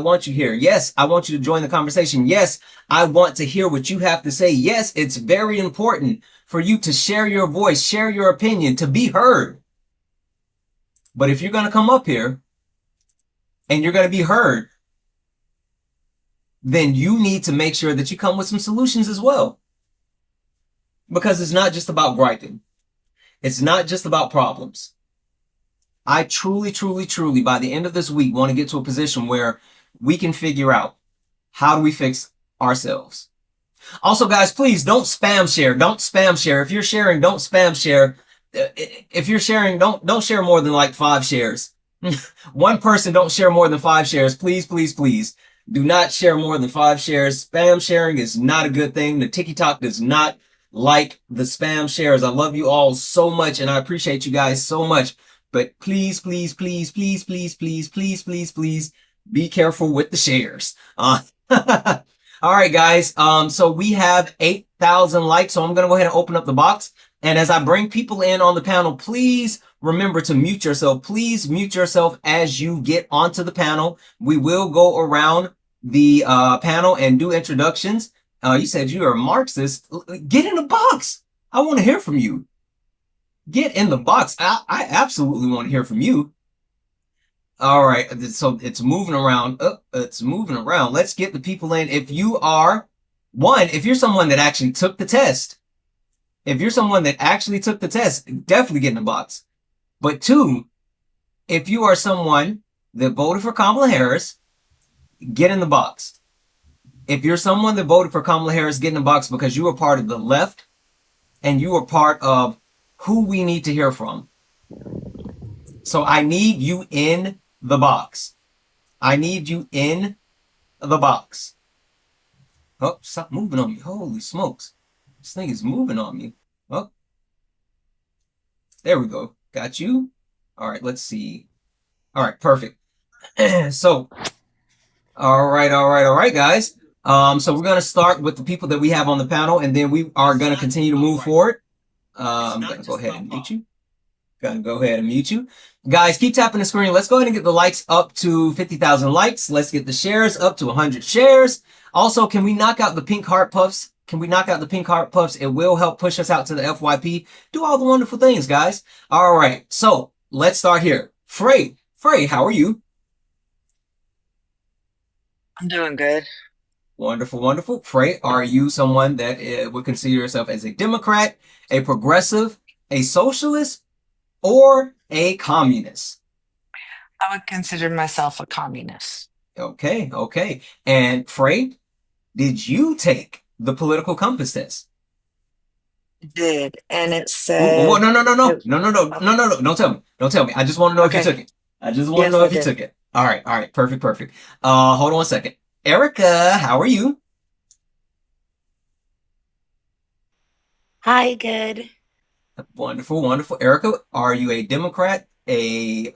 want you here. Yes, I want you to join the conversation. Yes, I want to hear what you have to say. Yes, it's very important for you to share your voice, share your opinion, to be heard. But if you're going to come up here and you're going to be heard, then you need to make sure that you come with some solutions as well. Because it's not just about griping. It's not just about problems. I truly, truly, truly, by the end of this week, want to get to a position where we can figure out how do we fix ourselves. Also, guys, please don't spam share. Don't spam share. If you're sharing, don't spam share. If you're sharing, don't share more than like 5 shares. One person, don't share more than 5 shares. Please, please, please. Do not share more than 5 shares. Spam sharing is not a good thing. The TikTok does not like the spam shares. I love you all so much and I appreciate you guys so much. But please, please, please, please, please, please, please, please, please be careful with the shares. All right, guys. So we have 8,000 likes. So I'm going to go ahead and open up the box. And as I bring people in on the panel, please remember to mute yourself. Please mute yourself as you get onto the panel. We will go around the panel and do introductions. You said you are a Marxist. Get in the box. I want to hear from you. Get in the box. I absolutely want to hear from you. All right. So it's moving around. It's moving around. Let's get the people in. If you are if you're someone that actually took the test, definitely get in the box. But 2, if you are someone that voted for Kamala Harris, get in the box. If you're someone that voted for Kamala Harris, get in the box because you are part of the left and you are part of who we need to hear from. So I need you in the box. I need you in the box. Oh, stop moving on me. Holy smokes. This thing is moving on me. Oh, there we go. Got you. All right, let's see. All right, perfect. So, all right, guys. So we're going to start with the people that we have on the panel, and then we are going to continue to move forward. I'm going to go ahead and mute you. Guys, keep tapping the screen. Let's go ahead and get the likes up to 50,000 likes. Let's get the shares up to 100 shares. Also, can we knock out the pink heart puffs? It will help push us out to the FYP. Do all the wonderful things, guys. All right. So let's start here. Frey, how are you? I'm doing good. Wonderful, wonderful. Frey, are you someone that would consider yourself as a Democrat, a progressive, a socialist, or a communist? I would consider myself a communist. Okay. And Frey, did you take the political compass test? Did, and it No. said Don't tell me. I just want to know if you took it. I just want to know if you took it. All right. Perfect. Hold on one second. Erica, how are you? Hi, good. Wonderful. Erica, are you a Democrat, a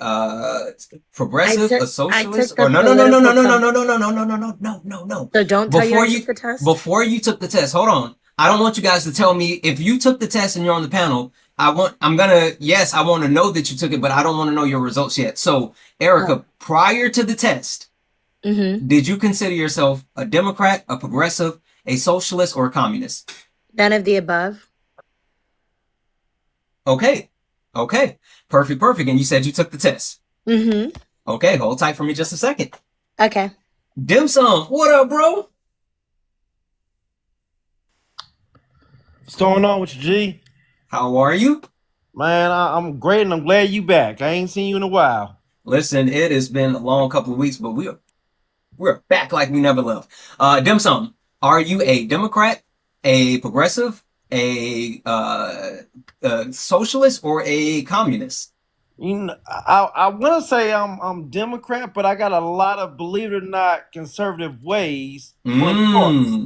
progressive, a socialist, or no? So don't tell you I took the test? Before you took the test, hold on. I don't want you guys to tell me if you took the test and you're on the panel. I want to know that you took it, but I don't want to know your results yet. So, Erica, prior to the test, did you consider yourself a Democrat, a progressive, a socialist, or a communist? None of the above. Okay. Perfect. And you said you took the test. Okay, hold tight for me just a second. Okay. Dim Sum, what up, bro? What's going on with you, G? How are you? Man, I'm great and I'm glad you back. I ain't seen you in a while. Listen, it has been a long couple of weeks, but we're back like we never left. Dim Sum, are you a Democrat, a progressive, a socialist, or a communist? You know, I want to say I'm Democrat, but I got a lot of, believe it or not, conservative ways or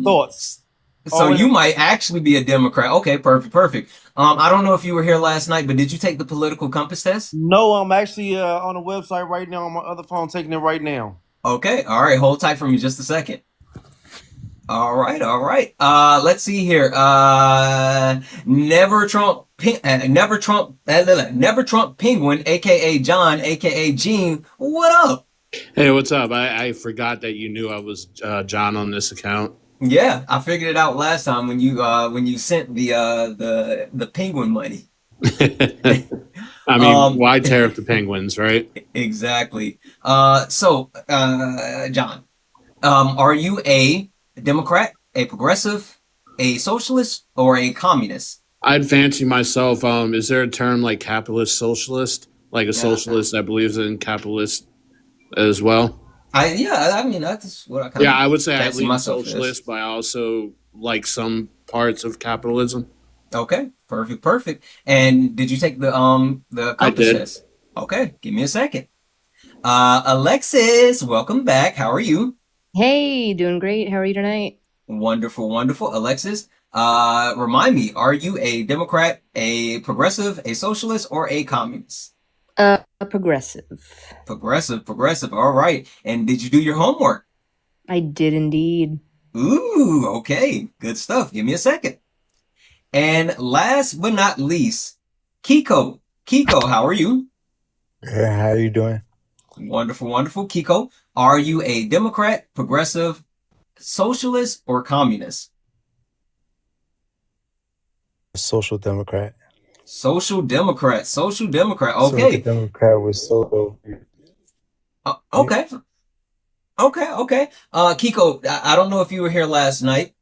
thoughts. So you might actually be a Democrat. Okay, perfect. I don't know if you were here last night, but did you take the political compass test? No, I'm actually on the website right now on my other phone taking it right now. Okay, all right. Hold tight for me just a second. All right. Let's see here. Never Trump Penguin, aka John, aka Gene. What up? Hey, what's up? I forgot that you knew I was John on this account. Yeah, I figured it out last time when you sent the penguin money. I mean, Um, why tear up the Penguins, right? exactly. John, are you a Democrat, a progressive, a socialist, or a communist? I'd fancy myself. Is there a term like capitalist socialist, like a Yeah, socialist that believes in capitalist as well? I mean that's what I kind Yeah, of I would say I fancy lean myself as. socialist, but I also like some parts of capitalism. Okay, perfect, perfect. And did you take the I compass did. test? Okay, give me a second. Alexis, welcome back. How are you? Hey, doing great. How are you tonight? Wonderful, wonderful. Alexis, remind me, are you a Democrat, a progressive, a socialist, or a communist? A progressive. Progressive, progressive. All right. And did you do your homework? I did indeed. Ooh, okay. Good stuff. Give me a second. And last but not least, Kiko. Kiko, how are you? Hey, how you doing? Wonderful, wonderful. Kiko, are you a Democrat, progressive, socialist, or communist? Social Democrat. Social Democrat. Social Democrat. Social Okay. Democrat was so Okay. Okay. Okay. Kiko, I don't know if you were here last night.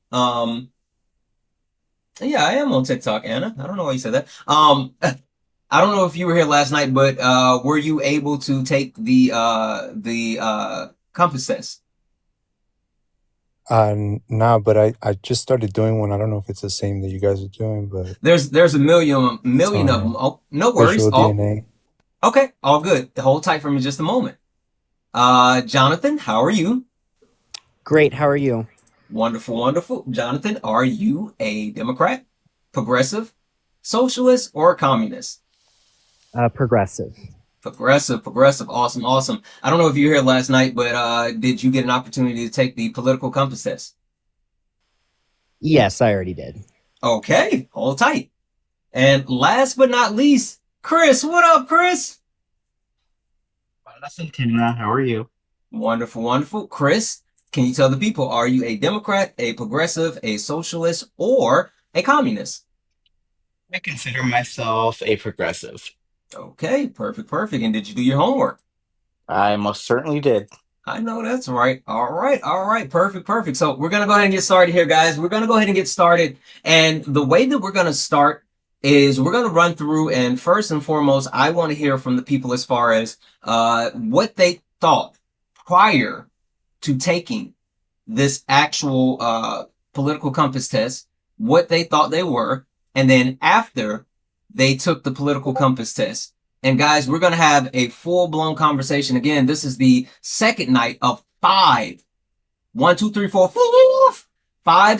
Yeah, I am on TikTok, Anna. I don't know why you said that. I don't know if you were here last night, but were you able to take the compass test? nah, but I just started doing one. I don't know if it's the same that you guys are doing, but There's a million it's of them. on Oh, no worries. visual All DNA. okay, all good. Hold tight for me just a moment. Jonathan, how are you? Great. How are you? Wonderful, wonderful. Jonathan, are you a Democrat, progressive, socialist, or a communist? Progressive. Progressive, progressive. Awesome, awesome. I don't know if you were here last night, but did you get an opportunity to take the political compass test? Yes, I already did. Okay, hold tight. And last but not least, Chris. What up, Chris? Santana, how are you? Wonderful, wonderful. Chris, can you tell the people, are you a Democrat, a progressive, a socialist, or a communist? I consider myself a progressive. Okay, perfect, perfect. And did you do your homework? I most certainly did. I know that's right. All right, all right. Perfect, perfect. So we're going to go ahead and get started here, guys. We're going to go ahead and get started. And the way that we're going to start is we're going to run through. And first and foremost, I want to hear from the people as far as what they thought prior to taking this actual political compass test, what they thought they were, and then after they took the political compass test. And guys, we're going to have a full-blown conversation. Again, this is the second night of 5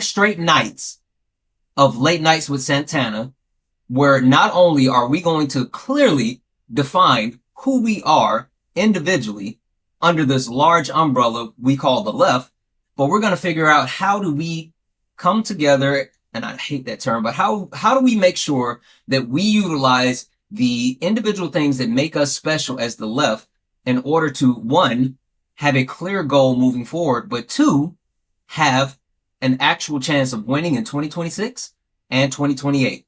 straight nights of Late Nights with Santana, where not only are we going to clearly define who we are individually under this large umbrella we call the left, but we're going to figure out how do we come together, and I hate that term, but how do we make sure that we utilize the individual things that make us special as the left in order to, one, have a clear goal moving forward, but two, have an actual chance of winning in 2026 and 2028.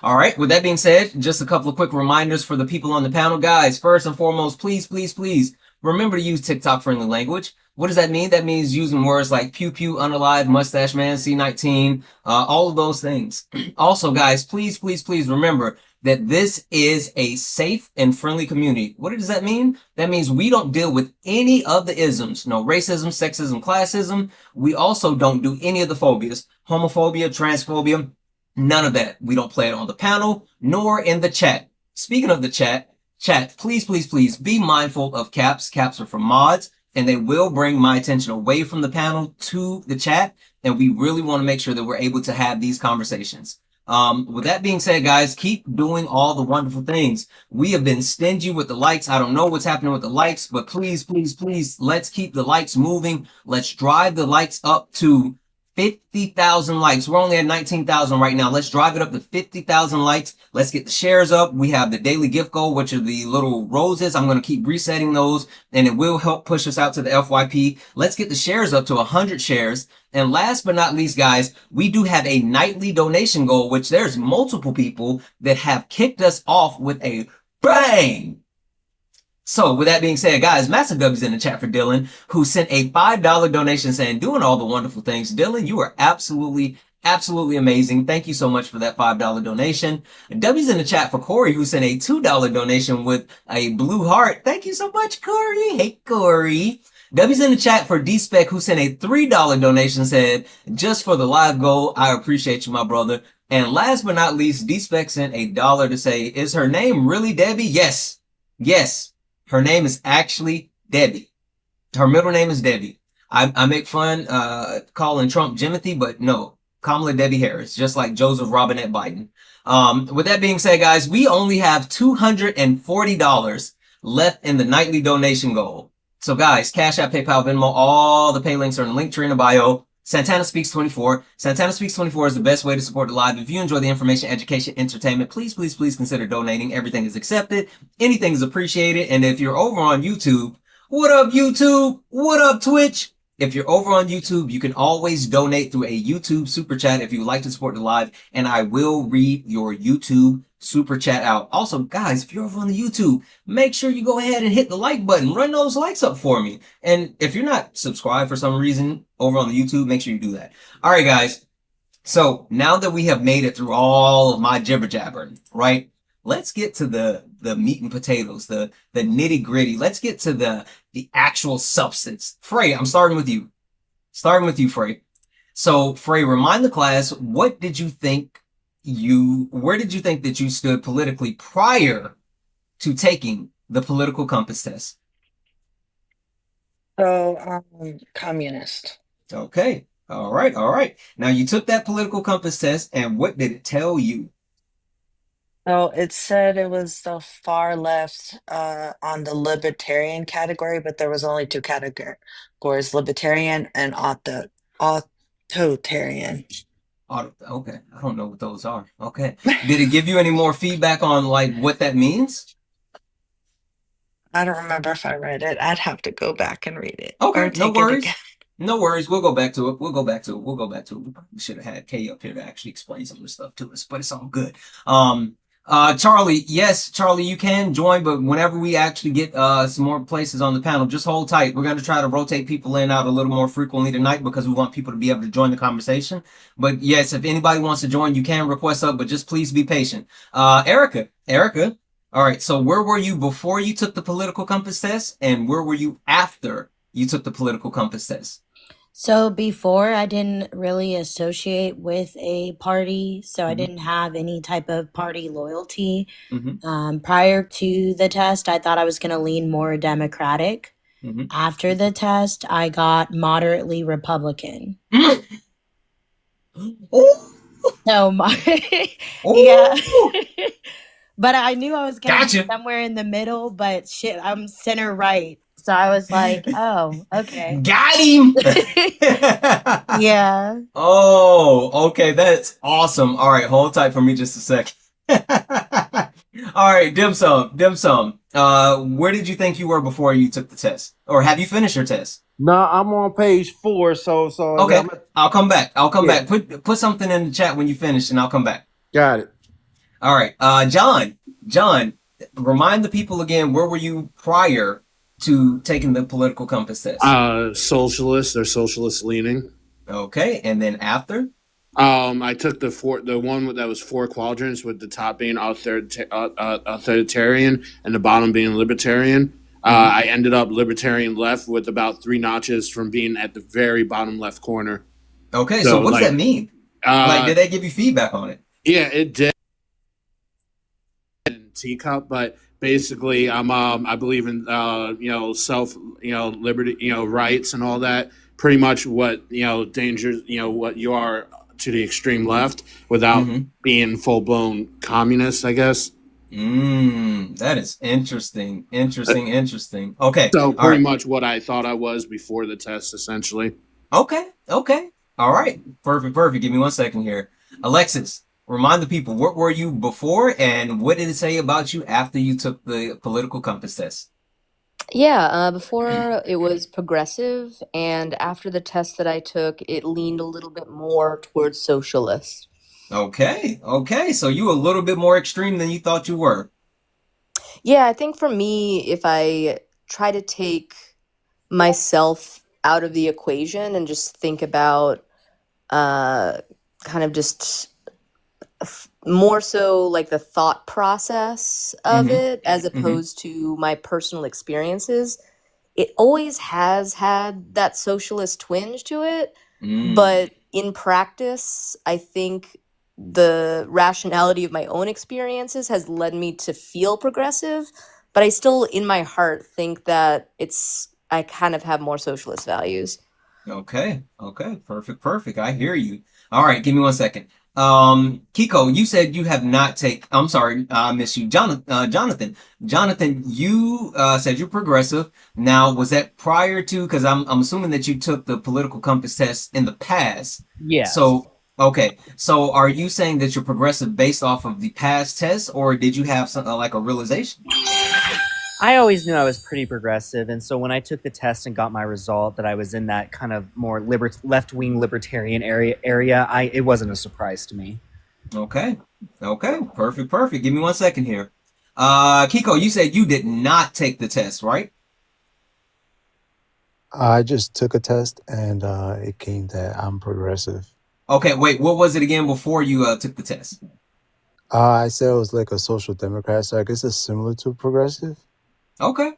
All right. With that being said, just a couple of quick reminders for the people on the panel. Guys, first and foremost, please, please, please remember to use TikTok friendly language. What does that mean? That means using words like pew pew, unalive, mustache man, C19, all of those things. Also, guys, please, please, please remember that this is a safe and friendly community. What does that mean? That means we don't deal with any of the isms. No racism, sexism, classism. We also don't do any of the phobias. Homophobia, transphobia, none of that. We don't play it on the panel, nor in the chat. Speaking of the chat, please, please, please be mindful of caps. Caps are for mods, and they will bring my attention away from the panel to the chat. And we really want to make sure that we're able to have these conversations. With that being said, guys, keep doing all the wonderful things. We have been stingy with the likes. I don't know what's happening with the likes, but please, please, please, let's keep the likes moving. Let's drive the likes up to 50,000 likes. We're only at 19,000 right now. Let's drive it up to 50,000 likes. Let's get the shares up. We have the daily gift goal, which are the little roses. I'm going to keep resetting those, and it will help push us out to the FYP. Let's get the shares up to 100 shares. And last but not least, guys, we do have a nightly donation goal, which there's multiple people that have kicked us off with a bang. So with that being said, guys, massive W's in the chat for Dylan, who sent a $5 donation saying, doing all the wonderful things. Dylan, you are absolutely amazing. Thank you so much for that $5 donation. W's in the chat for Corey, who sent a $2 donation with a blue heart. Thank you so much, Corey. Hey, Corey. W's in the chat for D-Spec, who sent a $3 donation, said, just for the live goal, I appreciate you, my brother. And last but not least, D-Spec sent a $1 to say, is her name really Debbie? Yes. Yes. Her name is actually Debbie. Her middle name is Debbie. I make fun calling Trump Jimothy, but no, Kamala Debbie Harris, just like Joseph Robinette Biden. With that being said, guys, we only have $240 left in the nightly donation goal. So guys, Cash App, PayPal, Venmo, all the pay links are in the link tree in the bio. Santana Speaks 24. Santana Speaks 24 is the best way to support the live. If you enjoy the information, education, entertainment, please consider donating. Everything is accepted. Anything is appreciated. And if you're over on YouTube, what up YouTube? What up Twitch? If you're over on YouTube, you can always donate through a YouTube super chat if you would like to support the live, and I will read your YouTube super chat out. Also, guys, if you're over on the YouTube, make sure you go ahead and hit the like button. Run those likes up for me. And if you're not subscribed for some reason over on the YouTube, make sure you do that. All right, guys. So now that we have made it through all of my jibber jabber, right? Let's get to the meat and potatoes, the nitty gritty. Let's get to the actual substance. Frey, I'm starting with you. Frey. So Frey, remind the class, where did you think that you stood politically prior to taking the political compass test? So, communist. Okay. All right. Now you took that political compass test, and what did it tell you? So it said it was the far left on the libertarian category, but there was only two categories, libertarian and authoritarian. Okay, I don't know what those are. Okay. Did it give you any more feedback on like what that means? I don't remember if I read it. I'd have to go back and read it. Okay, or take it again. No worries. We'll go back to it. We probably should have had Kay up here to actually explain some of the stuff to us, but it's all good. Charlie, yes, Charlie, you can join, but whenever we actually get some more places on the panel, just hold tight. We're going to try to rotate people in and out a little more frequently tonight because we want people to be able to join the conversation. But yes, if anybody wants to join, you can request up, but just please be patient. Erica. All right. So where were you before you took the political compass test, and where were you after you took the political compass test? So before, I didn't really associate with a party, so I didn't have any type of party loyalty. Prior to the test, I thought I was going to lean more Democratic. After the test, I got moderately Republican. So yeah. But I knew I was going to be somewhere in the middle, but shit, I'm center right. So I was like, oh, okay. Got him! Yeah. Oh, okay. That's awesome. All right. Hold tight for me just a second. All right. Dim sum. Where did you think you were before you took the test? Or have you finished your test? No, I'm on page 4. So okay. I'll come back. Back. Put something in the chat when you finish and I'll come back. Got it. All right. John, remind the people again, where were you prior to taking the political compass test? Socialist or socialist leaning. Okay, and then after? I took the one that was 4 quadrants, with the top being authoritarian and the bottom being libertarian. I ended up libertarian left with about 3 notches from being at the very bottom left corner. Okay, so what does that mean? Did they give you feedback on it? Yeah, it did. Teacup, but basically I believe in self liberty, rights and all that. Pretty much what dangers, what you are to the extreme left without being full-blown communist, I guess. That is interesting. Okay, so pretty much what I thought I was before the test, essentially. Okay. All right. Perfect. Give me 1 second here. Alexis, remind the people, what were you before and what did it say about you after you took the political compass test? Yeah, before it was progressive, and after the test that I took, it leaned a little bit more towards socialist. Okay. So you a little bit more extreme than you thought you were. Yeah, I think for me, if I try to take myself out of the equation and just think about uh, kind of just more so like the thought process of Mm-hmm. it as Mm-hmm. opposed to my personal experiences, it always has had that socialist twinge to it. But in practice, I think the rationality of my own experiences has led me to feel progressive. But I still, in my heart, think that I kind of have more socialist values. Okay. Perfect. I hear you. All right, give me 1 second. Kiko, you said you have not I'm sorry, I miss you. Jonathan, you said you're progressive. Now, was that prior to, because I'm assuming that you took the political compass test in the past. Yes. So, okay. So are you saying that you're progressive based off of the past test, or did you have something like a realization? I always knew I was pretty progressive, and so when I took the test and got my result that I was in that kind of more left-wing libertarian area, it wasn't a surprise to me. Okay. Perfect. Give me 1 second here. Kiko, you said you did not take the test, right? I just took a test and it came that I'm progressive. Okay, wait, what was it again before you took the test? I said it was like a social democrat, so I guess it's similar to progressive. Okay.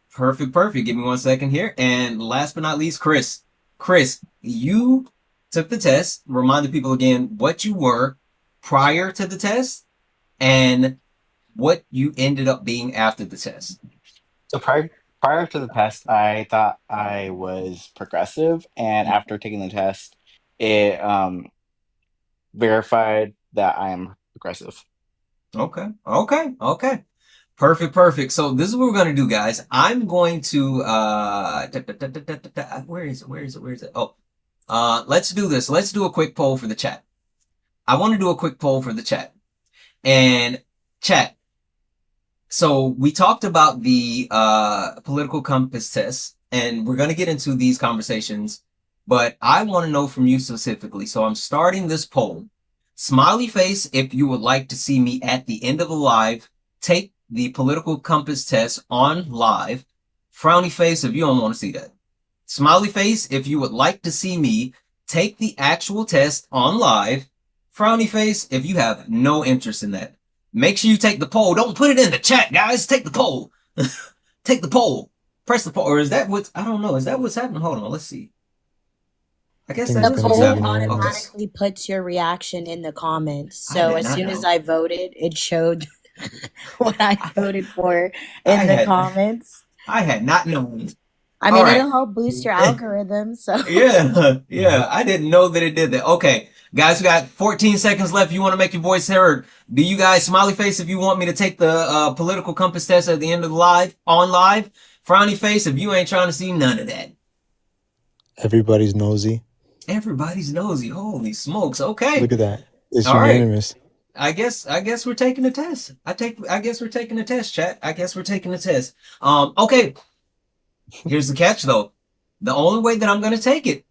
Perfect. Give me 1 second here. And last but not least, Chris. Chris, you took the test. Remind the people again what you were prior to the test and what you ended up being after the test. So prior to the test, I thought I was progressive, and after taking the test, it verified that I am progressive. Okay. Perfect. So this is what we're gonna do, guys. I'm going to where is it? Oh, let's do this. Let's do a quick poll for the chat. I want to do a quick poll for the chat. And chat. So we talked about the political compass test, and we're gonna get into these conversations, but I want to know from you specifically. So I'm starting this poll. Smiley face if you would like to see me at the end of the live take the political compass test on live. Frowny face if you don't want to see that. Smiley face if you would like to see me take the actual test on live. Frowny face if you have no interest in that. Make sure you take the poll. Don't put it in the chat, guys. Take the poll. Take the poll. Press the poll. Or is that what's, I don't know. Is that what's happening? Hold on. Let's see. I guess that The is what's poll happening. Okay. automatically puts your reaction in the comments. So as soon as I voted, it showed what I voted for in the comments. I had not known. I mean, it'll help boost your algorithm. So Yeah. I didn't know that it did that. Okay, guys, we got 14 seconds left. You want to make your voice heard? Do you guys smiley face if you want me to take the political compass test at the end of the live on live? Frowny face if you ain't trying to see none of that. Everybody's nosy. Everybody's nosy. Holy smokes. Okay. Look at that. It's all unanimous. Right. I guess we're taking a test. I guess we're taking a test, chat. I guess we're taking a test. Okay. Here's the catch though. The only way that I'm going to take it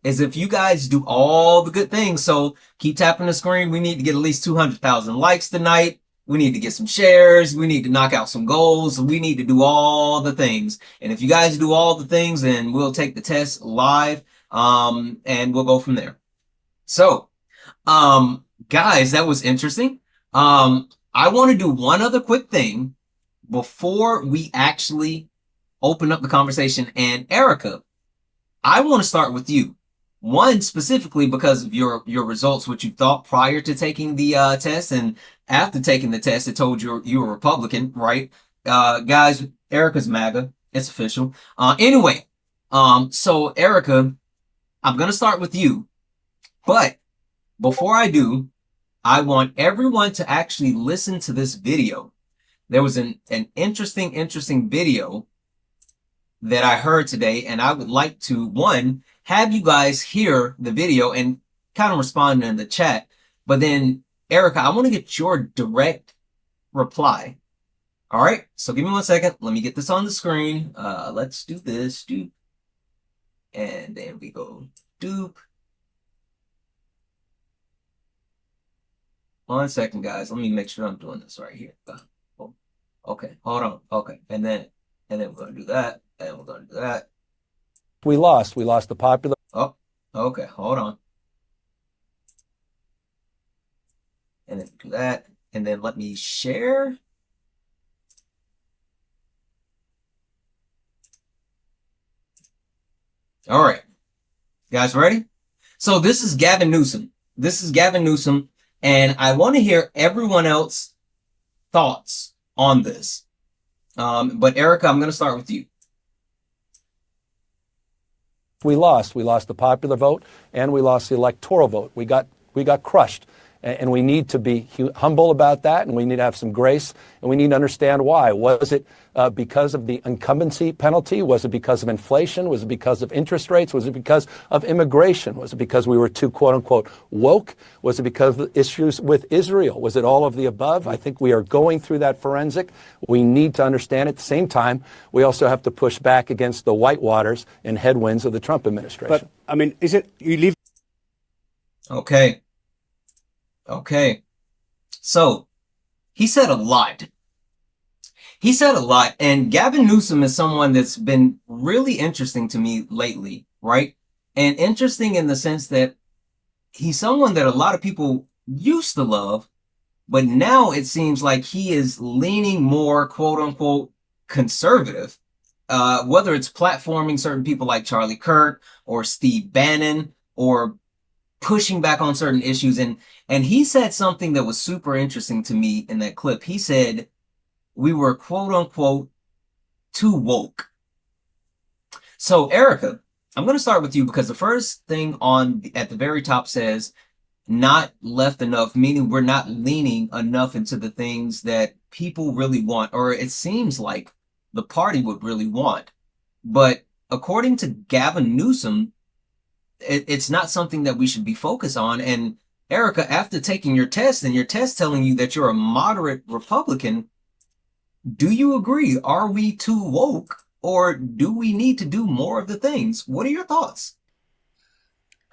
is if you guys do all the good things. So keep tapping the screen. We need to get at least 200,000 likes tonight. We need to get some shares. We need to knock out some goals. We need to do all the things. And if you guys do all the things, then we'll take the test live. And we'll go from there. So, guys, that was interesting. I want to do one other quick thing before we actually open up the conversation. And Erica, I want to start with you. One, specifically because of your results, what you thought prior to taking the test, and after taking the test, it told you were a Republican, right? Guys, Erica's MAGA. It's official. Anyway, so Erica, I'm going to start with you, but before I do, I want everyone to actually listen to this video. There was an interesting video that I heard today, and I would like to, one, have you guys hear the video and kind of respond in the chat. But then, Erica, I want to get your direct reply. All right, so give me 1 second. Let me get this on the screen. Let's do this. Doop. And then we go doop. 1 second, guys. Let me make sure I'm doing this right here. Oh, okay, hold on. Okay, and then we're gonna do that, and we're gonna do that. We lost the popular. Oh, okay, hold on. And then do that, and then let me share. All right, guys, ready? So this is Gavin Newsom. And I want to hear everyone else's thoughts on this. But Erica, I'm going to start with you. We lost the popular vote and we lost the electoral vote. We got crushed. And we need to be humble about that, and we need to have some grace, and we need to understand why. Was it because of the incumbency penalty? Was it because of inflation? Was it because of interest rates? Was it because of immigration? Was it because we were too, quote unquote, woke? Was it because of issues with Israel? Was it all of the above? I think we are going through that forensic. We need to understand at the same time, we also have to push back against the whitewaters and headwinds of the Trump administration. But, I mean, is it, you leave. Okay. So he said a lot. And Gavin Newsom is someone that's been really interesting to me lately, right? And interesting in the sense that he's someone that a lot of people used to love, but now it seems like he is leaning more, quote unquote, conservative. Whether it's platforming certain people like Charlie Kirk or Steve Bannon or pushing back on certain issues. And he said something that was super interesting to me in that clip. He said, we were quote unquote too woke. So Erica, I'm going to start with you because the first thing at the very top says not left enough, meaning we're not leaning enough into the things that people really want, or it seems like the party would really want. But according to Gavin Newsom, it's not something that we should be focused on. And Erica, after taking your test and your test telling you that you're a moderate Republican, do you agree? Are we too woke, or do we need to do more of the things? What are your thoughts?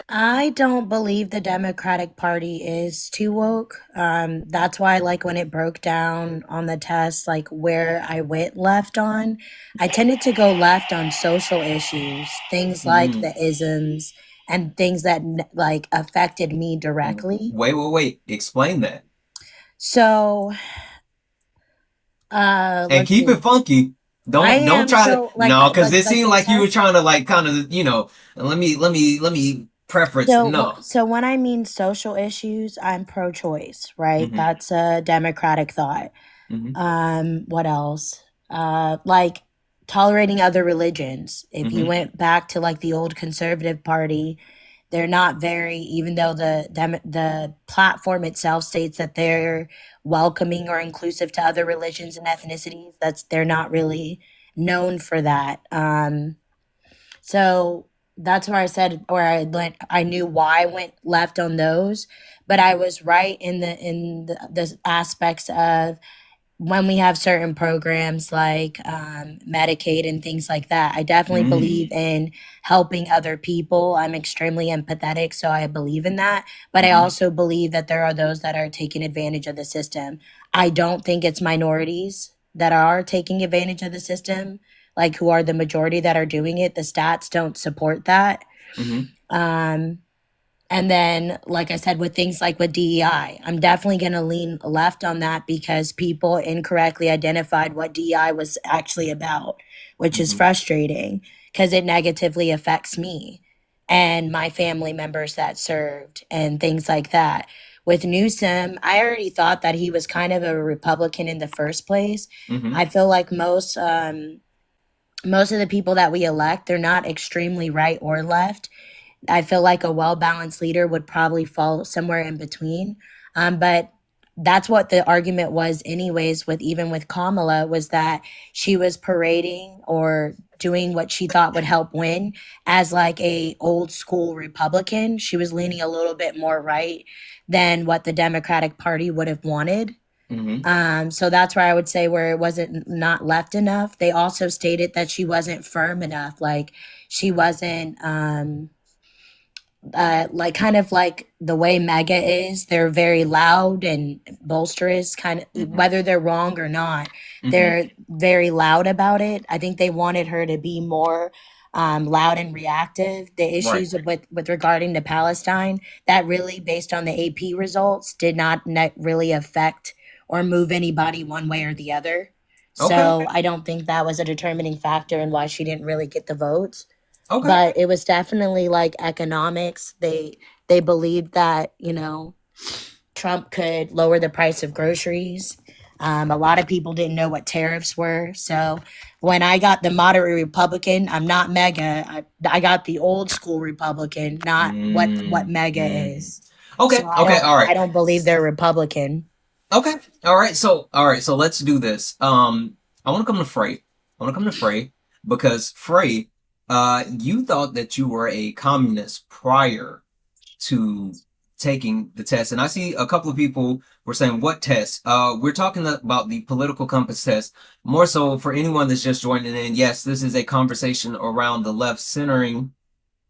I don't believe the Democratic Party is too woke. That's why, like, when it broke down on the test, like where I went left on, I tended to go left on social issues, things like the isms and things that like affected me directly. Wait. Explain that. So, and keep it funky. Don't try to no, because it seemed like you were trying to like kind of, you know, let me preference. So when I mean social issues, I'm pro-choice, right? Mm-hmm. That's a democratic thought. Mm-hmm. What else? Like tolerating other religions. If you went back to like the old conservative party, they're not very, even though the platform itself states that they're welcoming or inclusive to other religions and ethnicities, they're not really known for that. So that's where I said, or I knew why I went left on those, but I was right in the aspects of when we have certain programs like Medicaid and things like that. I definitely believe in helping other people. I'm extremely empathetic, so I believe in that. But I also believe that there are those that are taking advantage of the system. I don't think it's minorities that are taking advantage of the system, like who are the majority that are doing it. The stats don't support that. And then, like I said, with things like with DEI, I'm definitely going to lean left on that because people incorrectly identified what DEI was actually about, which is frustrating because it negatively affects me and my family members that served and things like that. With Newsom, I already thought that he was kind of a Republican in the first place. I feel like most of the people that we elect, they're not extremely right or left. I feel like a well-balanced leader would probably fall somewhere in between. But that's what the argument was anyways, even with Kamala, was that she was parading or doing what she thought would help win as like a old school Republican. She was leaning a little bit more right than what the Democratic Party would have wanted. So that's where I would say where it wasn't not left enough. They also stated that she wasn't firm enough. Like she wasn't like kind of like the way MAGA is. They're very loud and boisterous, kind of whether they're wrong or not. They're very loud about it. I think they wanted her to be more loud and reactive. The issues with regarding to Palestine, that really, based on the AP results, did not really affect or move anybody one way or the other. So I don't think that was a determining factor in why she didn't really get the votes. But it was definitely like economics. They believed that, you know, Trump could lower the price of groceries. A lot of people didn't know what tariffs were. So when I got the moderate Republican, I'm not MAGA. I got the old school Republican, not what MAGA is. Okay. So All right. I don't believe they're Republican. Okay. All right. So let's do this. I want to come to Frey because Frey, you thought that you were a communist prior to taking the test. And I see a couple of people were saying, what test? We're talking about the political compass test. More so for anyone that's just joining in. Yes, this is a conversation around the left centering,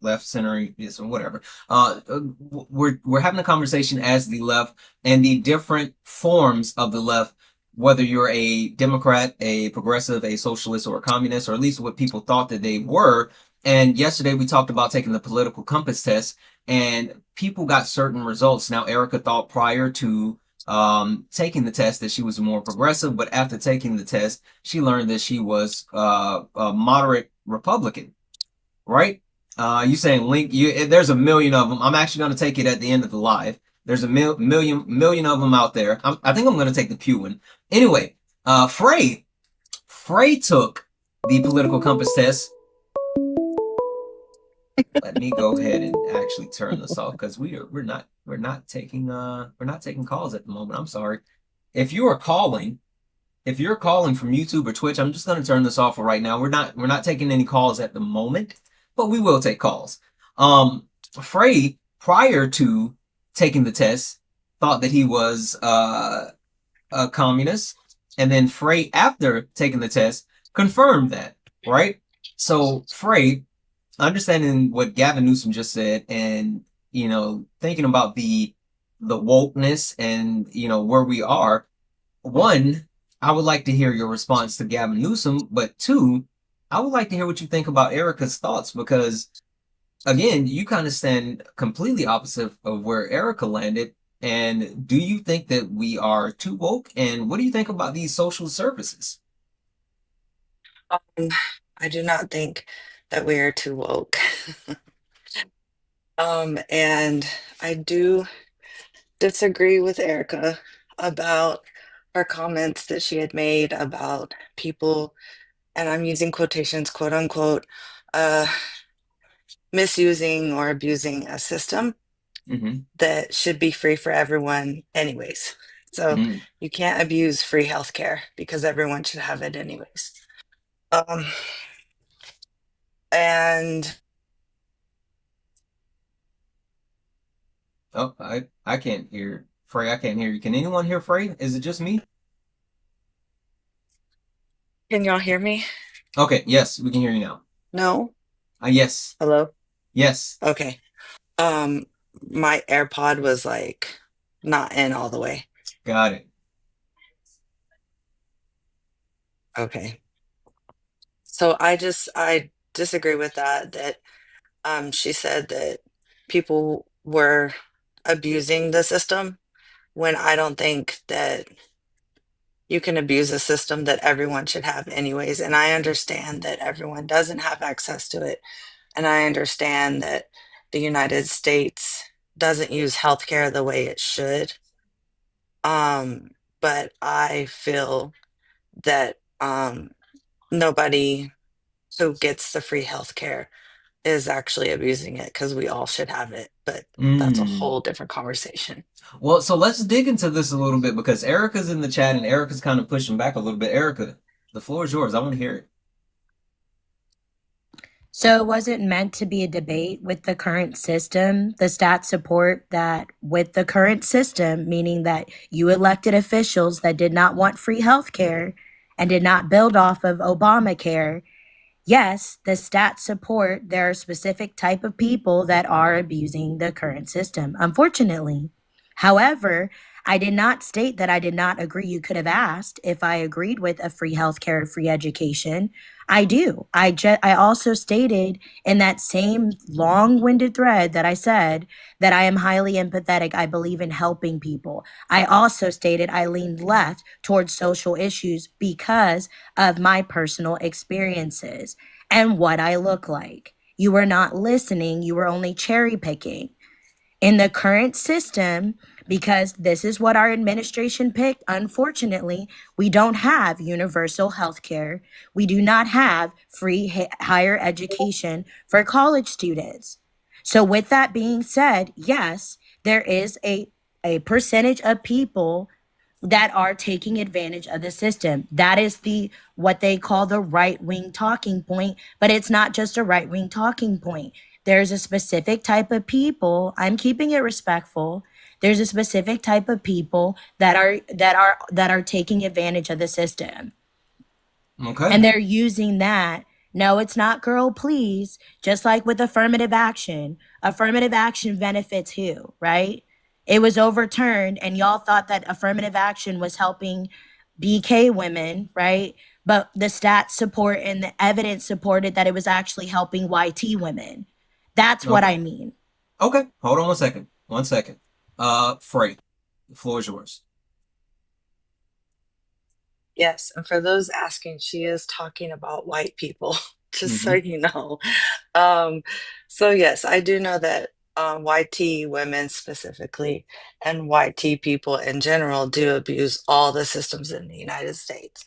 yes, whatever. We're having a conversation as the left and the different forms of the left, whether you're a Democrat, a progressive, a socialist, or a communist, or at least what people thought that they were. And yesterday we talked about taking the political compass test, and people got certain results. Now, Erica thought prior to taking the test that she was more progressive, but after taking the test, she learned that she was a moderate Republican, right? You saying Link? There's a million of them. I'm actually going to take it at the end of the live. There's a million of them out there. I think I'm going to take the Pew one. Anyway, Frey took the political compass test. Let me go ahead and actually turn this off because we're not taking calls at the moment. I'm sorry. If you're calling from YouTube or Twitch, I'm just going to turn this off for right now. We're not taking any calls at the moment, but we will take calls. Frey, prior to taking the test, thought that he was a communist, and then Frey, after taking the test, confirmed that, right? So Frey, understanding what Gavin Newsom just said, and thinking about the wokeness and where we are. One, I would like to hear your response to Gavin Newsom, but two, I would like to hear what you think about Erica's thoughts, because again, you kind of stand completely opposite of where Erica landed. And do you think that we are too woke? And what do you think about these social services? I do not think that we are too woke. And I do disagree with Erica about her comments that she had made about people, and I'm using quotations, quote unquote, misusing or abusing a system that should be free for everyone anyways. So you can't abuse free healthcare because everyone should have it anyways. And oh, I can't hear Frey. I can't hear you. Can anyone hear Frey? Is it just me? can y'all hear me? Okay, yes, we can hear you now. No? Yes. Hello? Yes. Okay. My AirPod was like not in all the way. Got it. Okay. So I disagree with that she said that people were abusing the system, when I don't think that you can abuse a system that everyone should have anyways. And I understand that everyone doesn't have access to it. And I understand that the United States doesn't use healthcare the way it should. But I feel that nobody who gets the free healthcare is actually abusing it, because we all should have it. But that's a whole different conversation. Well, so let's dig into this a little bit, because Erica's in the chat and Erica's kind of pushing back a little bit. Erica, the floor is yours. I want to hear it. So it wasn't meant to be a debate with the current system. The stats support that with the current system, meaning that you elected officials that did not want free healthcare and did not build off of Obamacare, yes, the stats support there are specific type of people that are abusing the current system, unfortunately. However, I did not state that I did not agree. You could have asked if I agreed with a free healthcare, free education. I do. I also stated in that same long-winded thread that I said that I am highly empathetic. I believe in helping people. I also stated I leaned left towards social issues because of my personal experiences and what I look like. You were not listening, you were only cherry picking. In the current system, because this is what our administration picked, unfortunately, we don't have universal health care. We do not have free higher education for college students. So, with that being said, yes, there is a percentage of people that are taking advantage of the system. That is the what they call the right-wing talking point, but it's not just a right-wing talking point. There's a specific type of people, I'm keeping it respectful. There's a specific type of people that are taking advantage of the system. Okay. And they're using that. No, it's not girl, please. Just like with affirmative action benefits who, right? It was overturned, and y'all thought that affirmative action was helping BK women, right? But the stats support and the evidence supported that it was actually helping YT women. That's what I mean. Okay, hold on 1 second. 1 second. Frey, the floor is yours. Yes, and for those asking, she is talking about white people, just so you know. So yes, I do know that YT women specifically and YT people in general do abuse all the systems in the United States.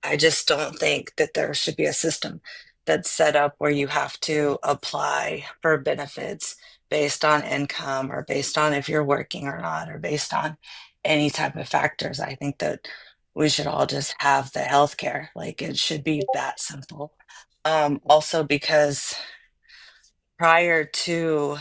I just don't think that there should be a system that's set up where you have to apply for benefits based on income or based on if you're working or not or based on any type of factors. I think that we should all just have the healthcare. Like it should be that simple. Also because prior to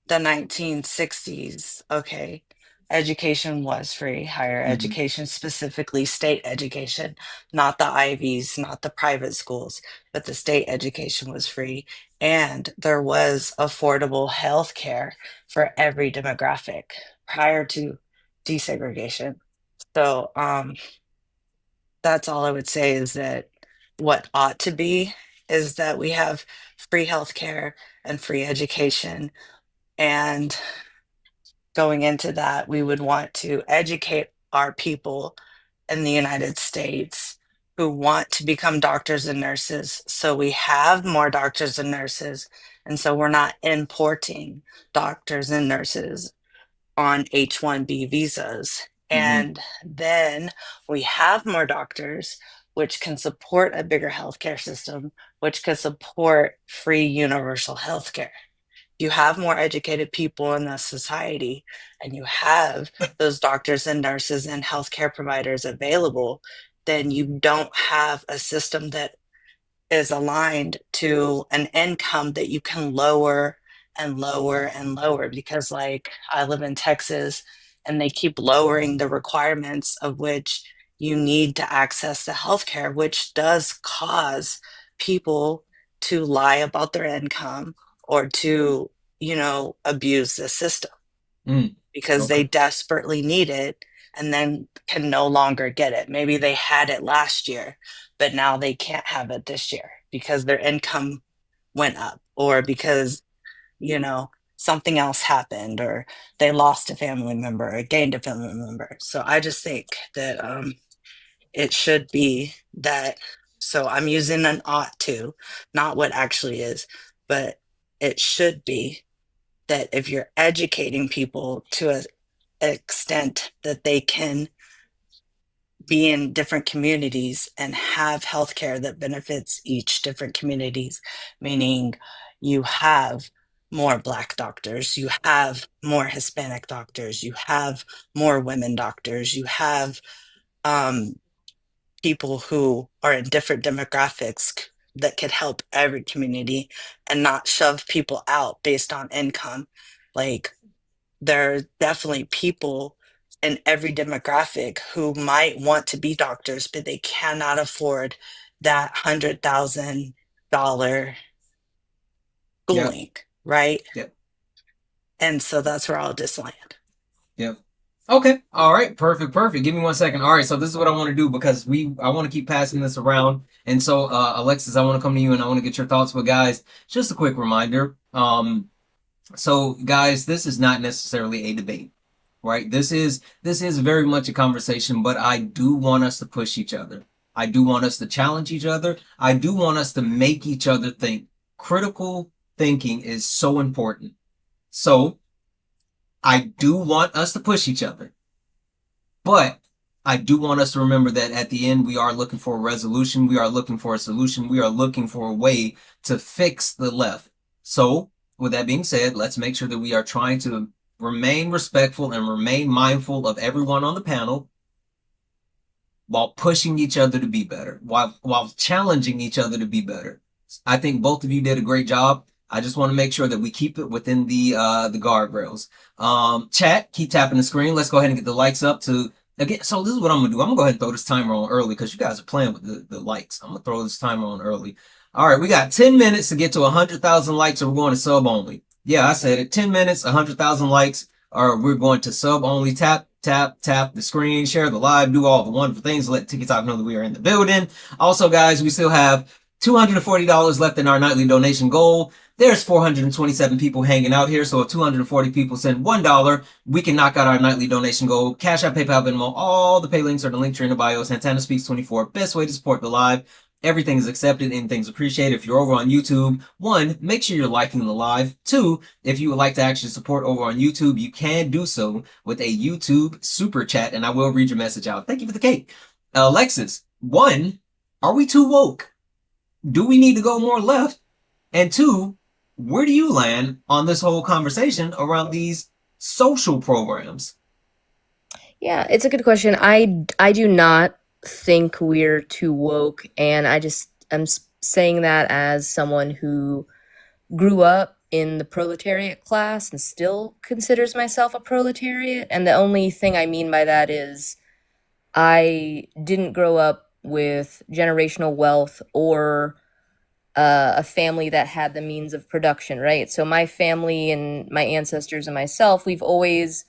the 1960s, okay, education was free, higher education, specifically state education, not the Ivies, not the private schools, but the state education was free. And there was affordable health care for every demographic prior to desegregation. So that's all I would say is that what ought to be is that we have free healthcare and free education. And going into that, we would want to educate our people in the United States who want to become doctors and nurses. So we have more doctors and nurses. And so we're not importing doctors and nurses on H-1B visas. And then we have more doctors, which can support a bigger healthcare system, which could support free universal healthcare. You have more educated people in the society, and you have those doctors and nurses and healthcare providers available, then you don't have a system that is aligned to an income that you can lower and lower and lower. Because like I live in Texas and they keep lowering the requirements of which you need to access the healthcare, which does cause people to lie about their income or to, abuse the system because they desperately need it and then can no longer get it. Maybe they had it last year, but now they can't have it this year because their income went up or because, something else happened or they lost a family member or gained a family member. So I just think that it should be that. So I'm using an ought to, not what actually is, but it should be that if you're educating people to an extent that they can be in different communities and have healthcare that benefits each different communities, meaning you have more Black doctors, you have more Hispanic doctors, you have more women doctors, you have people who are in different demographics that could help every community and not shove people out based on income. Like, there are definitely people in every demographic who might want to be doctors, but they cannot afford that $100,000 schooling, right? Yep. And so that's where all this land. Yep. Okay. All right. Perfect. Give me 1 second. All right. So this is what I want to do because I want to keep passing this around. And so, Alexis, I want to come to you and I want to get your thoughts. But guys, just a quick reminder. So guys, this is not necessarily a debate, right? This is very much a conversation, but I do want us to push each other. I do want us to challenge each other. I do want us to make each other think. Critical thinking is so important. So I do want us to push each other, but I do want us to remember that at the end, we are looking for a resolution. We are looking for a solution. We are looking for a way to fix the left. So with that being said, let's make sure that we are trying to remain respectful and remain mindful of everyone on the panel while pushing each other to be better, while challenging each other to be better. I think both of you did a great job. I just want to make sure that we keep it within the guardrails. Chat, keep tapping the screen. Let's go ahead and get the likes up to again. So this is what I'm gonna do. I'm gonna go ahead and throw this timer on early because you guys are playing with the likes. I'm gonna throw this timer on early. All right, we got 10 minutes to get to 100,000 likes, or we're going to sub only. Yeah, I said it. 10 minutes, 100,000 likes, or we're going to sub only. Tap the screen, share the live, do all the wonderful things. Let TikTok know that we are in the building. Also, guys, we still have $240 left in our nightly donation goal. There's 427 people hanging out here. So if 240 people send $1, we can knock out our nightly donation goal. Cash App, PayPal, Venmo, all the pay links are the link tree in the bio. Santana Speaks 24, best way to support the live. Everything is accepted, anything's appreciated. If you're over on YouTube, 1, make sure you're liking the live. 2, if you would like to actually support over on YouTube, you can do so with a YouTube super chat, and I will read your message out. Thank you for the cake. Alexis, 1, are we too woke? Do we need to go more left? And 2, where do you land on this whole conversation around these social programs? Yeah, it's a good question. I do not think we're too woke, and I'm saying that as someone who grew up in the proletariat class and still considers myself a proletariat. And the only thing I mean by that is I didn't grow up with generational wealth or a family that had the means of production, right? So my family and my ancestors and myself, we've always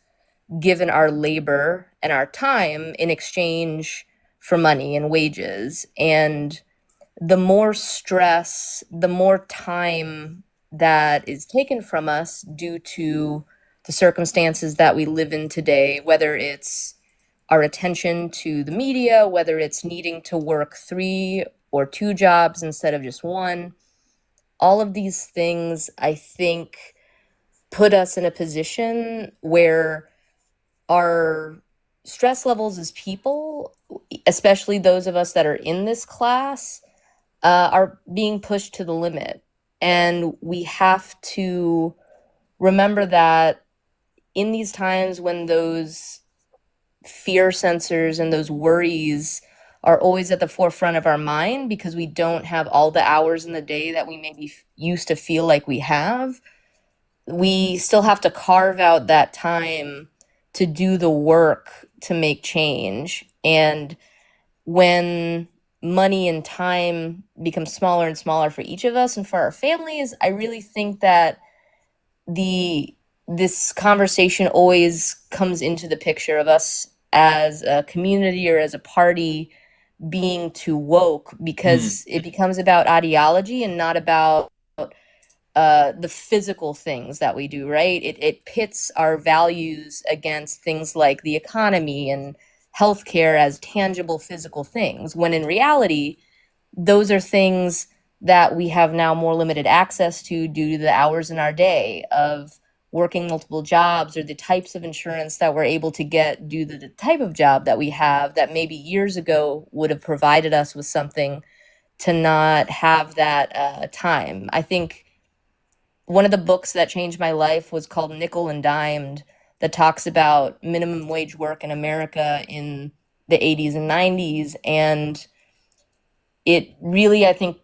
given our labor and our time in exchange for money and wages. And the more stress, the more time that is taken from us due to the circumstances that we live in today, whether it's our attention to the media, whether it's needing to work 3 or 2 jobs instead of just 1, all of these things, I think, put us in a position where our stress levels as people, especially those of us that are in this class, are being pushed to the limit. And we have to remember that in these times when those fear sensors and those worries are always at the forefront of our mind because we don't have all the hours in the day that we maybe used to feel like we have, we still have to carve out that time to do the work to make change. And when money and time become smaller and smaller for each of us and for our families, I really think that this conversation always comes into the picture of us as a community or as a party being too woke, because it becomes about ideology and not about the physical things that we do, right? It pits our values against things like the economy and healthcare as tangible physical things, when in reality, those are things that we have now more limited access to due to the hours in our day of working multiple jobs, or the types of insurance that we're able to get due to the type of job that we have that maybe years ago would have provided us with something to not have that time. I think one of the books that changed my life was called Nickel and Dimed, that talks about minimum wage work in America in the 80s and 90s. And it really, I think,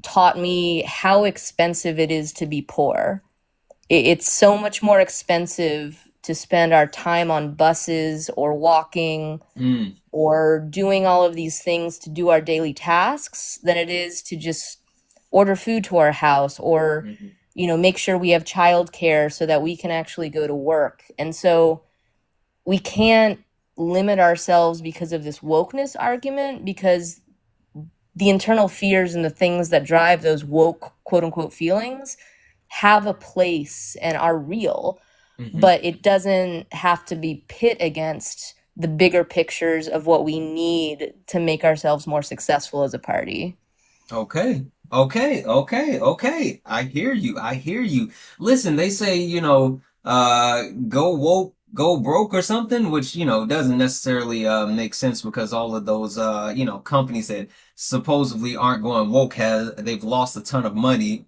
taught me how expensive it is to be poor. It's so much more expensive to spend our time on buses or walking or doing all of these things to do our daily tasks than it is to just order food to our house or, you know, make sure we have childcare so that we can actually go to work. And so we can't limit ourselves because of this wokeness argument, because the internal fears and the things that drive those woke, quote unquote, feelings have a place and are real, but it doesn't have to be pit against the bigger pictures of what we need to make ourselves more successful as a party. Okay. I hear you. Listen, they say, you know, go woke, go broke or something, which, you know, doesn't necessarily make sense because all of those you know, companies that supposedly aren't going woke they've lost a ton of money.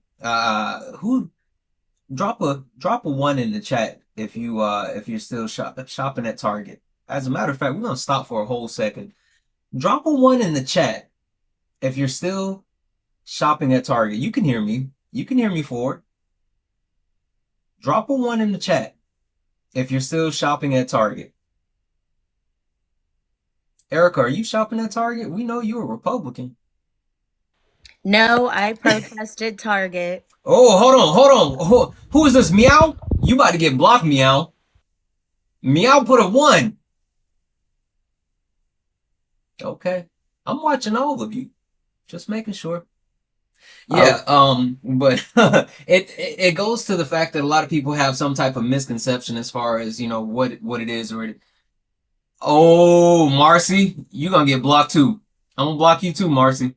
Who drop a 1 in the chat if you're still shopping at Target. As a matter of fact, we're gonna stop for a whole second. Drop a 1 in the chat if you're still shopping at Target. You can hear me. You can hear me, Ford. Drop a 1 in the chat if you're still shopping at Target. Erica, are you shopping at Target? We know you're a Republican. No, I protested Target. Oh, hold on. Who is this, Meow? You about to get blocked, Meow. Meow put a 1. Okay. I'm watching all of you. Just making sure. Yeah, but it goes to the fact that a lot of people have some type of misconception as far as, you know, what it is or Oh, Marcy, you gonna get blocked too. I'm gonna block you too, Marcy.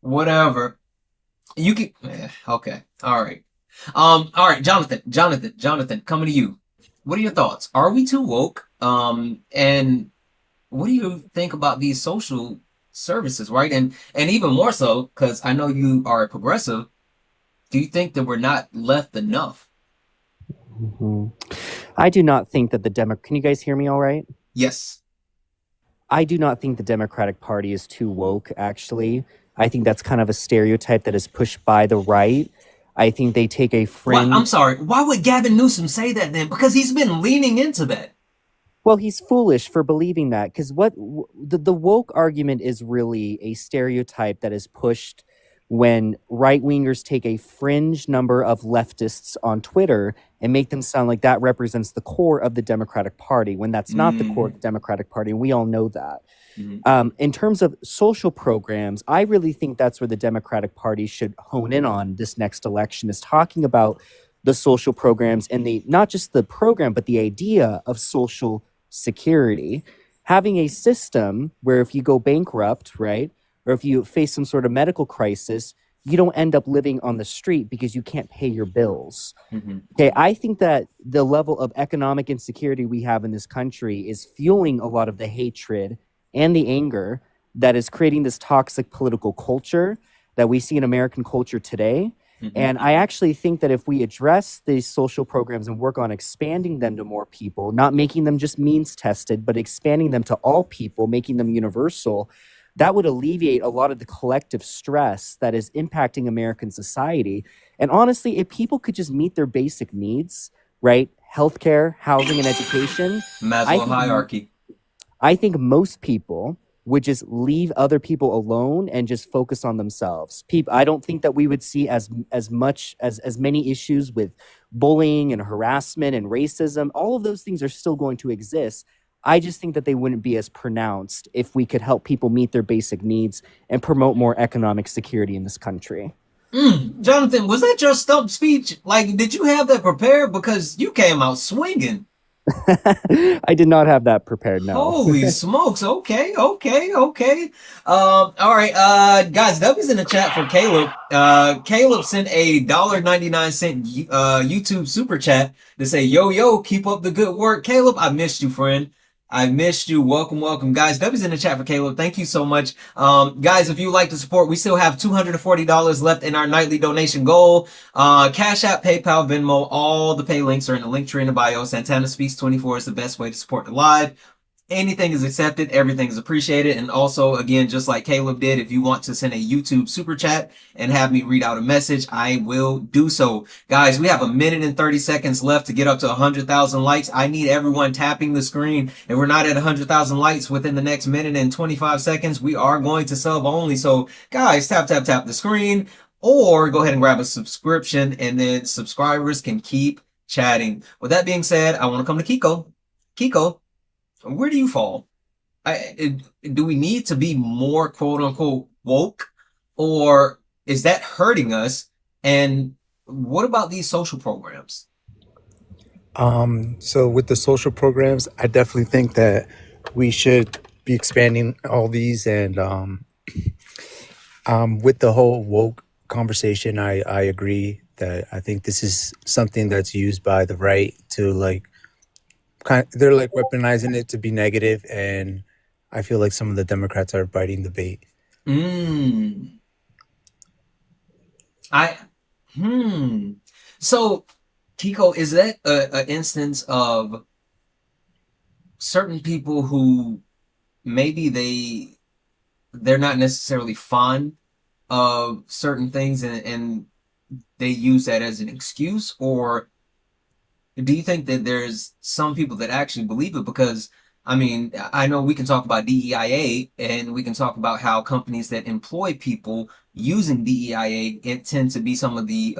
Whatever. You can okay. All right. All right, Jonathan, coming to you. What are your thoughts? Are we too woke? And what do you think about these social services, right? And even more so, because I know you are a progressive, do you think that we're not left enough? I do not think that can you guys hear me all right? Yes. I do not think the Democratic Party is too woke, actually. I think that's kind of a stereotype that is pushed by the right. I think they take a fringe... I'm sorry, why would Gavin Newsom say that then? Because he's been leaning into that. Well, he's foolish for believing that, because the woke argument is really a stereotype that is pushed when right-wingers take a fringe number of leftists on Twitter and make them sound like that represents the core of the Democratic Party, when that's not the core of the Democratic Party, and we all know that. In terms of social programs, I really think that's where the Democratic Party should hone in on this next election, is talking about the social programs and not just the program, but the idea of social security. Having a system where if you go bankrupt, right, or if you face some sort of medical crisis, you don't end up living on the street because you can't pay your bills. Okay, I think that the level of economic insecurity we have in this country is fueling a lot of the hatred and the anger that is creating this toxic political culture that we see in American culture today. And I actually think that if we address these social programs and work on expanding them to more people, not making them just means tested, but expanding them to all people, making them universal, that would alleviate a lot of the collective stress that is impacting American society. And honestly, if people could just meet their basic needs, right? Healthcare, housing, and education. Maslow hierarchy. I think most people would just leave other people alone and just focus on themselves. I don't think that we would see as many issues with bullying and harassment and racism. All of those things are still going to exist. I just think that they wouldn't be as pronounced if we could help people meet their basic needs and promote more economic security in this country. Jonathan, was that your stump speech? Like, did you have that prepared? Because you came out swinging. I did not have that prepared, no. Holy smokes. Okay. All right, guys, W's in the chat for Caleb. Caleb sent a $1.99 YouTube super chat to say, yo, keep up the good work. Caleb, I missed you, friend. I missed you. Welcome. Guys, W's in the chat for Caleb. Thank you so much. Guys, if you like to support, we still have $240 left in our nightly donation goal. Cash App, PayPal, Venmo, all the pay links are in the link tree in the bio. Santana Speaks 24 is the best way to support the live. anything is accepted, everything is appreciated. And also, again, just like Caleb did, if you want to send a YouTube super chat and have me read out a message, I will do so. Guys, we have 1 minute and 30 seconds left to get up to 100,000 likes. I need everyone tapping the screen. If we're not at 100,000 likes within the next minute and 25 seconds, we are going to sub only. So guys, tap the screen, or go ahead and grab a subscription, and then subscribers can keep chatting. With that being said, I want to come to Kiko. Kiko, where do you fall? Do we need to be more quote unquote woke, or is that hurting us? And what about these social programs? So with the social programs, I definitely think that we should be expanding all these, and with the whole woke conversation, I agree that I think this is something that's used by the right to like they're like weaponizing it to be negative, and I feel like some of the Democrats are biting the bait. So, Kiko, is that an instance of certain people who maybe they're not necessarily fond of certain things, and they use that as an excuse? Or do you think that there's some people that actually believe it? Because I mean, I know we can talk about DEIA, and we can talk about how companies that employ people using DEIA, it tend to be some of the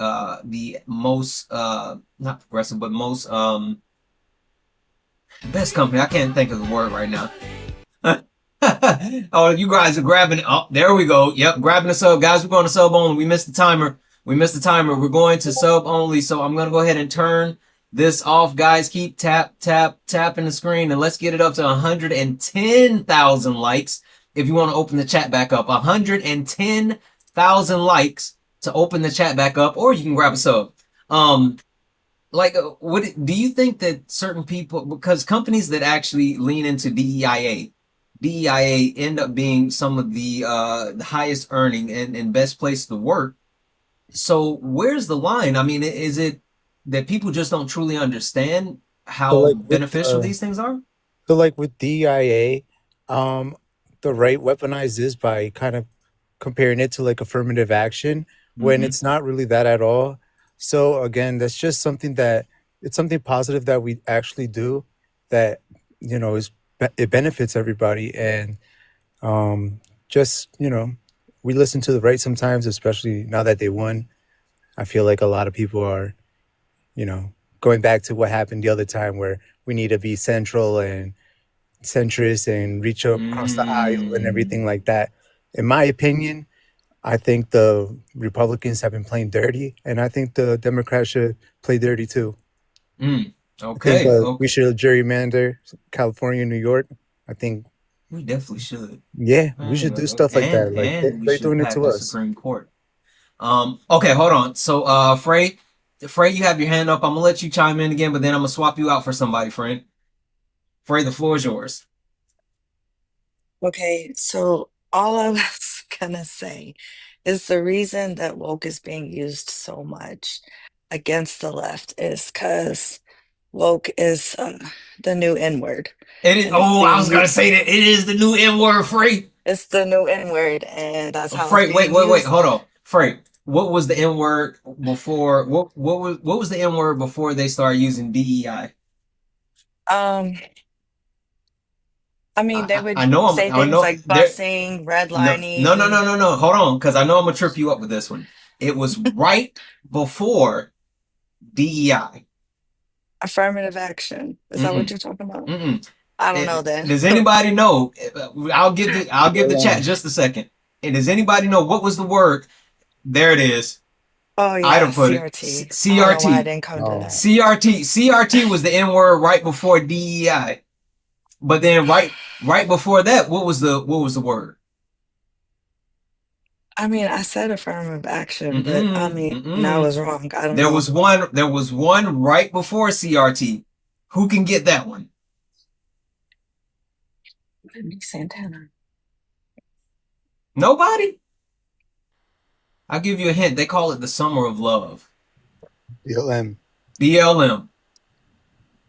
most not progressive, but most best company. I can't think of the word right now. Oh, you guys are grabbing it. Oh, there we go. Yep, grabbing the sub. Guys, we're going to sub only. We missed the timer. We're going to sub only. So I'm going to go ahead and turn this off. Guys, keep tapping the screen, and let's get it up to 110,000 likes. If you want to open the chat back up, 110,000 likes to open the chat back up, or you can grab a sub. What do you think that certain people, because companies that actually lean into DEIA end up being some of the highest earning and best place to work. So where's the line? I mean, is it that people just don't truly understand how beneficial these things are? So like with DEIA, the right weaponized this by kind of comparing it to like affirmative action when it's not really that at all. So again, that's just something it's something positive that we actually do that, you know, it benefits everybody. And just, you know, we listen to the right sometimes, especially now that they won. I feel like a lot of people are, you know, going back to what happened the other time where we need to be central and centrist and reach across the aisle and everything like that. In my opinion, I think the Republicans have been playing dirty, and I think the Democrats should play dirty too. Okay. I think we should gerrymander California, New York. I think we definitely should. Yeah, we should do stuff like that. Like they're doing it to us. Supreme Court. Okay, hold on. So, Frey, you have your hand up. I'm gonna let you chime in again, but then I'm gonna swap you out for somebody, friend. Frey, the floor is yours. Okay, so all I was gonna say is the reason that woke is being used so much against the left is because woke is the new N-word. It is. Oh, I was gonna say that it is the new N-word, Frey. It's the new N-word, and that's how. Frey, wait, hold on, Frey. What was the N-word before? What was the N-word before they started using DEI? I mean, they would say things like busing, redlining. No. Hold on, because I know I'm gonna trip you up with this one. It was right before DEI. Affirmative action. Is that what you're talking about? I don't know then. Does anybody know? I'll give the chat just a second. And does anybody know what was the word? There it is. Oh yeah, I'd put CRT. it. CRT. I didn't come to that. CRT was the N word right before DEI. But then right before that, what was the word? I mean, I said affirmative action, but I mean, I was wrong. I don't know. There was one right before CRT. Who can get that one? Santana. Nobody? I'll give you a hint. They call it the Summer of Love. BLM.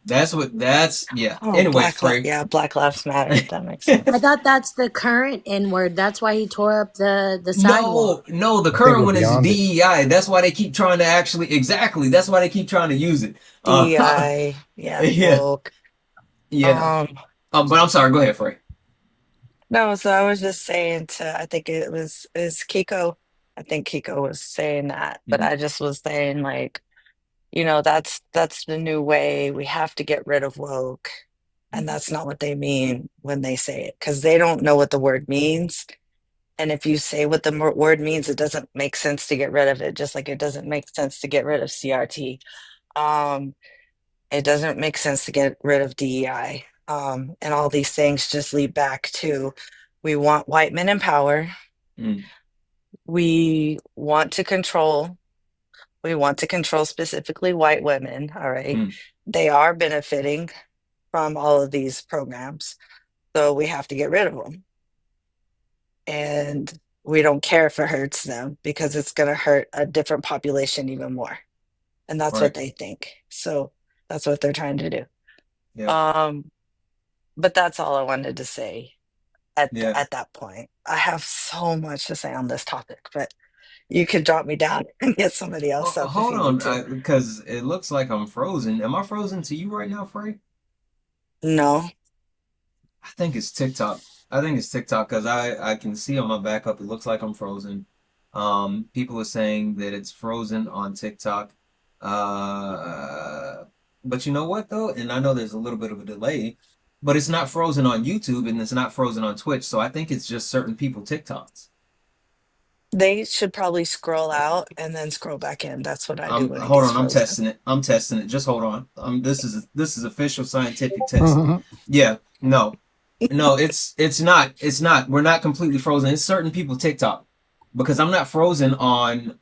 Yeah. Oh, Anyway, Frey. Black Lives Matter. That makes sense. I thought that's the current N word. That's why he tore up the sidewalk. No, the I think current we're one is beyond it. DEI. That's why they keep trying to that's why they keep trying to use it. DEI, Yeah. woke. Yeah. But I'm sorry, go ahead, Frey. No, so I was just saying I think is Kiko. I think Kiko was saying that, but I just was saying like, that's the new way. We have to get rid of woke. And that's not what they mean when they say it, because they don't know what the word means. And if you say what the word means, it doesn't make sense to get rid of it, just like it doesn't make sense to get rid of CRT. Um, it doesn't make sense to get rid of DEI. And all these things just lead back to we want white men in power. Mm. We want to control. We want to control specifically white women. All right. They are benefiting from all of these programs. So we have to get rid of them. And we don't care if it hurts them because it's going to hurt a different population even more. And that's what they think. So that's what they're trying to do. Yeah. But that's all I wanted to say at Yeah. that point. I have so much to say on this topic, but you could drop me down and get somebody else up if Hold you on, need to. because it looks like I'm frozen. Am I frozen to you right now, Frey? No. I think it's TikTok. Because I can see on my backup, it looks like I'm frozen. People are saying that it's frozen on TikTok. But you know what though? And I know there's a little bit of a delay, but it's not frozen on YouTube and it's not frozen on Twitch. So I think it's just certain people TikToks. They should probably scroll out and then scroll back in. That's what I do when it Hold gets on, frozen. I'm testing it. Just hold on. This is official scientific test. Yeah, no, it's not. It's not. We're not completely frozen. It's certain people TikTok, because I'm not frozen on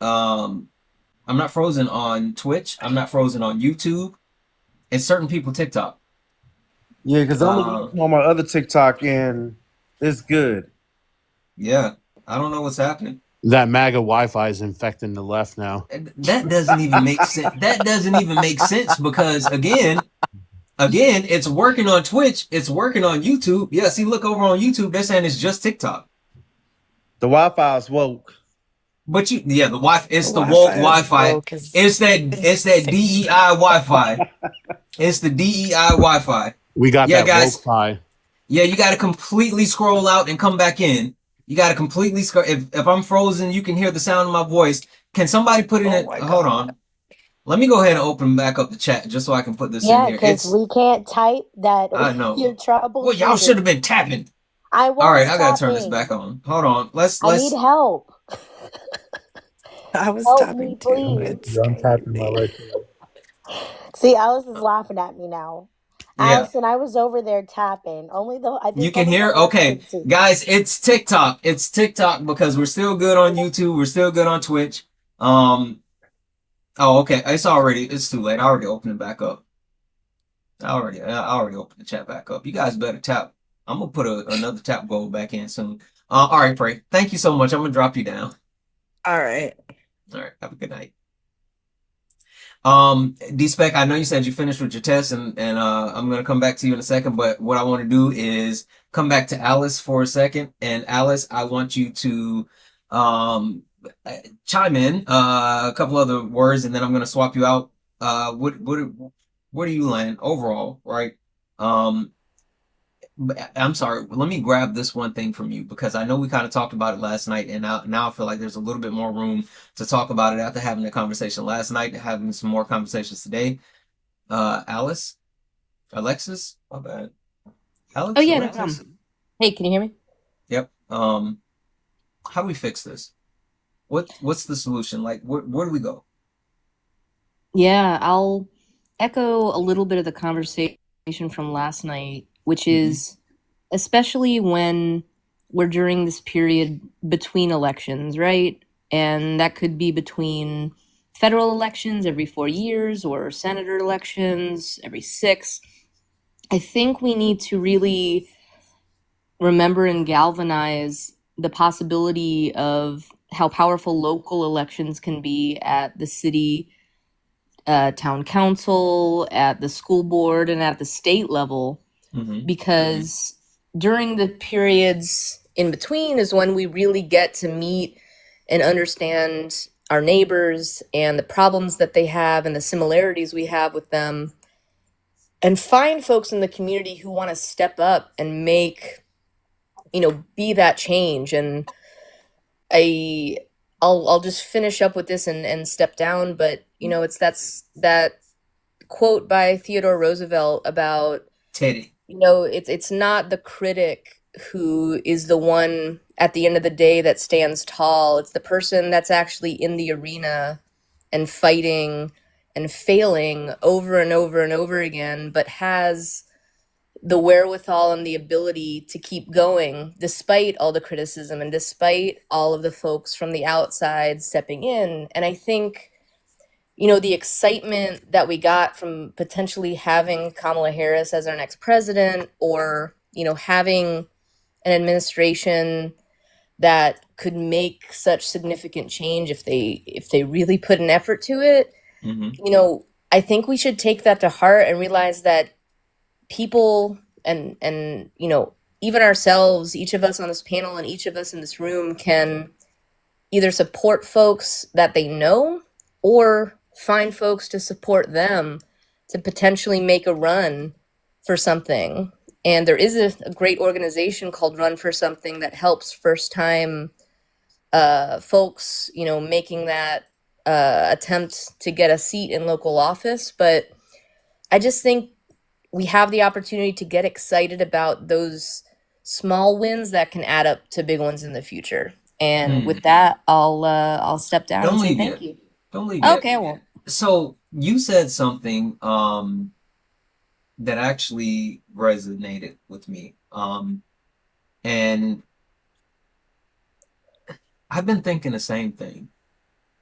Twitch. I'm not frozen on YouTube. It's certain people TikTok. Yeah, because I'm looking on my other TikTok and it's good. Yeah, I don't know what's happening. That MAGA Wi-Fi is infecting the left now. That doesn't even make sense. That doesn't even make sense because again, it's working on Twitch. It's working on YouTube. Yeah, see, look over on YouTube. They're saying it's just TikTok. The Wi-Fi is woke. But the Wi-Fi. It's the woke Wi-Fi. It's that DEI Wi-Fi. It's the DEI Wi-Fi. We got that guys. woke-fi. Yeah, you got to completely scroll out and come back in. You got to completely scroll. If I'm frozen, you can hear the sound of my voice. Can somebody put in it? Hold on. Let me go ahead and open back up the chat just so I can put this in here. Yeah, because we can't type that. I know. You're trouble. Well, y'all should have been tapping. I was. All right, I gotta turn this back on. Hold on. I need help. I was help tapping me, too. please. I'm tapping my right. See, Alice is laughing at me now. Yeah. Allison, I was over there tapping. Only though I think you can hear. Okay, guys, it's TikTok. It's TikTok because we're still good on YouTube. We're still good on Twitch. Oh, okay. It's too late. I already opened it back up. I already opened the chat back up. You guys better tap. I'm gonna put another tap goal back in soon. All right, Frey. Thank you so much. I'm gonna drop you down. All right. Have a good night. D-Spec, I know you said you finished with your test, and I'm gonna come back to you in a second. But what I want to do is come back to Alice for a second. And Alice, I want you to chime in a couple other words, and then I'm gonna swap you out. Where do you land overall, right? I'm sorry. Let me grab this one thing from you because I know we kind of talked about it last night, and now I feel like there's a little bit more room to talk about it after having a conversation last night, having some more conversations today. Alexis, my bad. Alex. Oh yeah, no problem. Hey, can you hear me? Yep. How do we fix this? What's the solution? Like, where do we go? Yeah, I'll echo a little bit of the conversation from last night, which is especially when we're during this period between elections, right? And that could be between federal elections every 4 years or senator elections every 6. I think we need to really remember and galvanize the possibility of how powerful local elections can be at the city town council, at the school board, and at the state level, because during the periods in between is when we really get to meet and understand our neighbors and the problems that they have and the similarities we have with them, and find folks in the community who want to step up and make, be that change. And I'll just finish up with this and step down, but it's that quote by Theodore Roosevelt about Teddy. It's not the critic who is the one at the end of the day that stands tall. It's the person that's actually in the arena and fighting and failing over and over and over again, but has the wherewithal and the ability to keep going despite all the criticism and despite all of the folks from the outside stepping in. And I think, the excitement that we got from potentially having Kamala Harris as our next president, or, having an administration that could make such significant change if they really put an effort to it, I think we should take that to heart and realize that people and even ourselves, each of us on this panel and each of us in this room, can either support folks that they know or find folks to support them to potentially make a run for something. And there is a great organization called Run for Something that helps first time folks, making that attempt to get a seat in local office. But I just think we have the opportunity to get excited about those small wins that can add up to big ones in the future. And with that, I'll step down and say thank you. Don't leave yet. Okay, well. So you said something that actually resonated with me. And I've been thinking the same thing,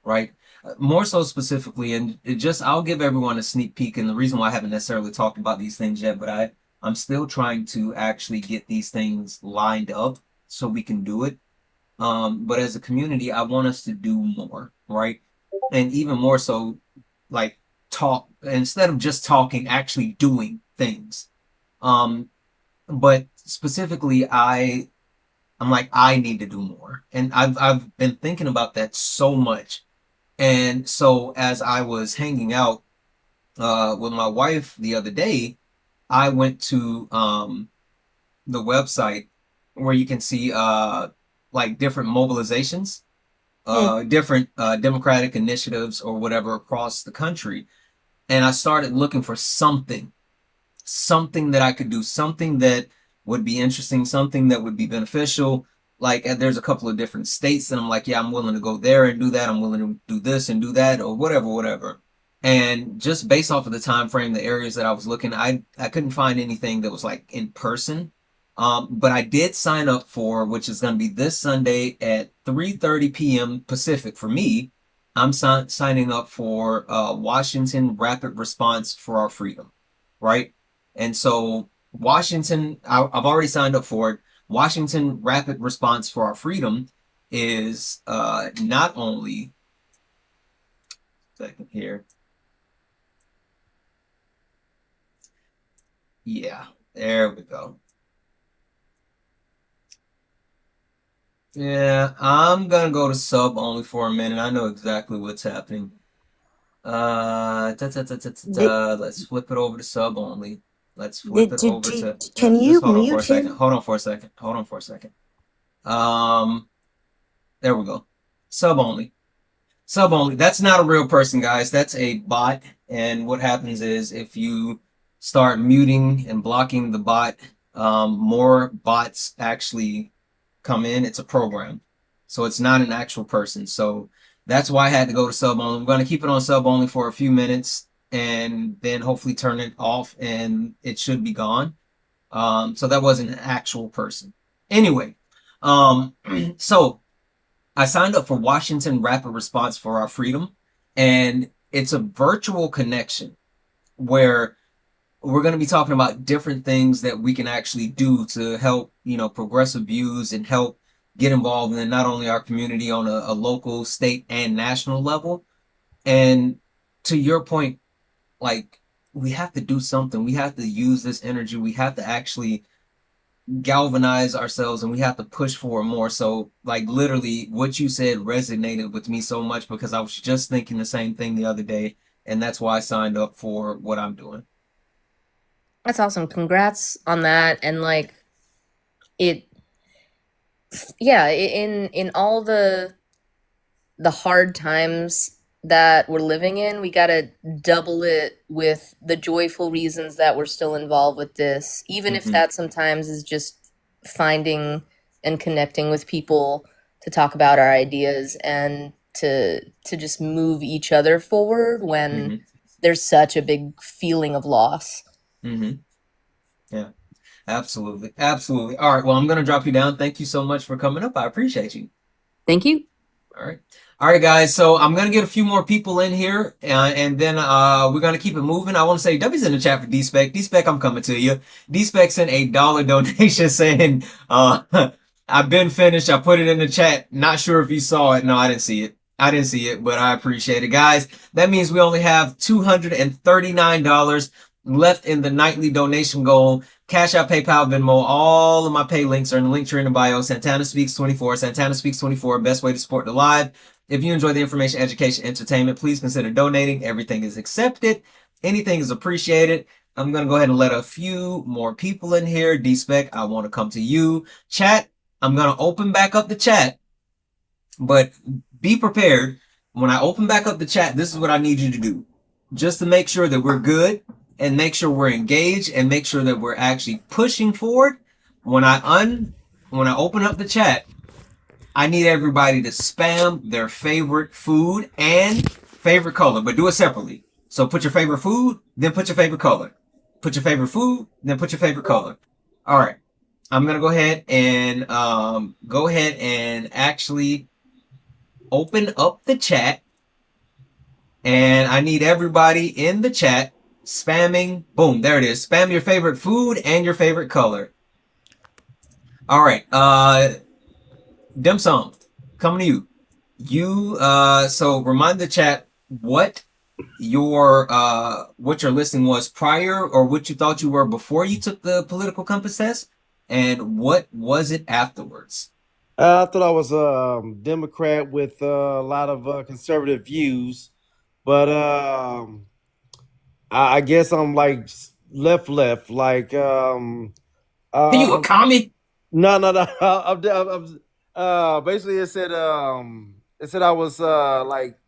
right? More so specifically, and I'll give everyone a sneak peek. And the reason why I haven't necessarily talked about these things yet, but I'm still trying to actually get these things lined up so we can do it. But as a community, I want us to do more, right? And even more so, like, talk instead of just talking, actually doing things. But specifically, I'm like, I need to do more. And I've been thinking about that so much. And so as I was hanging out with my wife the other day, I went to the website where you can see like different mobilizations, different democratic initiatives or whatever across the country. And I started looking for something that I could do, something that would be interesting, something that would be beneficial. Like, there's a couple of different states that I'm like, yeah, I'm willing to go there and do that. I'm willing to do this and do that, or whatever. And just based off of the time frame, the areas that I was looking, I couldn't find anything that was like in person. But I did sign up for, which is going to be this Sunday at 3:30 p.m. Pacific for me. I'm signing up for Washington Rapid Response for Our Freedom, right? And so Washington, I've already signed up for it. Washington Rapid Response for Our Freedom is not only, second here. Yeah, there we go. Yeah, I'm gonna go to sub only for a minute. I know exactly what's happening. Let's flip it over to sub only. Let's flip it over to. Can you Hold on mute for a second. him? Hold on for a second. There we go. Sub only. Sub only. That's not a real person, guys. That's a bot. And what happens is if you start muting and blocking the bot, more bots actually come in. It's a program. So it's not an actual person. So that's why I had to go to sub only. I'm going to keep it on sub only for a few minutes and then hopefully turn it off and it should be gone. So that wasn't an actual person. Anyway, so I signed up for Washington Rapid Response for Our Freedom, and it's a virtual connection where we're going to be talking about different things that we can actually do to help, progressive views and help get involved in not only our community on a local, state, and national level. And to your point, like, we have to do something. We have to use this energy. We have to actually galvanize ourselves, and we have to push for it more. So, like, literally what you said resonated with me so much, because I was just thinking the same thing the other day, and that's why I signed up for what I'm doing. That's awesome. Congrats on that. And like in all the hard times that we're living in, we gotta double it with the joyful reasons that we're still involved with this, even if that sometimes is just finding and connecting with people to talk about our ideas and to just move each other forward when there's such a big feeling of loss. Yeah, absolutely. Absolutely. All right. Well, I'm going to drop you down. Thank you so much for coming up. I appreciate you. Thank you. All right. All right, guys. So I'm going to get a few more people in here, and then we're going to keep it moving. I want to say W's in the chat for D-Spec. D-Spec, I'm coming to you. D-Spec sent $1 donation saying, I've been finished. I put it in the chat. Not sure if you saw it. No, I didn't see it. But I appreciate it, guys. That means we only have $239 left in the nightly donation goal. Cash App, PayPal, Venmo, all of my pay links are in the link tree in the bio. Santana Speaks 24. Santana Speaks 24. Best way to support the live. If you enjoy the information, education, entertainment, please consider donating. Everything is accepted. Anything is appreciated. I'm going to go ahead and let a few more people in here. D-Spec, I want to come to you. Chat, I'm going to open back up the chat. But be prepared. When I open back up the chat, this is what I need you to do. Just to make sure that we're good and make sure we're engaged and make sure that we're actually pushing forward. When I open up the chat, I need everybody to spam their favorite food and favorite color, but do it separately. So put your favorite food, then put your favorite color. Put your favorite food, then put your favorite color. All right. I'm going to go ahead and actually open up the chat. And I need everybody in the chat spamming. Boom, there it is. Spam your favorite food and your favorite color. All right. Dim Sum, coming to you. So remind the chat what your listing was prior, or what you thought you were before you took the political compass test, and what was it afterwards. I thought I was a Democrat with a lot of conservative views, but I guess I'm like left. Like Are you a commie? No. Basically, it said I was like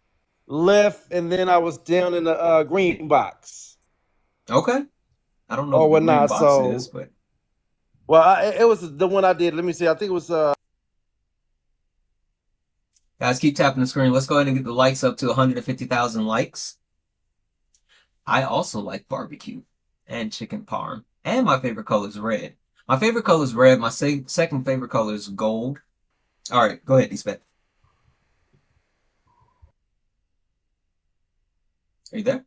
left, and then I was down in the green box. Okay, I don't know what the green box is, but it was the one I did. Let me see. I think it was. Guys, keep tapping the screen. Let's go ahead and get the likes up to 150,000 likes. I also like barbecue and chicken parm, and my favorite color is red. My favorite color is red. My second favorite color is gold. All right, go ahead, D-Spec. Are you there?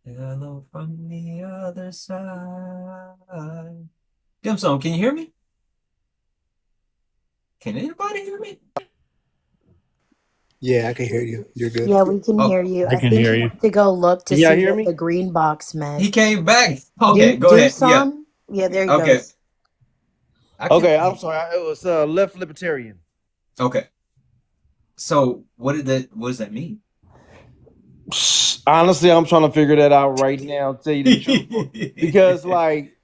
Hello from the other side. Dim Sum, can you hear me? Can anybody hear me? Yeah, I can hear you. You're good. Yeah, we can hear you. I can hear you. To go look to Can y'all see hear what me? the green box meant. He came back. Okay, go ahead. Yeah, there he Okay. goes. Okay, I'm sorry. It was left libertarian. Okay. So what does that mean? Honestly, I'm trying to figure that out right now. Tell you the truth, because like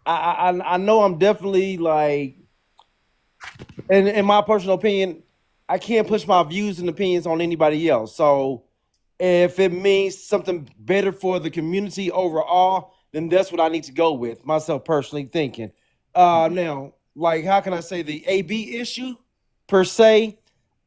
I know I'm definitely like, in my personal opinion, I can't push my views and opinions on anybody else. So if it means something better for the community overall, then that's what I need to go with. Myself personally thinking. Now, like, how can I say the AB issue per se?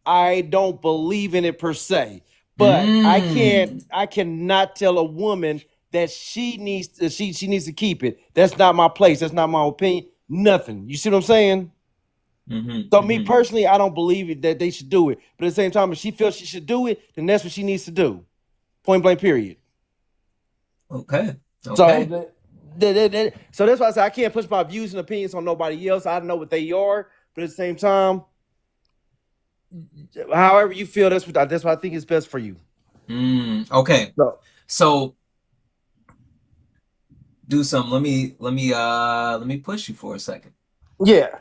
I don't believe in it per se, but I cannot tell a woman that she needs to keep it. That's not my place. That's not my opinion. Nothing. You see what I'm saying? So me personally, I don't believe that they should do it. But at the same time, if she feels she should do it, then that's what she needs to do. Point blank, period. Okay. So so that's why I say I can't push my views and opinions on nobody else. I know what they are, but at the same time, however you feel, that's what I think is best for you. Okay. So So do some. Let me push you for a second. yeah,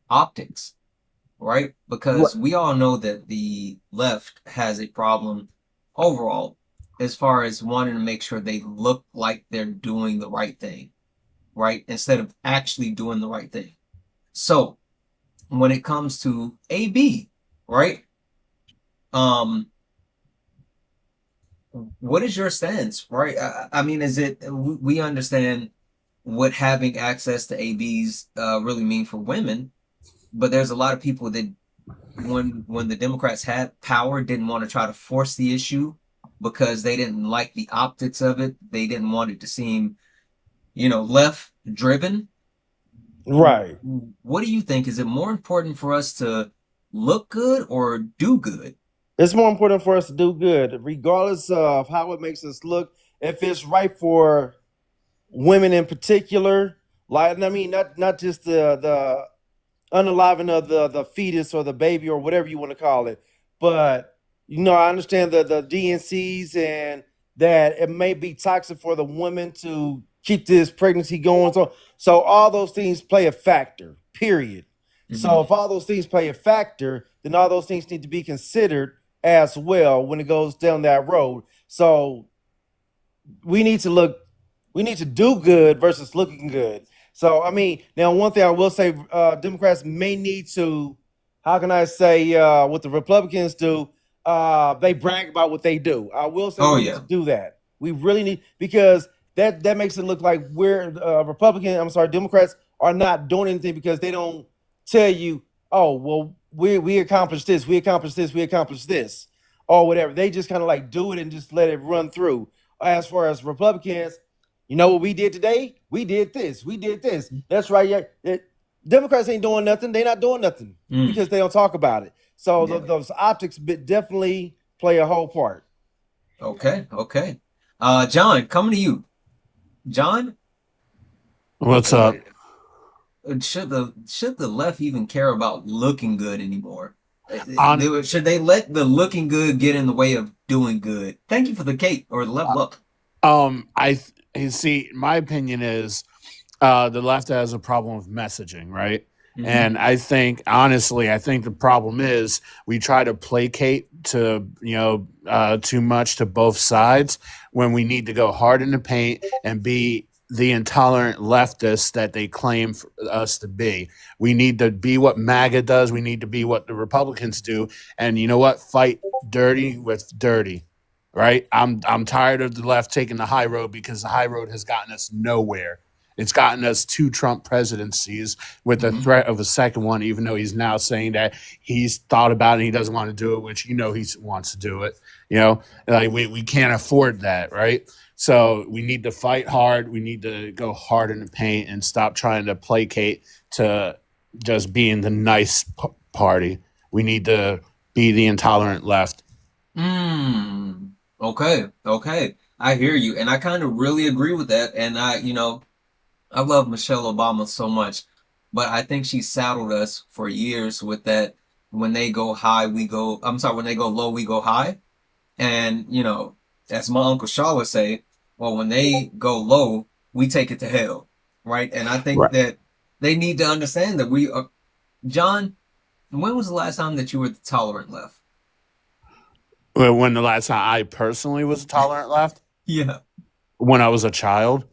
Optics, right? right, Because we all know that the left has a problem overall as far as wanting to make sure they look like they're doing the right thing, right? Instead of actually doing the right thing. So when it comes to AB, right? Um, what is your stance, right? I mean, is it, we understand what having access to ABs really mean for women, but there's a lot of people that when the Democrats had power didn't want to try to force the issue because they didn't like the optics of it. They didn't want it to seem, left driven. right. What do you think? Is it more important for us to look good or do good? It's more important for us to do good, regardless of how it makes us look. If it's right for women in particular, like I mean, not just the unaliving of the fetus or the baby or whatever you want to call it, but I understand the DNCs and that it may be toxic for the woman to keep this pregnancy going. So all those things play a factor. Period. So if all those things play a factor, then all those things need to be considered as well when it goes down that road. So we need to do good versus looking good. So I mean, now one thing I will say, Democrats may need to, how can I say, what the Republicans do, they brag about what they do. I will say Oh we need yeah. to do that. We really need, because that makes it look like we're Democrats are not doing anything because they don't tell you, oh well, we accomplished this, we accomplished this, we accomplished this, or whatever. They just kind of like do it and just let it run through. As far as Republicans, you know what we did today? We did this. We did this. That's right. Yeah. Democrats ain't doing nothing. They're not doing nothing because they don't talk about it. So Yeah. those optics definitely play a whole part. Okay. Okay. John, coming to you. John, What's up? should the left even care about looking good anymore? On Should they let the looking good get in the way of doing good? Thank you for the cake or the level up. see, my opinion is the left has a problem with messaging, right? Mhm. And I think, honestly, I think the problem is we try to placate to, too much to both sides when we need to go hard in the paint and be the intolerant leftists that they claim for us to be. We need to be what MAGA does. We need to be what the Republicans do. And you know what? Fight dirty with dirty. Right? I'm tired of the left taking the high road because the high road has gotten us nowhere. It's gotten us 2 Trump presidencies with the threat of a second one, even though he's now saying that he's thought about it and he doesn't want to do it, which he wants to do it. Like we can't afford that, right? So we need to fight hard. We need to go hard in the paint and stop trying to placate to just being the nice party. We need to be the intolerant left. Okay. Okay. I hear you. And I kind of really agree with that. And I love Michelle Obama so much, but I think she saddled us for years with that when they go high, when they go low, we go high. And, as my Uncle Shaw would say, well, when they go low, we take it to hell. Right. And I think Right. that they need to understand that we are, John, when was the last time that you were the tolerant left? When the last time I personally was a tolerant left? Yeah. When I was a child.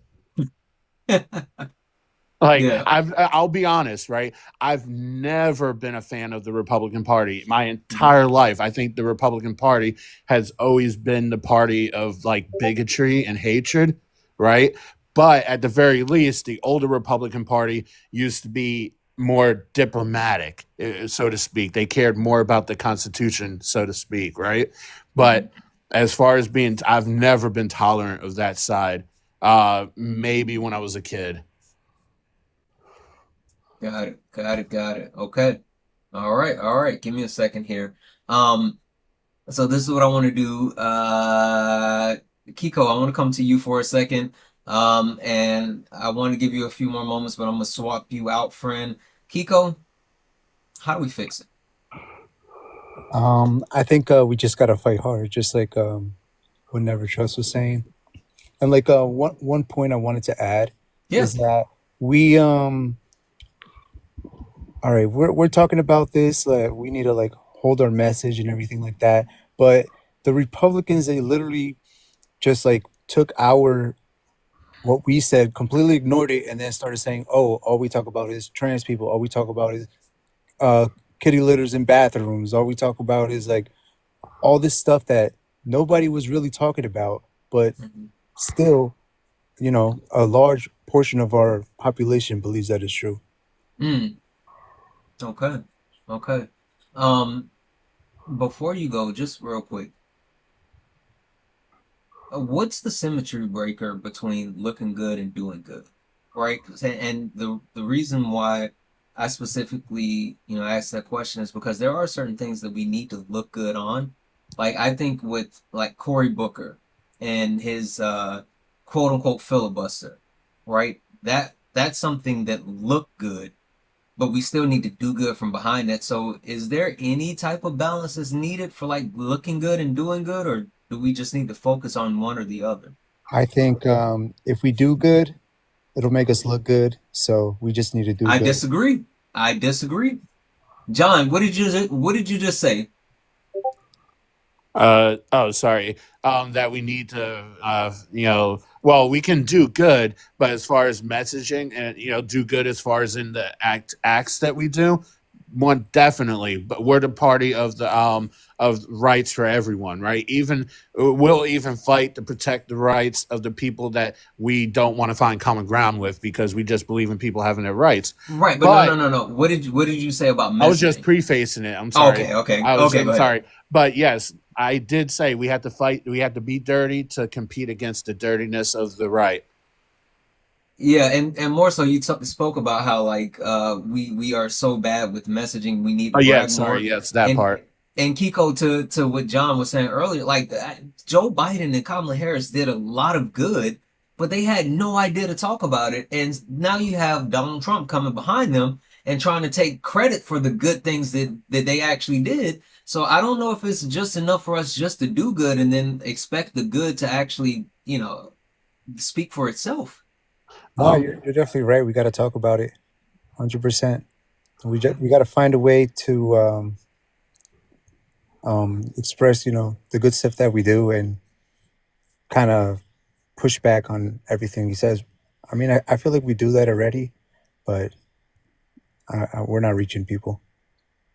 Like, Yeah. I'll be honest, right? I've never been a fan of the Republican Party my entire life. I think the Republican Party has always been the party of like bigotry and hatred, right? But at the very least, the older Republican Party used to be more diplomatic, so to speak. They cared more about the Constitution, so to speak, right? But as far as I've never been tolerant of that side. Maybe when I was a kid. Got it. Got it. Got it. Okay. All right. All right. Give me a second here. So this is what I want to do. Kiko, I want to come to you for a second. And I want to give you a few more moments, but I'm gonna swap you out, friend. Kiko, how do we fix it? I think we just gotta fight hard, just like what Never Trust was saying. And like one point I wanted to add is that we all right, we're talking about this, like we need to like hold our message and everything like that. But the Republicans, they literally just like took our what we said, completely ignored it, and then started saying, "Oh, all we talk about is trans people. All we talk about is kitty litters in bathrooms. All we talk about is like all this stuff that nobody was really talking about, but still, you know, a large portion of our population believes that is true." Okay. Okay. Before you go, just real quick, what's the symmetry breaker between looking good and doing good, right? And the reason why I specifically, asked that question is because there are certain things that we need to look good on. Like I think with like Cory Booker and his quote unquote filibuster, right? That's something that looked good, but we still need to do good from behind that. So is there any type of balance that's needed for like looking good and doing good, or do we just need to focus on one or the other? I think if we do good, it'll make us look good. So we just need to do I good. disagree. I disagree. John, what did you just say? Sorry. That we need to, well, we can do good, but as far as messaging and, do good as far as in the acts that we do, one definitely. But we're the party of rights for everyone, right? Even we'll even fight to protect the rights of the people that we don't want to find common ground with because we just believe in people having their rights. Right, but no. What did you say about messaging? I was just prefacing it. I'm sorry. Okay. I'm Go ahead. sorry. But yes, I did say we have to fight. We have to be dirty to compete against the dirtiness of the right. Yeah, and more so, you spoke about how like we are so bad with messaging. We need to Oh yeah, brag sorry. more. Yes, that And part. Kiko, to what John was saying earlier, like Joe Biden and Kamala Harris did a lot of good, but they had no idea to talk about it. And now you have Donald Trump coming behind them and trying to take credit for the good things that they actually did. So I don't know if it's just enough for us just to do good and then expect the good to actually, speak for itself. No, you're definitely right. We got to talk about it, 100%. We got to find a way to express, you know, the good stuff that we do and kind of push back on everything he says. I mean, I feel like we do that already, but we're not reaching people.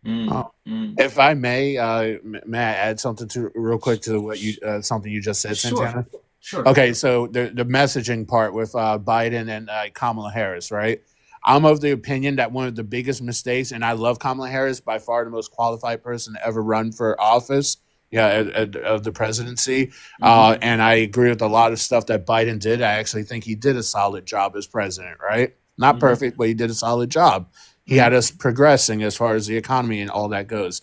If I may I add something to real quick to what you something you just said, Santana? Sure. Okay, so the messaging part with Biden and Kamala Harris, right? I'm of the opinion that one of the biggest mistakes, and I love Kamala Harris, by far the most qualified person to ever run for office, of the presidency. And I agree with a lot of stuff that Biden did. I actually think he did a solid job as president, right? Not perfect, but he did a solid job. He had us progressing as far as the economy and all that goes.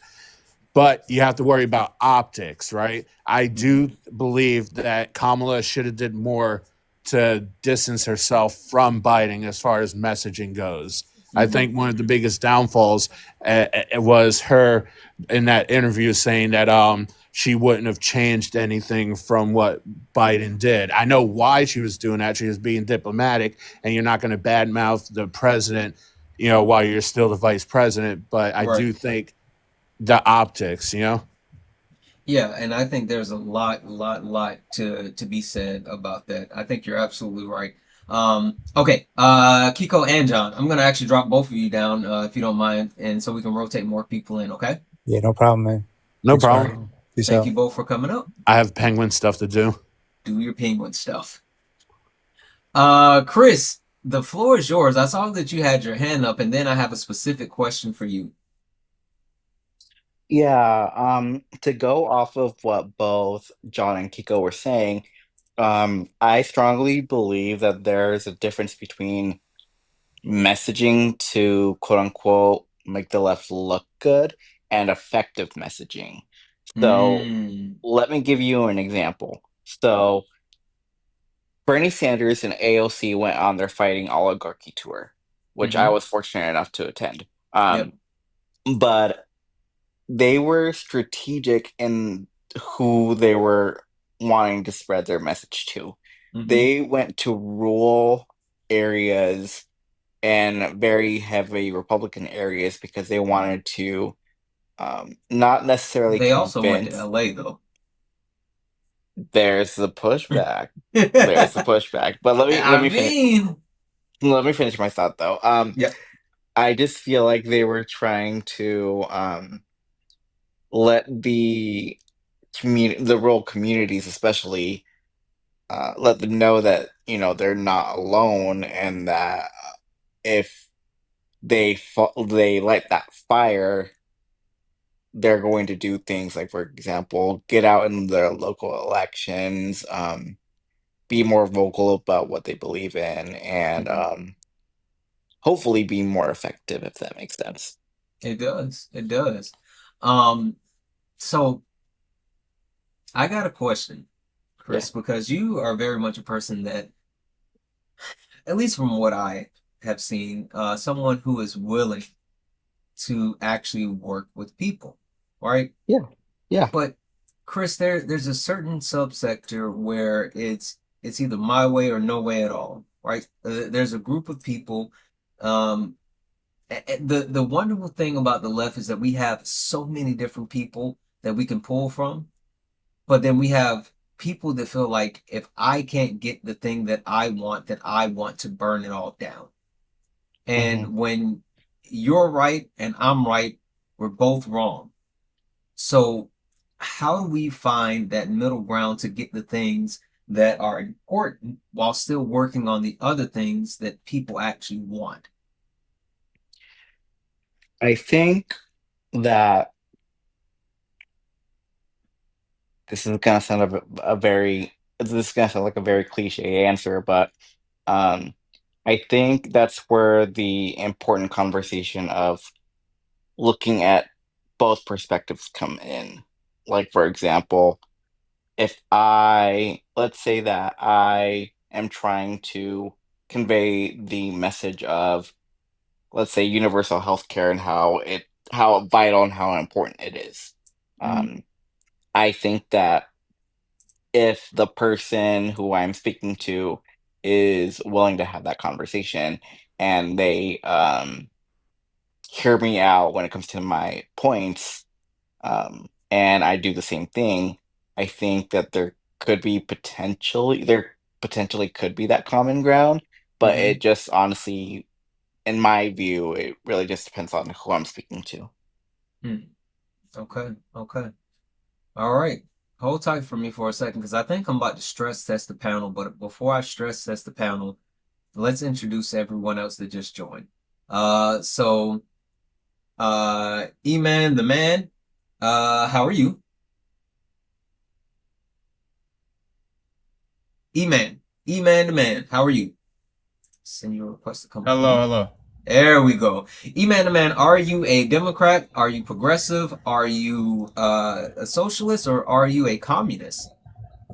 But you have to worry about optics, right? I do believe that Kamala should have did more to distance herself from Biden as far as messaging goes. I think one of the biggest downfalls was her in that interview saying that she wouldn't have changed anything from what Biden did. I know why she was doing that. She was being diplomatic, and you're not going to badmouth the president, while you're still the vice president. But I do think the optics, Yeah, and I think there's a lot to be said about that. I think you're absolutely right. Okay, Kiko and John, I'm gonna actually drop both of you down, if you don't mind, and so we can rotate more people in. Okay? Yeah, no problem, man. No Thanks, problem. Ryan. Peace Thank out. you both for coming up. I have penguin stuff to do. Do your penguin stuff. Chris, the floor is yours. I saw that you had your hand up, and then I have a specific question for you. Yeah, to go off of what both John and Kiko were saying, I strongly believe that there's a difference between messaging to quote unquote make the left look good and effective messaging. So let me give you an example. So Bernie Sanders and AOC went on their fighting oligarchy tour, which I was fortunate enough to attend. Yep. But they were strategic in who they were wanting to spread their message to. They went to rural areas and very heavy Republican areas because they wanted to not necessarily They also went to convince. LA though. There's the pushback. There's the pushback. But let I me finish. mean, Let me finish my thought though. yeah, I just feel like they were trying to let the rural communities, especially, let them know that they're not alone, and that if they light that fire, they're going to do things like, for example, get out in their local elections, be more vocal about what they believe in, and hopefully be more effective, if that makes sense. it does. It does. So I got a question, Yeah. Chris, because you are very much a person that, at least from what I have seen, someone who is willing to actually work with people, right? Yeah. Yeah. But Chris, there's a certain subsector where it's either my way or no way at all, right? There's a group of people. Um, the wonderful thing about the left is that we have so many different people that we can pull from, but then we have people that feel like if I can't get the thing that I want, then I want to burn it all down. And when you're right and I'm right, we're both wrong. So how do we find that middle ground to get the things that are important while still working on the other things that people actually want? I think that this is gonna sound this is gonna sound like a very cliche answer, but um, I think that's where the important conversation of looking at both perspectives come in. Like, for example, if let's say that I am trying to convey the message of, let's say, universal healthcare and how vital and how important it is. I think that if the person who I'm speaking to is willing to have that conversation, and they hear me out when it comes to my points, and I do the same thing, I think that there potentially could be that common ground, but it just honestly, in my view, it really just depends on who I'm speaking to. Okay, okay. All right. Hold tight for me for a second because I think I'm about to stress test the panel. But before I stress test the panel, let's introduce everyone else that just joined. E-Man the man, how are you? E-Man the man, how are you? Send you a request to come. Hello. There we go. E-Man the man, are you a Democrat? Are you progressive? Are you a socialist, or are you a communist?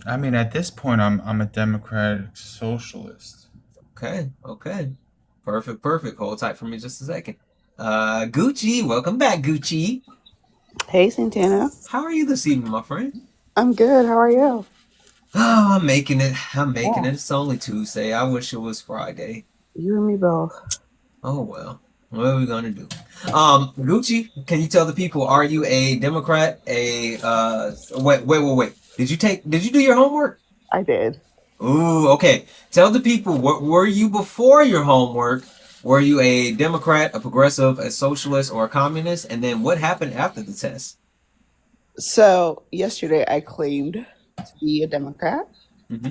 I mean, at this point, I'm a democratic socialist. Okay. Perfect. Hold tight for me just a second. Gucci, welcome back, Gucci. Hey, Santana. How are you this evening, my friend? I'm good. How are you? Oh, I'm making it. It's only Tuesday. I wish it was Friday. You and me both. Oh well. What are we gonna do? Gucci, can you tell the people, are you a Democrat? Wait. Did you do your homework? I did. Ooh, okay. Tell the people, what were you before your homework? Were you a Democrat, a progressive, a socialist, or a communist? And then what happened after the test? So yesterday I claimed to be a Democrat.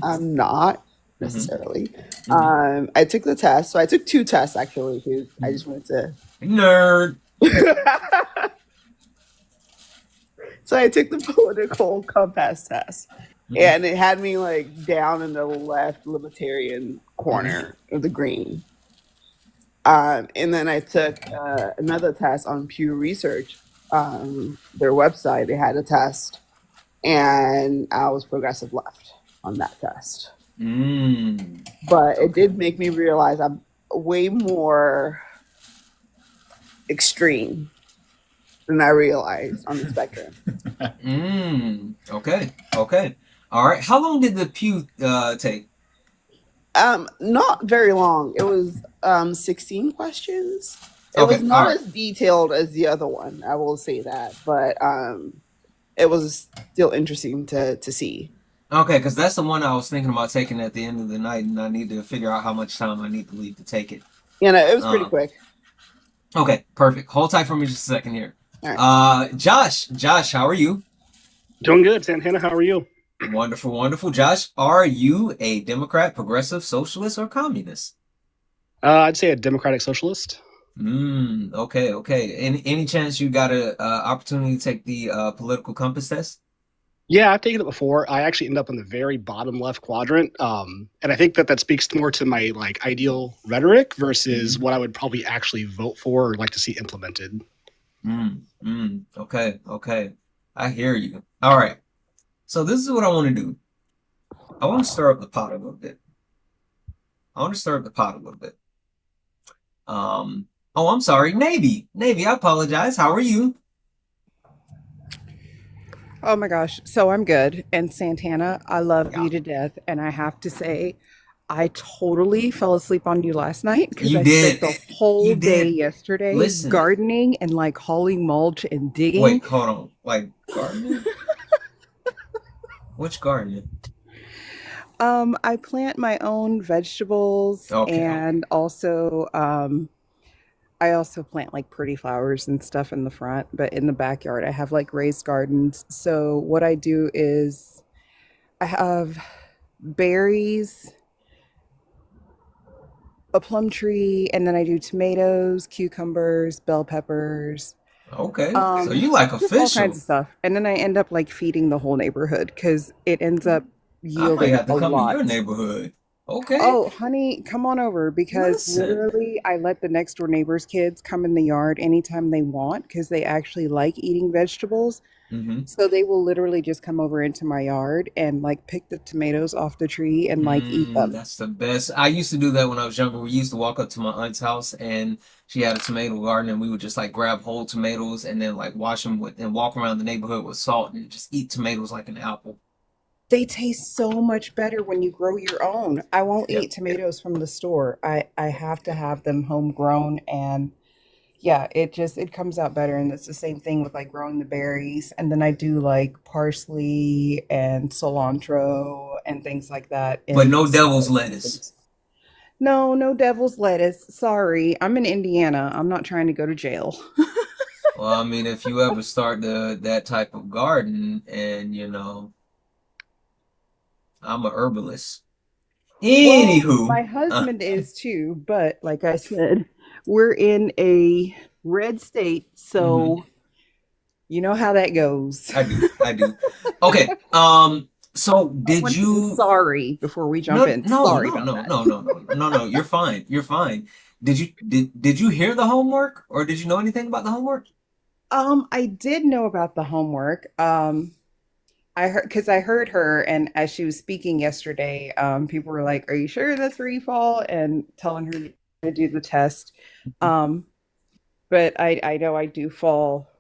I'm not necessarily. I took the test. So I took 2 tests actually, because I just wanted to nerd. So I took the political compass test. And it had me like down in the left libertarian corner of the green. And then I took another test on Pew Research, their website. They had a test, and I was progressive left on that test. But it did make me realize I'm way more extreme than I realized on the spectrum. Okay. Okay. All right. How long did the Pew take? Not very long. It was 16 questions. It Okay. was All not right. as detailed as the other one, I will say that, but it was still interesting to see. Okay, because that's the one I was thinking about taking at the end of the night, and I need to figure out how much time I need to leave to take it. You know, it was pretty quick. Okay, perfect. Hold tight for me just a second here. All right. Josh, how are you? Doing good, Santana. How are you? Wonderful, wonderful. Josh, are you a Democrat, progressive, socialist, or communist? I'd say a democratic socialist. Okay, okay. Any chance you got a opportunity to take the political compass test? Yeah, I've taken it before. I actually end up in the very bottom left quadrant, and I think that speaks more to my like ideal rhetoric versus what I would probably actually vote for or like to see implemented. Okay, okay. I hear you. All right. So this is what I want to do. I want to stir up the pot a little bit. Oh, I'm sorry. Navy, I apologize. How are you? Oh my gosh. So I'm good. And Santana, I love you to death. And I have to say, I totally fell asleep on you last night because You I did. spent the whole You day did. yesterday Listen. gardening and like hauling mulch and digging. Wait, hold on. Like gardening? Which gardening? I plant my own vegetables and also I also plant like pretty flowers and stuff in the front, but in the backyard I have like raised gardens. So what I do is I have berries, a plum tree, and then I do tomatoes, cucumbers, bell peppers. Okay. So you like Just all official. kinds of stuff. And then I end up like feeding the whole neighborhood because it ends up I might yielding have to a come to lot. your neighborhood. Okay. Oh, honey, come on over because Listen. literally I let the next door neighbors' kids come in the yard anytime they want because they actually like eating vegetables. So they will literally just come over into my yard and like pick the tomatoes off the tree and like eat them. That's the best. I used to do that when I was younger. We used to walk up to my aunt's house and she had a tomato garden and we would just like grab whole tomatoes and then like wash them with and walk around the neighborhood with salt and just eat tomatoes like an apple. They taste so much better when you grow your own. I won't Yep. eat tomatoes from the store. I have to have them homegrown and yeah, it comes out better and it's the same thing with like growing the berries and then I do like parsley and cilantro and things like that But in no some devil's other lettuce. things. No devil's lettuce. Sorry. I'm in Indiana. I'm not trying to go to jail. Well, I mean, if you ever start that type of garden and I'm a herbalist. Well, Anywho, my husband is too, but like I said, we're in a red state, so you know how that goes. I do. Okay. So I did want to be you? sorry before we jump in. Sorry about that. No. You're fine. You're fine. Did you hear the homework or did you know anything about the homework? I did know about the homework. I heard her, and as she was speaking yesterday, people were like, "Are you sure that's where you fall?" and telling her to do the test. But I know I do fall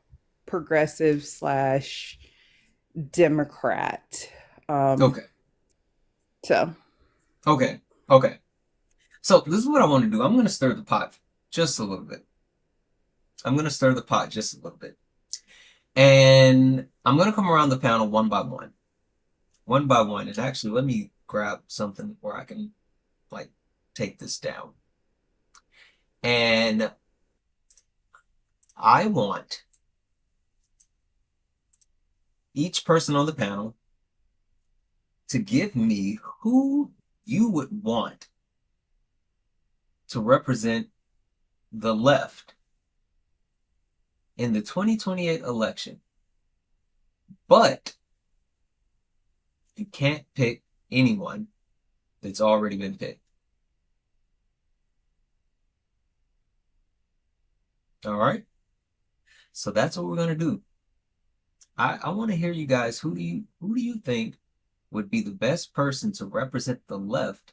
progressive slash Democrat. Okay. So Okay. So this is what I want to do. I'm going to stir the pot just a little bit. And I'm going to come around the panel one by one. And actually, let me grab something where I can like take this down. And I want each person on the panel to give me who you would want to represent the left in the 2028 election. But you can't pick anyone that's already been picked. All right? So that's what we're going to do. I want to hear you guys. Who do you think would be the best person to represent the left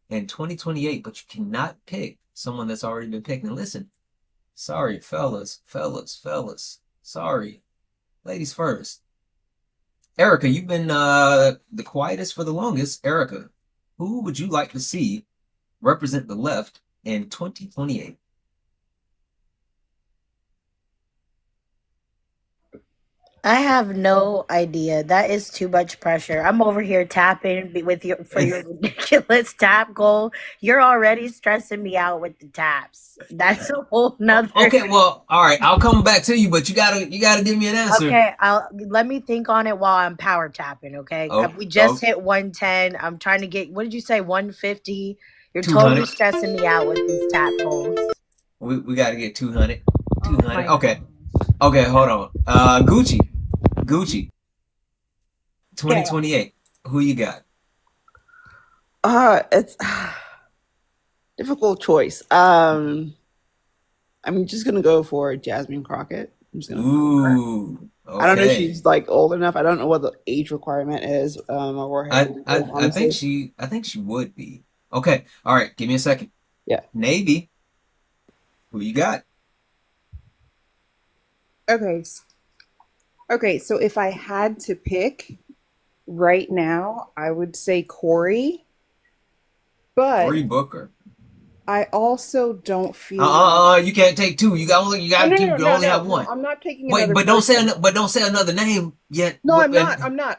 in 2028, but you cannot pick someone that's already been picked? And listen, Sorry, fellas. Sorry. Ladies first. Erica, you've been the quietest for the longest. Erica, who would you like to see represent the left in 2028? I have no idea. That is too much pressure. I'm over here tapping with for your ridiculous tap goal. You're already stressing me out with the taps. That's a whole nother. Okay, well, all right. I'll come back to you, but you gotta give me an answer. Okay, let me think on it while I'm power tapping. Okay, we just hit 110. I'm trying to get. What did you say? 150. You're 200. totally stressing me out with these tap goals. We got to get 200. 200. Okay. Okay, hold on. Gucci. 2028. Who you got? It's difficult choice. I'm just gonna go for Jasmine Crockett. I'm just gonna Ooh. Okay. I don't know if she's like old enough. I don't know what the age requirement is. Or I think she would be. Okay. All right. Give me a second. Yeah. Navy. Who you got? Okay, so if I had to pick right now, I would say Cory. But Cory Booker. I also don't feel you can't take two. You only have one. I'm not taking Wait, another but don't say another name yet. No, I'm not gonna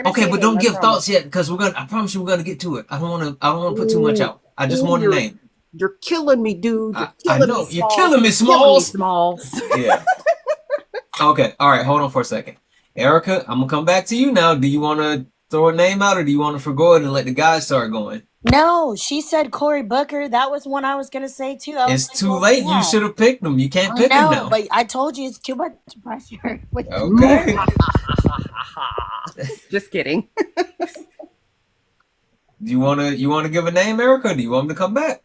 Okay, say but a don't name, I give promise. thoughts yet, because I promise you we're gonna get to it. I don't wanna put too much out. I just want a name. You're killing me, dude. I know you're killing me, Smalls. Yeah. Okay. All right. Hold on for a second, Erica. I'm gonna come back to you now. Do you want to throw a name out, or do you want to forgo it and let the guys start going? No, she said Cory Booker. That was one I was gonna say too. It's too late. You should have picked him. You can't pick him now. But I told you it's too much pressure. Okay. Just kidding. Do you wanna give a name, Erica? Or do you want him to come back?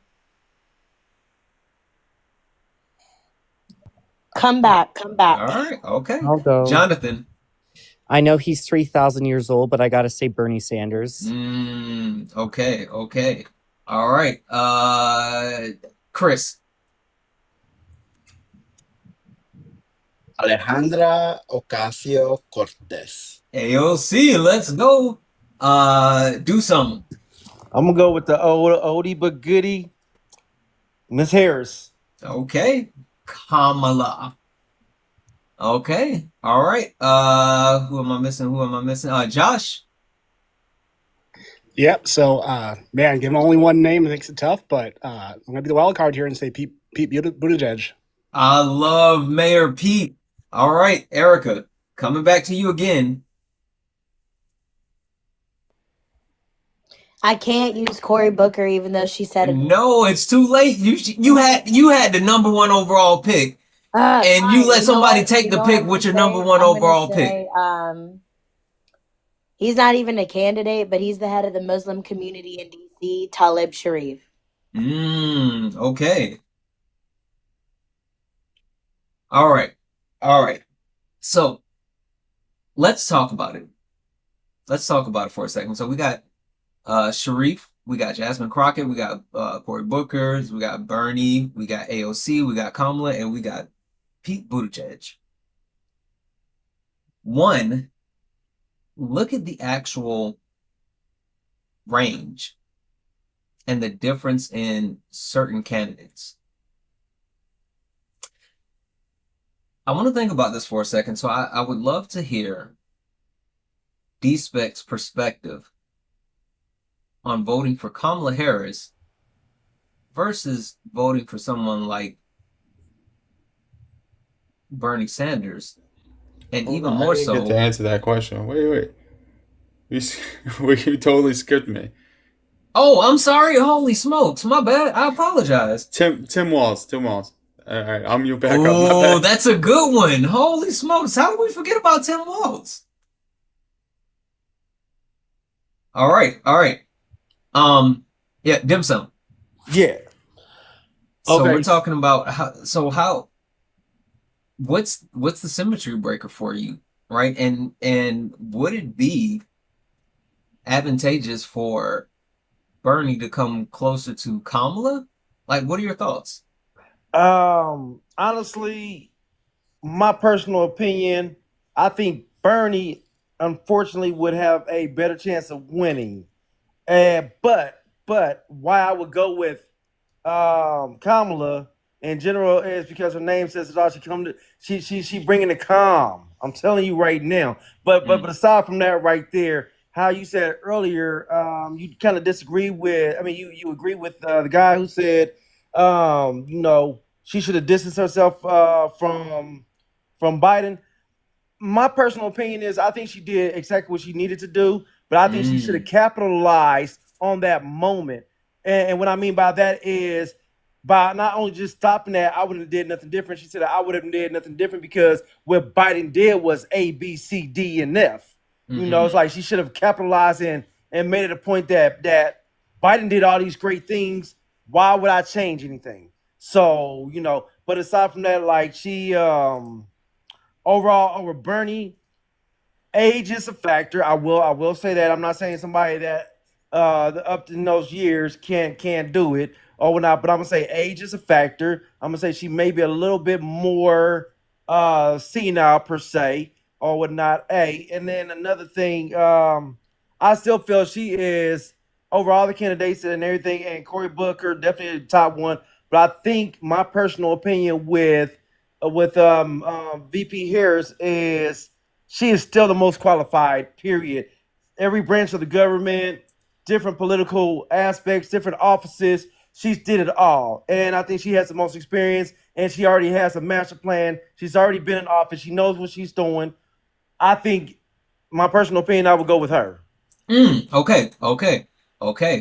Come back. All right. Okay. I'll go. Jonathan. I know he's 3,000 years old, but I gotta say Bernie Sanders. Okay. All right. Chris. Alejandra Ocasio-Cortez. AOC, let's go. Do something. I'm gonna go with the oldie but goodie, Miss Harris. Okay. Kamala. Okay. All right. Who am I missing? Josh. Yep. So, man, give him only one name makes it tough, but I'm gonna be the wild card here and say Pete Buttigieg. I love Mayor Pete. All right, Erica, coming back to you again. I can't use Cory Booker, even though she said it. No, it's too late. You had the number one overall pick, and you let somebody take the pick with your number one overall pick. He's not even a candidate, but he's the head of the Muslim community in DC, Talib Sharif. Okay. All right. So let's talk about it. For a second. So we got Sharif, we got Jasmine Crockett, we got Cory Booker, we got Bernie, we got AOC, we got Kamala, and we got Pete Buttigieg. One, look at the actual range and the difference in certain candidates. I want to think about this for a second, so I would love to hear D-Spec's perspective on voting for Kamala Harris versus voting for someone like Bernie Sanders, and even more so. I didn't get to answer that question. Wait. You totally skipped me. Oh, I'm sorry. Holy smokes, my bad. I apologize. Tim Walz. All right, I'm your backup. Oh, that's a good one. Holy smokes, how did we forget about Tim Walz? All right. Yeah, dim sum. Yeah. So Okay. we're talking about what's the symmetry breaker for you, right? And would it be advantageous for Bernie to come closer to Kamala? Like, what are your thoughts? Honestly, my personal opinion, I think Bernie unfortunately would have a better chance of winning. But why I would go with Kamala in general is because her name says it all. She bringing the calm. I'm telling you right now. But aside from that, right there, how you said earlier, you kind of disagree with. I mean, you agree with the guy who said, she should have distanced herself from Biden. My personal opinion is I think she did exactly what she needed to do, but I think she should have capitalized on that moment. And what I mean by that is by not only just stopping that, I wouldn't have did nothing different. She said I would have did nothing different because what Biden did was A, B, C, D, and F. It's like she should have capitalized and made it a point that Biden did all these great things. Why would I change anything? So, but aside from that, like she overall over Bernie, age is a factor. I will say that. I'm not saying somebody that up in those years can't do it or whatnot, but I'm gonna say age is a factor. I'm gonna say she may be a little bit more senile per se or whatnot. And then another thing, I still feel she is over all the candidates and everything, and Cory Booker definitely the top one. But I think my personal opinion with VP Harris is she is still the most qualified, period. Every branch of the government, different political aspects, different offices, she's did it all. And I think she has the most experience and she already has a master plan. She's already been in office. She knows what she's doing. I think, my personal opinion, I would go with her. Okay.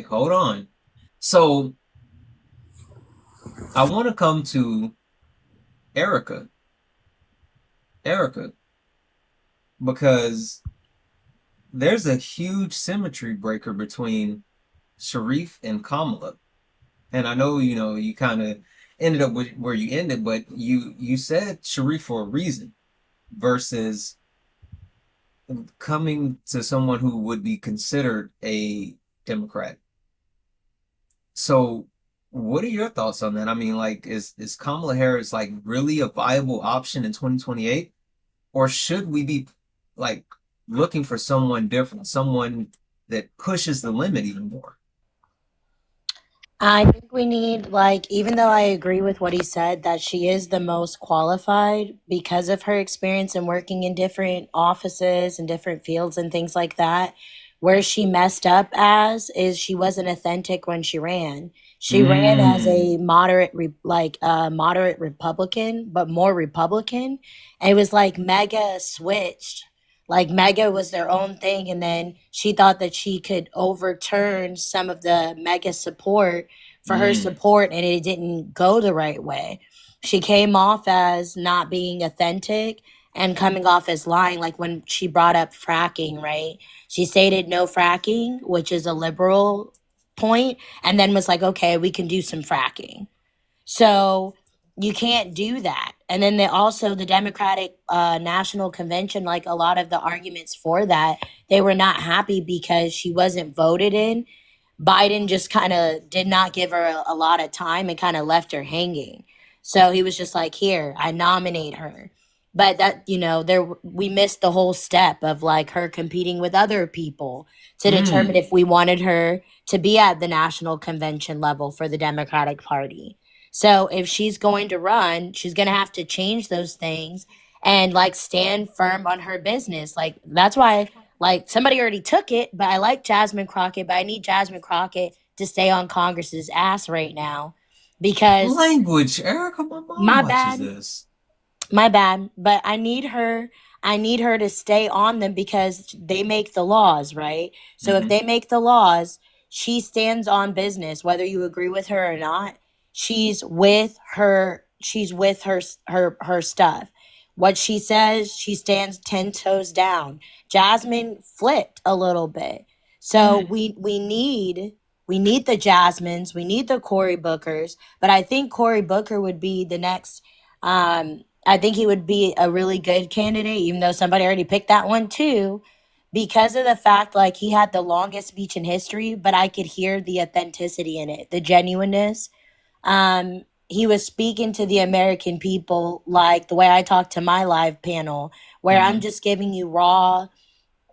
Hold on. So I want to come to Erica, because there's a huge symmetry breaker between Sharif and Kamala. And I know, you kind of ended up with where you ended, but you said Sharif for a reason versus coming to someone who would be considered a Democrat. So what are your thoughts on that? I mean, like, is Kamala Harris like really a viable option in 2028? Or should we be like looking for someone different, someone that pushes the limit even more? I think we need, like, even though I agree with what he said, that she is the most qualified because of her experience in working in different offices and different fields and things like that. Where she messed up as is she wasn't authentic when she ran. She ran as a moderate Republican, but more Republican. And it was like MAGA switched. Like MAGA was their own thing, and then she thought that she could overturn some of the MAGA support for her support, and it didn't go the right way. She came off as not being authentic and coming off as lying, like when she brought up fracking, right? She stated no fracking, which is a liberal point, and then was like, okay, we can do some fracking. So you can't do that. And then the Democratic National Convention, like a lot of the arguments for that, they were not happy because she wasn't voted in. Biden just kind of did not give her a lot of time and kind of left her hanging. So he was just like, here, I nominate her. But that, we missed the whole step of like her competing with other people to determine if we wanted her to be at the national convention level for the Democratic Party. So if she's going to run, she's going to have to change those things and like stand firm on her business. Like that's why like somebody already took it, but I like Jasmine Crockett, but I need Jasmine Crockett to stay on Congress's ass right now because language, Erica, my mom my watches bad. this. My bad, but I need her to stay on them because they make the laws, right? So if they make the laws, she stands on business whether you agree with her or not. She's with her stuff. What she says, she stands 10 toes down. Jasmine flipped a little bit. So we need the Jasmines, we need the Cory Bookers, but I think Cory Booker would be the next I think he would be a really good candidate, even though somebody already picked that one too, because of the fact like he had the longest speech in history, but I could hear the authenticity in it, the genuineness. he was speaking to the American people like the way I talk to my live panel, where I'm just giving you raw,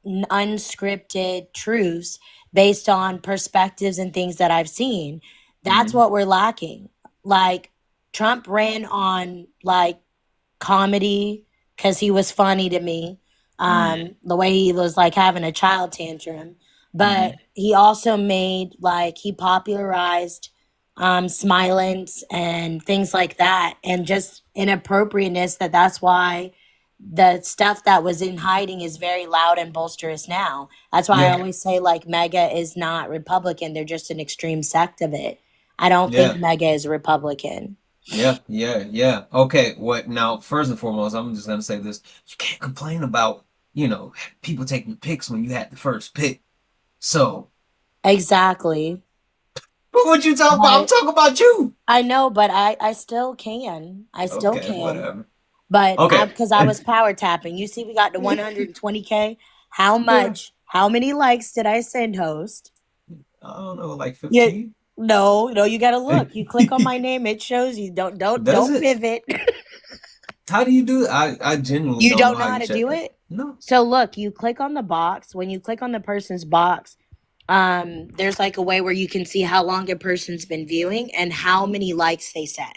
unscripted truths based on perspectives and things that I've seen. That's what we're lacking. Like, Trump ran on like comedy because he was funny to me. The way he was like having a child tantrum. But he also made like, he popularized smilance and things like that, and just inappropriateness. That's why the stuff that was in hiding is very loud and bolsterous now. That's why I always say like MAGA is not Republican. They're just an extreme sect of it. I don't think MAGA is Republican. Yeah. Okay, what now? First and foremost, I'm just gonna say this: you can't complain about people taking picks when you had the first pick. So exactly. But what you talking about? I'm talking about you. I know, but I still can. I still Okay, can. whatever. But Okay. because I was power tapping. You see, we got to 120K. How many likes did I send, host? I don't know, like 15? No, you gotta look. You click on my name, it shows you. Don't pivot. How do you do it? I genuinely you don't know how to do it? No. So look, you click on the box. When you click on the person's box, there's like a way where you can see how long a person's been viewing and how many likes they said.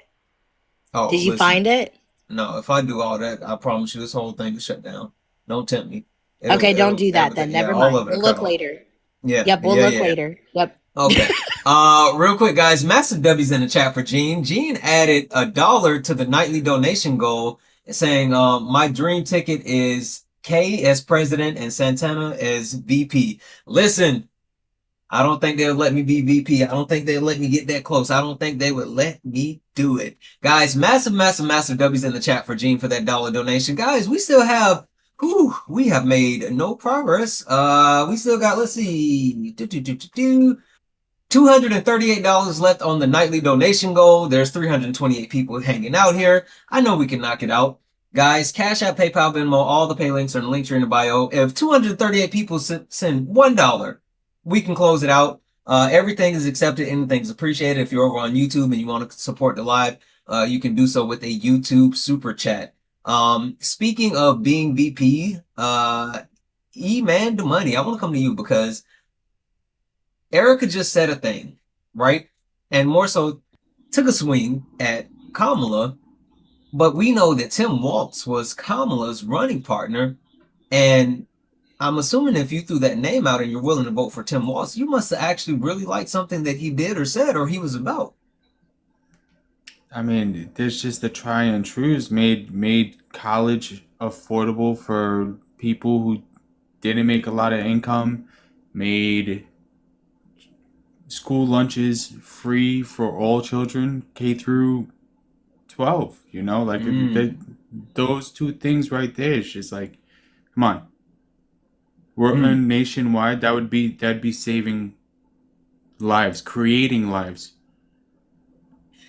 Oh, did you find it? No, if I do all that, I promise you this whole thing is shut down. Don't tempt me. Okay, don't do that then. Never mind. We'll look later. Yeah. Yep, we'll look later. Yep. Okay. Real quick, guys, massive W's in the chat for Gene. Gene added $1 to the nightly donation goal, saying, my dream ticket is K as president and Santana as VP. Listen, I don't think they'll let me be VP. I don't think they'll let me get that close. I don't think they would let me do it. Guys, massive W's in the chat for Gene for that $1 donation. Guys, we still have, we have made no progress. We still got, let's see, $238 left on the nightly donation goal. There's 328 people hanging out here. I know we can knock it out. Guys, Cash App, PayPal, Venmo, all the pay links are in the link tree in the bio. If 238 people send $1, we can close it out. Everything is accepted. Anything's appreciated. If you're over on YouTube and you want to support the live, you can do so with a YouTube super chat. Speaking of being VP, E-Man the money, I want to come to you because Erica just said a thing, right? And more so took a swing at Kamala, but we know that Tim Walz was Kamala's running partner. And I'm assuming if you threw that name out and you're willing to vote for Tim Walz, you must have actually really liked something that he did or said or he was about. I mean, there's just the try and trues made college affordable for people who didn't make a lot of income, made school lunches free for all children, K through 12, like those two things right there is just like, come on. We're nationwide, that'd be saving lives, creating lives.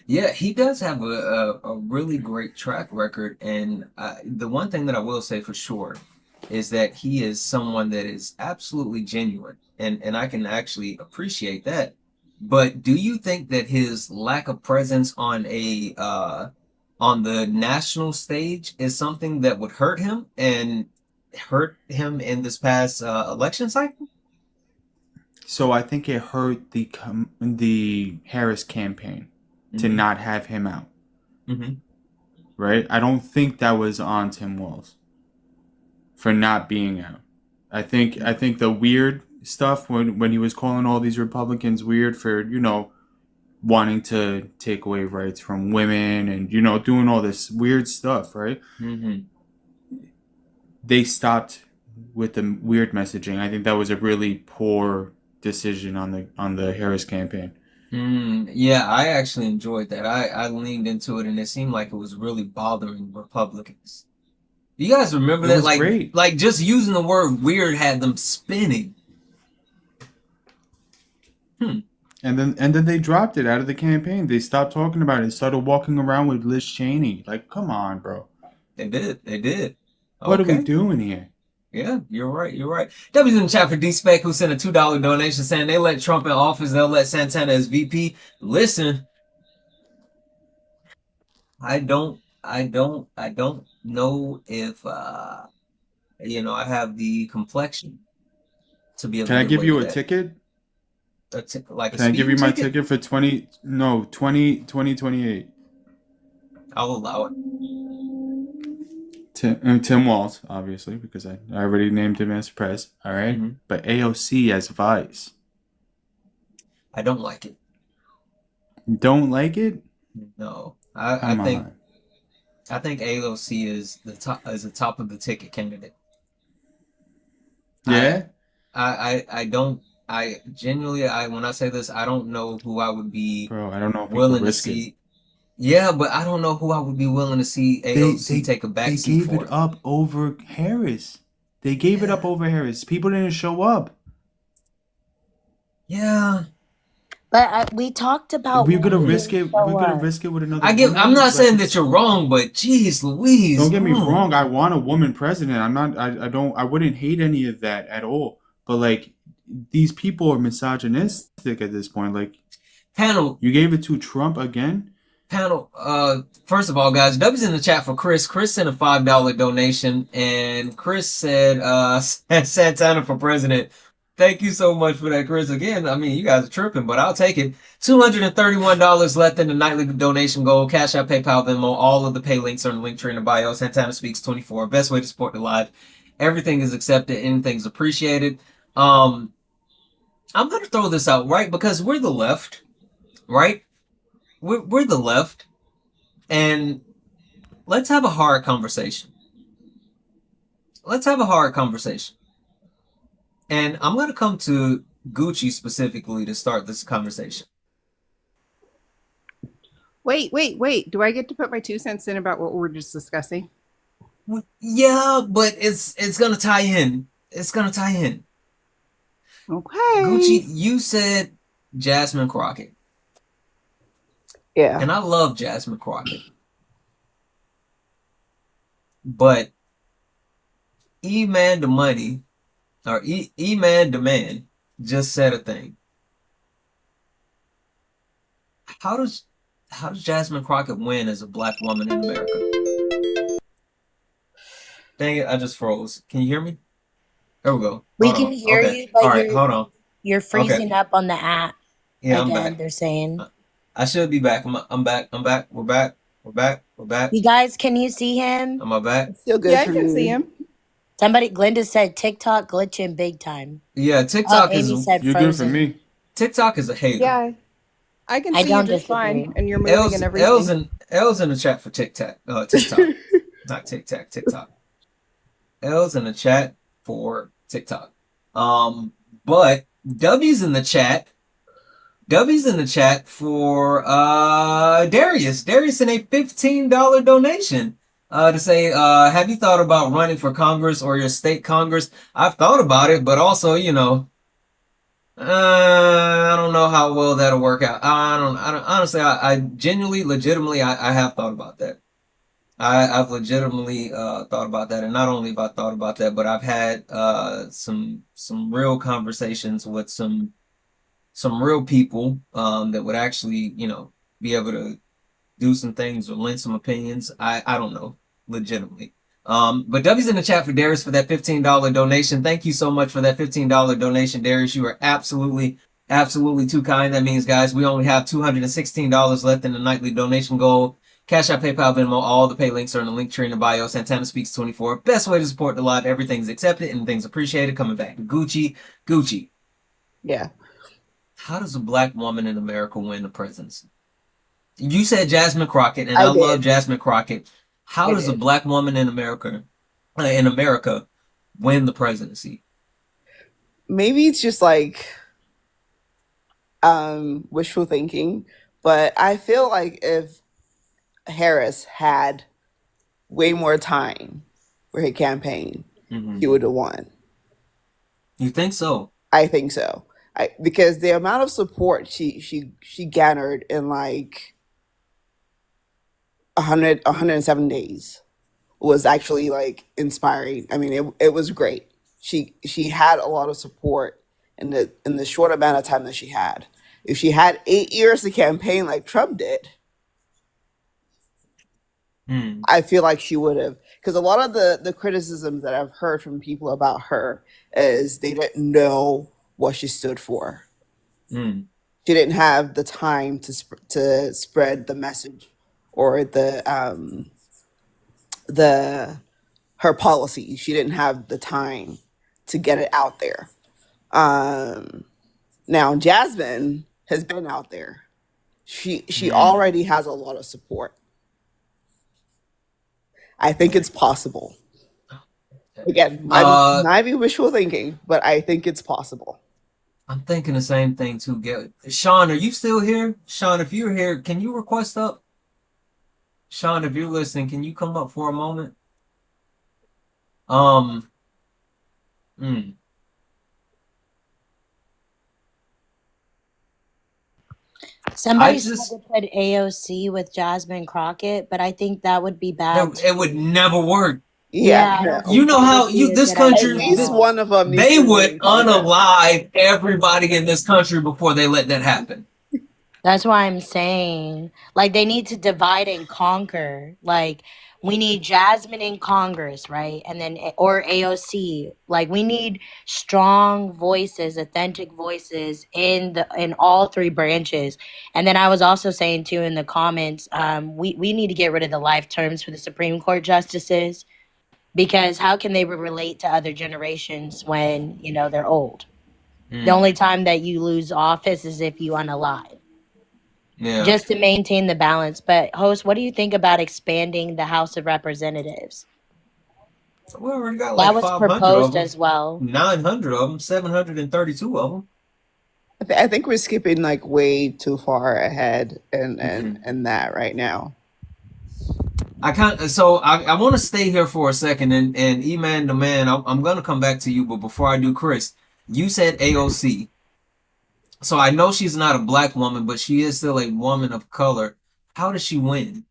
Yeah, he does have a really great track record. And the one thing that I will say for sure is that he is someone that is absolutely genuine. And I can actually appreciate that. But do you think that his lack of presence on on the national stage is something that would hurt him and hurt him in this past election cycle? So I think it hurt the Harris campaign to not have him out. Right? I don't think that was on Tim Walz for not being out. I think the weird stuff when he was calling all these Republicans weird for, wanting to take away rights from women and, doing all this weird stuff, right? They stopped with the weird messaging. I think that was a really poor decision on the Harris campaign. Yeah, I actually enjoyed that. I leaned into it and it seemed like it was really bothering Republicans. You guys remember that? Like just using the word weird had them spinning. And then they dropped it out of the campaign. They stopped talking about it. Started walking around with Liz Cheney. Like, come on, bro. They did. What are we doing here? Yeah, you're right. W's in the chat for D-Spec, who sent a $2 donation saying they let Trump in office, they'll let Santana as VP. Listen, I don't know if I have the complexion to be able Can to I get give away you with a that. ticket? Like a Can I give you speeding my ticket? ticket for 2028? I'll allow it. Tim Walz, obviously, because I already named him as Prez. All right? But AOC as Vice. I don't like it. You don't like it? No. I Come think on. I think AOC is the top of the ticket candidate. Yeah? I don't genuinely when I say this, I don't know who I would be Bro, I don't know if people willing to risk it. see. Yeah, but I don't know who I would be willing to see AOC take a They backseat gave for. it up over Harris. They gave it up over Harris. People didn't show up. Yeah. But we talked about We're gonna who risk didn't it. We're show gonna up. risk it with another I'm woman. not Like saying it's, that you're wrong, but geez Louise. don't get me wrong. I want a woman president. I'm not. I wouldn't hate any of that at all. But like, these people are misogynistic at this point. Like, Panel. you gave it to Trump again. Panel. First of all, guys, W's in the chat for Chris. Chris sent a $5 donation, and Chris said, Santana for president. Thank you so much for that, Chris. Again, I mean, you guys are tripping, but I'll take it. $231 left in the nightly donation goal. Cash App, PayPal, Venmo. All of the pay links are in the link tree in the bio. Santana Speaks 24. Best way to support the live. Everything is accepted. Anything's appreciated. I'm going to throw this out, right? Because we're the left, right? We're the left. And let's have a hard conversation. Let's have a hard conversation. And I'm going to come to Gucci specifically to start this conversation. Wait. Do I get to put my 2 cents in about what we're just discussing? Yeah, but it's going to tie in. It's going to tie in. Okay. Gucci, you said Jasmine Crockett. Yeah. And I love Jasmine Crockett. But E-Man the Money, or E-Man the Man, just said a thing. How does Jasmine Crockett win as a black woman in America? Dang it, I just froze. Can you hear me? There we go. We can hear you, but all right, hold on. You're freezing up on the app. Yeah, again, I'm back. They're saying. I should be back. I'm back. We're back. You guys, can you see him? Am I back? Still good. Yeah, I can see him. Somebody, Glenda said TikTok glitching big time. Yeah, TikTok Amy is said you're frozen. good for me. TikTok is a hater. Yeah, I can see you just fine, and you're moving and everything. L's in the chat for TikTok. Not TikTok. TikTok. L's in the chat for TikTok. But W's in the chat. W's in the chat for Darius. Darius in a $15 donation. To say, have you thought about running for Congress or your state Congress? I've thought about it, but also, I don't know how well that'll work out. I don't honestly, I genuinely, legitimately, I have thought about that. I've legitimately thought about that, and not only have I thought about that, but I've had some real conversations with some real people that would actually, be able to do some things or lend some opinions. I don't know, legitimately. But W's in the chat for Darius for that $15 donation. Thank you so much for that $15 donation, Darius. You are absolutely too kind. That means, guys, we only have $216 left in the nightly donation goal. Cash App, PayPal, Venmo, all the pay links are in the link tree in the bio. Santana Speaks 24. Best way to support the live. Everything's accepted and things appreciated. Coming back to Gucci. Yeah. How does a black woman in America win the presidency? You said Jasmine Crockett, and I love Jasmine Crockett. How does a black woman in America win the presidency? Maybe it's just like wishful thinking, but I feel like if Harris had way more time for his campaign, he would have won. You think so? I think so. Because the amount of support she garnered in like 107 days was actually like inspiring. I mean, it was great. She had a lot of support in the short amount of time that she had. If she had 8 years to campaign like Trump did, I feel like she would have, because a lot of the criticisms that I've heard from people about her is they didn't know what she stood for. She didn't have the time to spread the message or her policy. She didn't have the time to get it out there. Now Jasmine has been out there. She already has a lot of support. I think it's possible. Again, might be wishful thinking, but I think it's possible. I'm thinking the same thing too. Sean, are you still here? Sean, if you're here, can you request up? Sean, if you're listening, can you come up for a moment? Somebody said to put AOC with Jasmine Crockett, but I think that would be bad. It would never work. Yeah, you know how this country, at least one of them, they would unalive everybody in this country before they let that happen. That's why I'm saying, like, they need to divide and conquer. Like, we need Jasmine in Congress, right? And then, or AOC. Like, we need strong voices, authentic voices in all three branches. And then I was also saying too in the comments, we need to get rid of the life terms for the Supreme Court justices, because how can they relate to other generations when, they're old? The only time that you lose office is if you unalive. Yeah. Just to maintain the balance. But host, what do you think about expanding the House of Representatives? We already got like that was 500 proposed of them, as well. 900 of them, 732 of them. I think we're skipping like way too far ahead and that right now. I want to stay here for a second and E-Man the man, I'm gonna come back to you, but before I do, Chris, you said AOC. So I know she's not a black woman, but she is still a woman of color. How does she win?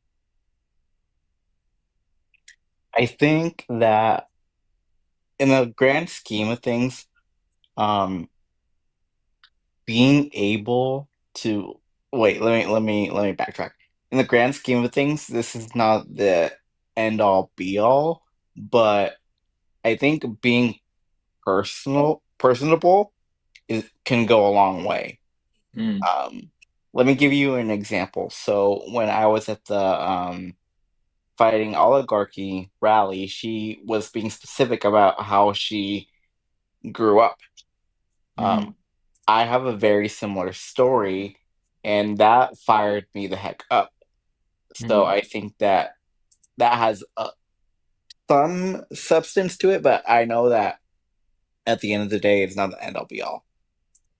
I think that in the grand scheme of things, being able to let me backtrack. In the grand scheme of things, this is not the end all be all, but I think being personable can go a long way. Let me give you an example. So when I was at the fighting oligarchy rally, she was being specific about how she grew up. I have a very similar story, and that fired me the heck up. So I think that has some substance to it, but I know that at the end of the day, it's not the end all be all.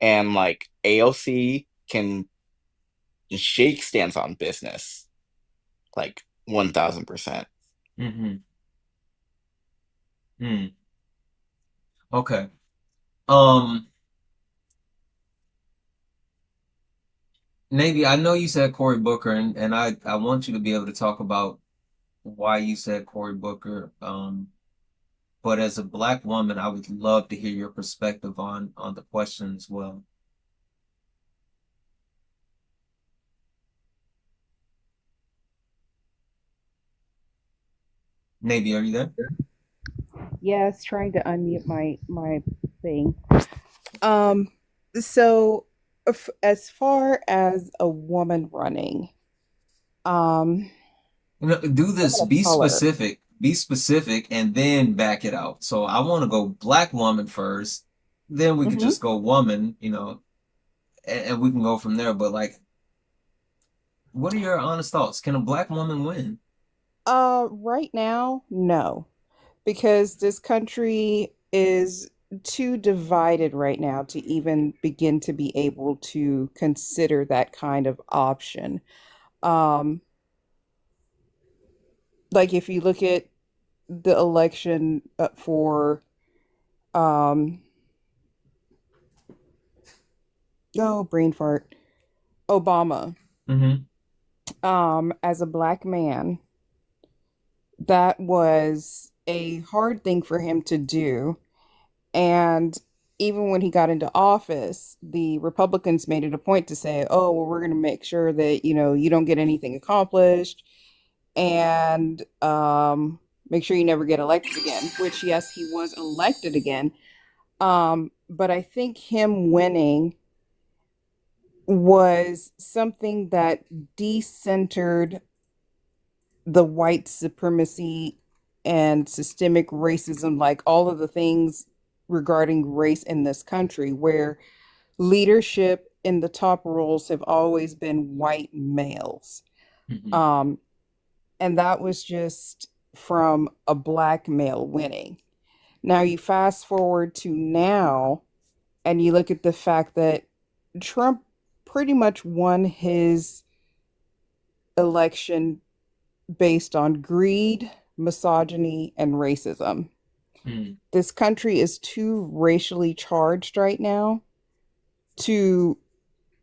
And like AOC can shake stands on business, like 1000%. Okay. Navy, I know you said Cory Booker, and I want you to be able to talk about why you said Cory Booker. But as a black woman, I would love to hear your perspective on the question as well. Navy, are you there? Yes, trying to unmute my thing. So as far as a woman running, do this. Be specific. Be specific, and then back it out. So I want to go black woman first, then we could just go woman, and we can go from there. But like, what are your honest thoughts? Can a black woman win? Right now, no, because this country is too divided right now to even begin to be able to consider that kind of option. Like if you look at the election for brain fart, Obama, as a black man, that was a hard thing for him to do. And even when he got into office, the Republicans made it a point to say, oh, well, we're going to make sure that, you don't get anything accomplished. and make sure you never get elected again, which, yes, he was elected again. But I think him winning was something that decentered the white supremacy and systemic racism, like all of the things regarding race in this country, where leadership in the top roles have always been white males. Mhm. And that was just from a black male winning. Now you fast forward to now, and you look at the fact that Trump pretty much won his election based on greed, misogyny, and racism. Mm. This country is too racially charged right now to,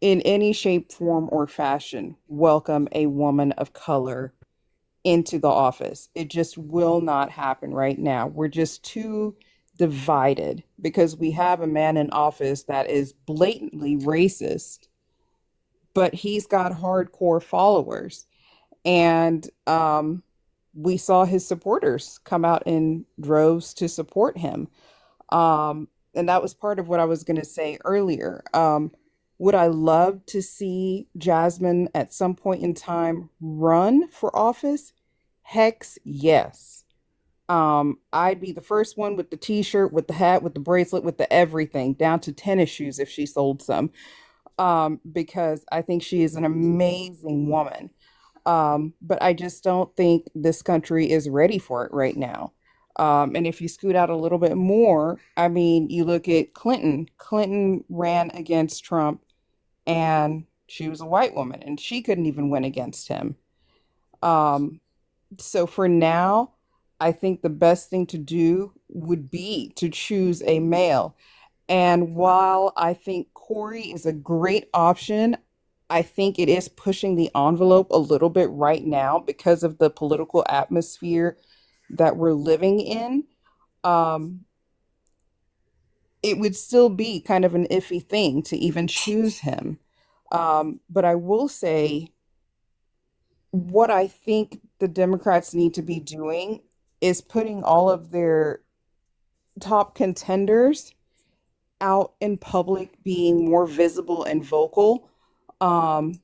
in any shape, form, or fashion, welcome a woman of color into the office. It just will not happen right now. We're just too divided because we have a man in office that is blatantly racist, but he's got hardcore followers. And we saw his supporters come out in droves to support him. And that was part of what I was going to say earlier. Would I love to see Jasmine at some point in time run for office? Hex, yes. I'd be the first one with the t-shirt, with the hat, with the bracelet, with the everything, down to tennis shoes if she sold some. Because I think she is an amazing woman. But I just don't think this country is ready for it right now. And if you scoot out a little bit more, I mean, you look at Clinton. Clinton ran against Trump, and she was a white woman, and she couldn't even win against him. So for now, I think the best thing to do would be to choose a male. And while I think Corey is a great option, I think it is pushing the envelope a little bit right now because of the political atmosphere that we're living in. Um, it would still be kind of an iffy thing to even choose him. But I will say what I think the Democrats need to be doing is putting all of their top contenders out in public, being more visible and vocal. Um,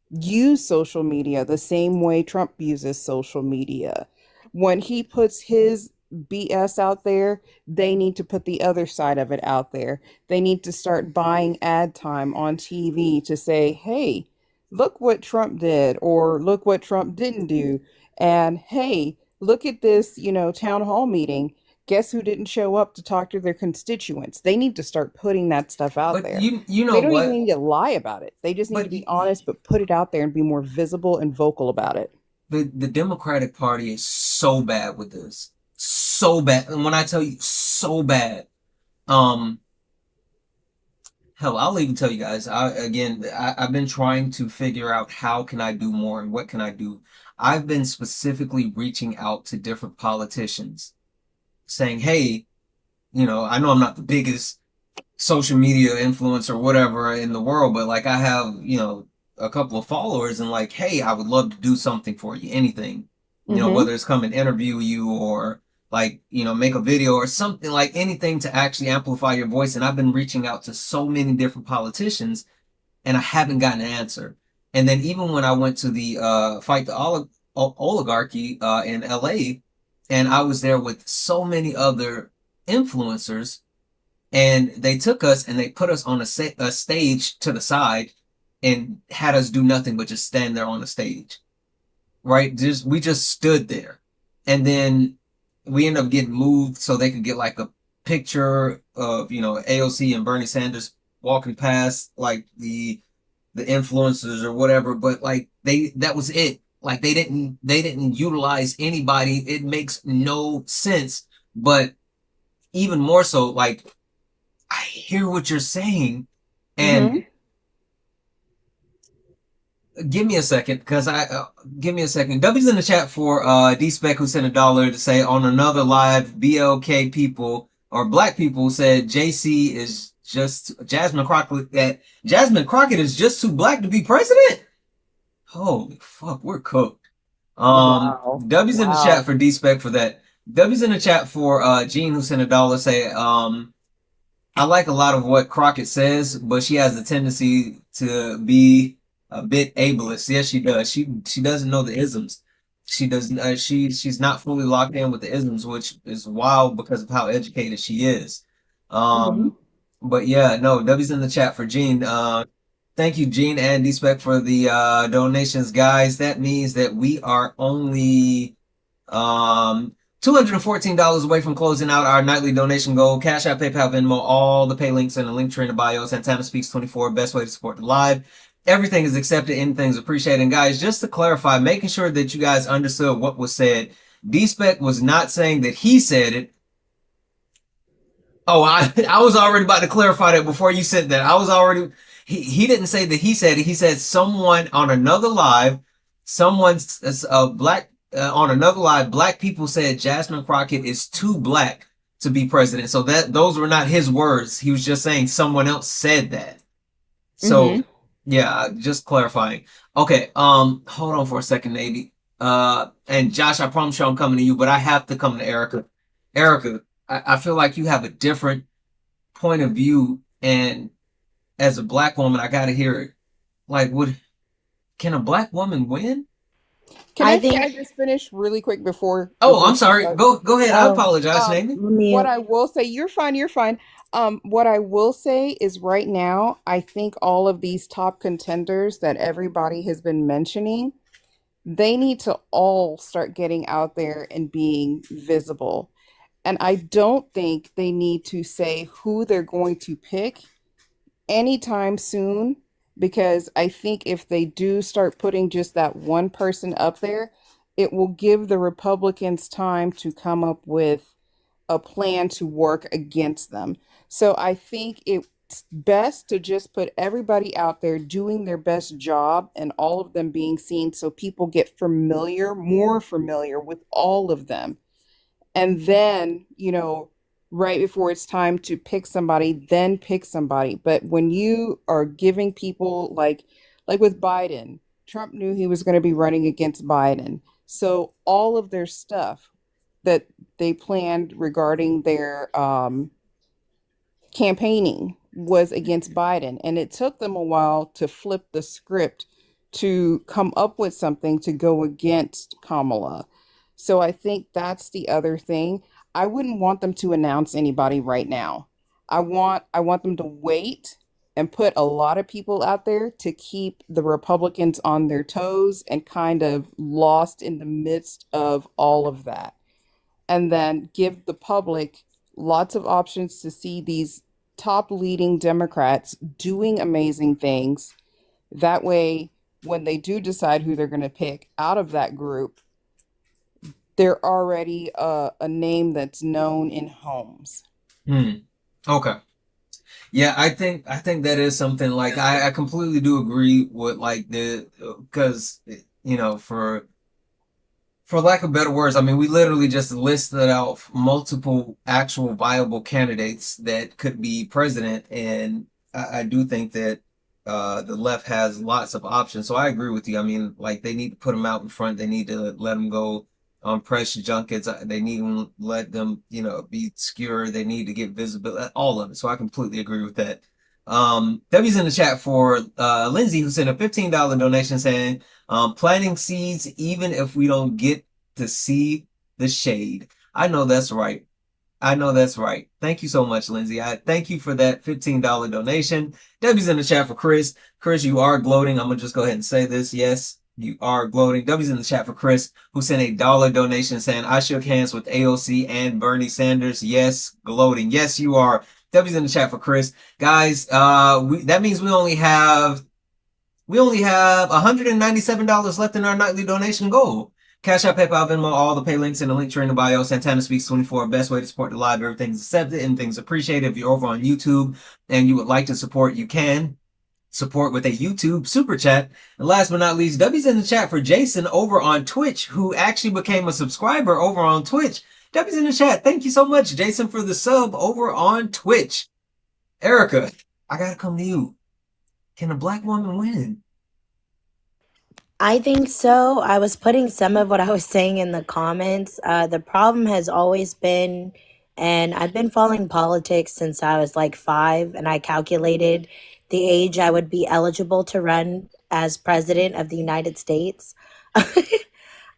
Use social media the same way Trump uses social media. When he puts his BS out there, they need to put the other side of it out there. They need to start buying ad time on TV to say, hey, look what Trump did, or look what Trump didn't do. And hey, look at this, town hall meeting. Guess who didn't show up to talk to their constituents? They need to start putting that stuff out But there. you know They don't even what? need to lie about it. They just need to But be honest, but put it out there and be more visible and vocal about it. the Democratic Party is so bad with this. So bad. And when I tell you so bad, hell, I'll even tell you guys. I've been trying to figure out how can I do more and what can I do. I've been specifically reaching out to different politicians saying, hey, I know I'm not the biggest social media influencer or whatever in the world, but like I have, a couple of followers and like, hey, I would love to do something for you, anything, whether it's come and interview you or like, make a video or something, like anything to actually amplify your voice. And I've been reaching out to so many different politicians and I haven't gotten an answer. And then even when I went to the Fight the Oligarchy in LA, and I was there with so many other influencers, and they took us and they put us on a stage to the side and had us do nothing but just stand there on the stage, right? We just stood there, and then we ended up getting moved so they could get like a picture of AOC and Bernie Sanders walking past like the influencers or whatever, but like that was it. Like they didn't utilize anybody. It makes no sense. But even more so, like I hear what you're saying, and give me a second, because give me a second. W's in the chat for D-Spec, who sent $1 to say on another live, BLK people or black people said JC is just Jasmine Crockett. That Jasmine Crockett is just too black to be president. Holy fuck, we're cooked. Wow. W's in the chat for D-Spec for that. W's in the chat for Gene, who sent $1, say, I like a lot of what Crockett says, but she has a tendency to be a bit ableist. Yes, she does. She doesn't know the isms. She doesn't. She's not fully locked in with the isms, which is wild because of how educated she is. But yeah, no. W's in the chat for Gene. Thank you, Gene and D-Spec, for the donations, guys. That means that we are only $214 away from closing out our nightly donation goal. Cash App, PayPal, Venmo, all the pay links in the link tree in the bio. Santana Speaks 24, best way to support the live. Everything is accepted, anything's appreciated. And guys, just to clarify, making sure that you guys understood what was said, D-Spec was not saying that he said it. Oh, I was already about to clarify that before you said that. I was already, he didn't say that he said it. He said someone on another live, someone's black, on another live, black people said Jasmine Crockett is too black to be president. So those were not his words. He was just saying someone else said that. So yeah, just clarifying. Okay, hold on for a second, Navy. And Josh, I promise you I'm coming to you, but I have to come to Erica. Erica, I feel like you have a different point of view, and as a black woman, I gotta hear it. Like, can a black woman win? Can I just finish really quick before? Oh, I'm sorry. Go ahead. I apologize, Navy. What I will say, you're fine. What I will say is right now, I think all of these top contenders that everybody has been mentioning, they need to all start getting out there and being visible. And I don't think they need to say who they're going to pick anytime soon, because I think if they do start putting just that one person up there, it will give the Republicans time to come up with a plan to work against them. So I think it's best to just put everybody out there doing their best job and all of them being seen so people get more familiar with all of them. And then, right before it's time to pick somebody, then pick somebody. But when you are giving people like with Biden, Trump knew he was going to be running against Biden. So all of their stuff that they planned regarding their campaigning was against Biden. And it took them a while to flip the script to come up with something to go against Kamala. So I think that's the other thing. I wouldn't want them to announce anybody right now. I want them to wait and put a lot of people out there to keep the Republicans on their toes and kind of lost in the midst of all of that. And then give the public lots of options to see these top leading Democrats doing amazing things. That way, when they do decide who they're going to pick out of that group, they're already a name that's known in homes. Okay. Yeah, I think that is something like I completely do agree with like because for lack of better words, I mean, we literally just listed out multiple actual viable candidates that could be president, and I do think that the left has lots of options. So I agree with you. I mean, like they need to put them out in front. They need to let them go on press junkets. They need to let them, be secure. They need to get visibility, all of it. So I completely agree with that. W's in the chat for Lindsay, who sent a $15 donation saying, planting seeds even if we don't get to see the shade. I know that's right. Thank you so much, Lindsay. I thank you for that $15 donation. W's in the chat for Chris. Chris, you are gloating. I'm gonna just go ahead and say this. Yes, you are gloating. W's in the chat for Chris, who sent a $1 donation saying, I shook hands with AOC and Bernie Sanders. Yes, gloating. Yes, you are. W's in the chat for Chris. Guys, that means we only have $197 left in our nightly donation goal. Cash App, PayPal, Venmo, all the pay links in the link tree in the bio. Santana Speaks 24, best way to support the live. Everything's accepted and things appreciated. If you're over on YouTube and you would like to support, you can support with a YouTube super chat. And last but not least, W's in the chat for Jason over on Twitch, who actually became a subscriber over on Twitch. W's in the chat. Thank you so much, Jason, for the sub over on Twitch. Erica, I gotta come to you. Can a black woman win? I think so. I was putting some of what I was saying in the comments. The problem has always been, and I've been following politics since I was like 5, and I calculated the age I would be eligible to run as president of the United States.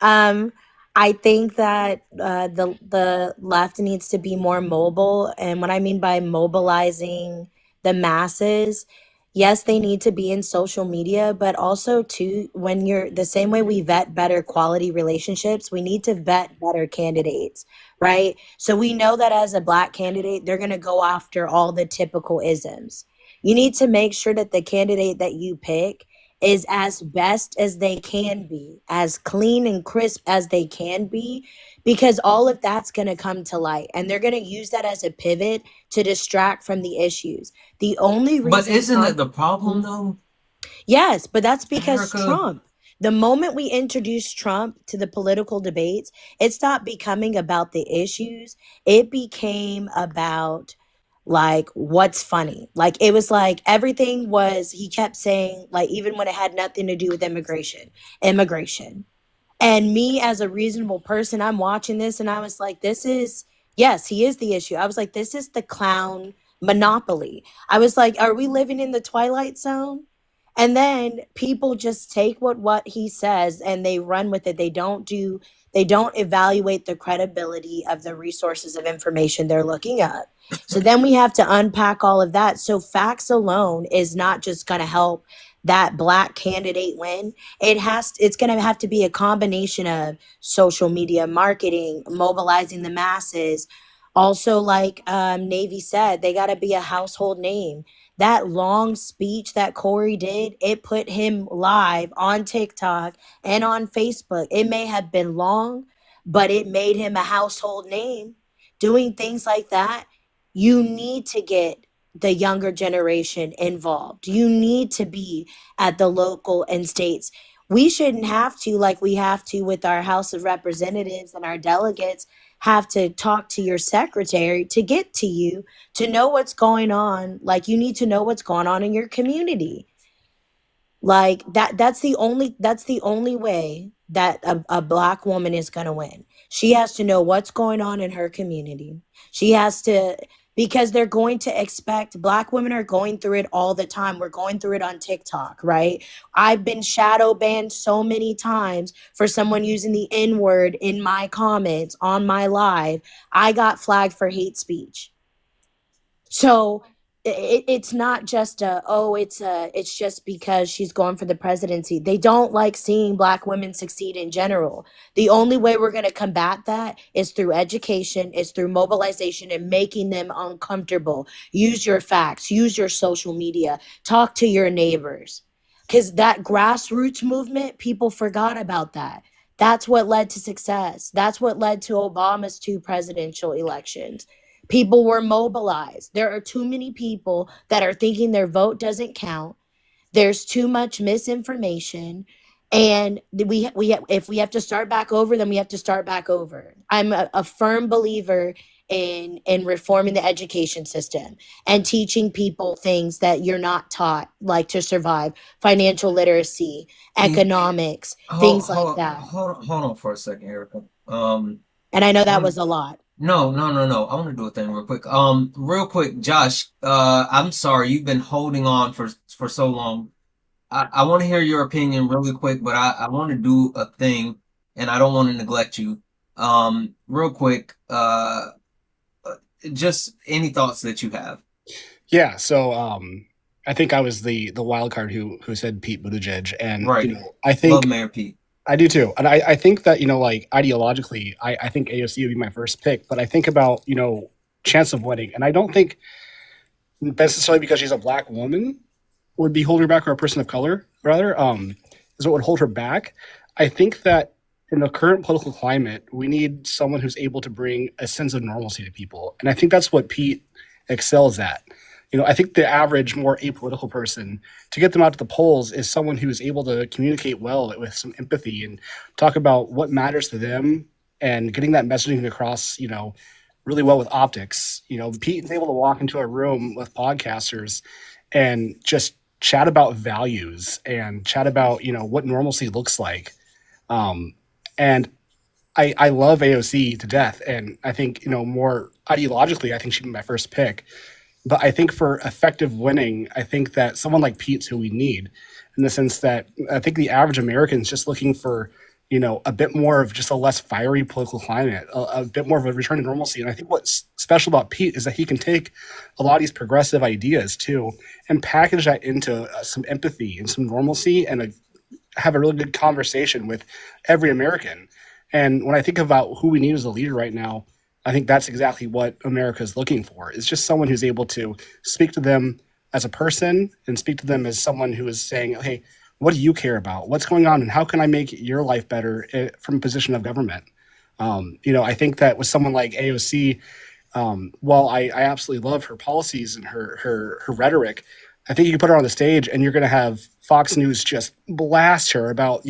Um, I think that the left needs to be more mobile, and what I mean by mobilizing the masses, yes, they need to be in social media, but also too, when you're the same way we vet better quality relationships, we need to vet better candidates, right? So we know that as a black candidate, they're going to go after all the typical isms. You need to make sure that the candidate that you pick is as best as they can be, as clean and crisp as they can be, because all of that's going to come to light and they're going to use that as a pivot to distract from the issues. The only But reason isn't that Trump, the problem though? yes, but that's because Erica, Trump, the moment we introduced Trump to the political debates, it stopped becoming about the issues. It became about like what's funny. Like it was like everything was, he kept saying, like, even when it had nothing to do with immigration. And me as a reasonable person, I'm watching this and I was like, this is, yes, he is the issue. I was like, this is the clown monopoly. I was like, are we living in the Twilight Zone? And then people just take what he says and they run with it. They don't evaluate the credibility of the resources of information they're looking up. So then we have to unpack all of that. So facts alone is not just going to help that black candidate win. It's going to have to be a combination of social media marketing, mobilizing the masses. Also, like Navy said, they got to be a household name. That long speech that Corey did, it put him live on TikTok and on Facebook. It may have been long, but it made him a household name. Doing things like that, you need to get the younger generation involved. You need to be at the local and states. We shouldn't have to, like we have to with our House of Representatives and our delegates, have to talk to your secretary to get to you to know what's going on. Like you need to know what's going on in your community. Like that's the only way that a black woman is going to win. She has to know what's going on in her community. She has to, because they're going to expect, black women are going through it all the time. We're going through it on TikTok, right? I've been shadow banned so many times for someone using the N-word in my comments on my live. I got flagged for hate speech. So it's not just it's just because she's going for the presidency. They don't like seeing black women succeed in general. The only way we're going to combat that is through education, is through mobilization and making them uncomfortable. Use your facts, use your social media, talk to your neighbors. Because that grassroots movement, people forgot about that. That's what led to success. That's what led to Obama's 2 presidential elections. People were mobilized. There are too many people that are thinking their vote doesn't count. There's too much misinformation. And if we have to start back over, then we have to start back over. I'm a firm believer in reforming the education system and teaching people things that you're not taught, like to survive, financial literacy, economics, things like that. Hold on for a second, Erica. And I know that was a lot. No. I want to do a thing real quick, Josh. I'm sorry you've been holding on for so long. I want to hear your opinion really quick, but I want to do a thing, and I don't want to neglect you. Real quick, just any thoughts that you have. Yeah. So, I think I was the wild card who said Pete Buttigieg, and Right. I think Love Mayor Pete. I do too. And I think that, like ideologically, I think AOC would be my first pick, but I think about, chance of winning. And I don't think necessarily because she's a black woman would be holding her back, or a person of color, rather, is what would hold her back. I think that in the current political climate, we need someone who's able to bring a sense of normalcy to people. And I think that's what Pete excels at. I think the average, more apolitical person, to get them out to the polls is someone who is able to communicate well with some empathy and talk about what matters to them, and getting that messaging across, really well with optics. Pete is able to walk into a room with podcasters and just chat about values and chat about, what normalcy looks like. And I love AOC to death. And I think, more ideologically, I think she'd be my first pick. But I think for effective winning, I think that someone like Pete's who we need, in the sense that I think the average American is just looking for, a bit more of just a less fiery political climate, a bit more of a return to normalcy. And I think what's special about Pete is that he can take a lot of these progressive ideas too and package that into some empathy and some normalcy and have a really good conversation with every American. And when I think about who we need as a leader right now, I think that's exactly what America is looking for. It's just someone who's able to speak to them as a person and speak to them as someone who is saying, hey, what do you care about? What's going on? And how can I make your life better from a position of government? I think that with someone like AOC, while I absolutely love her policies and her rhetoric, I think you can put her on the stage and you're going to have Fox News just blast her about,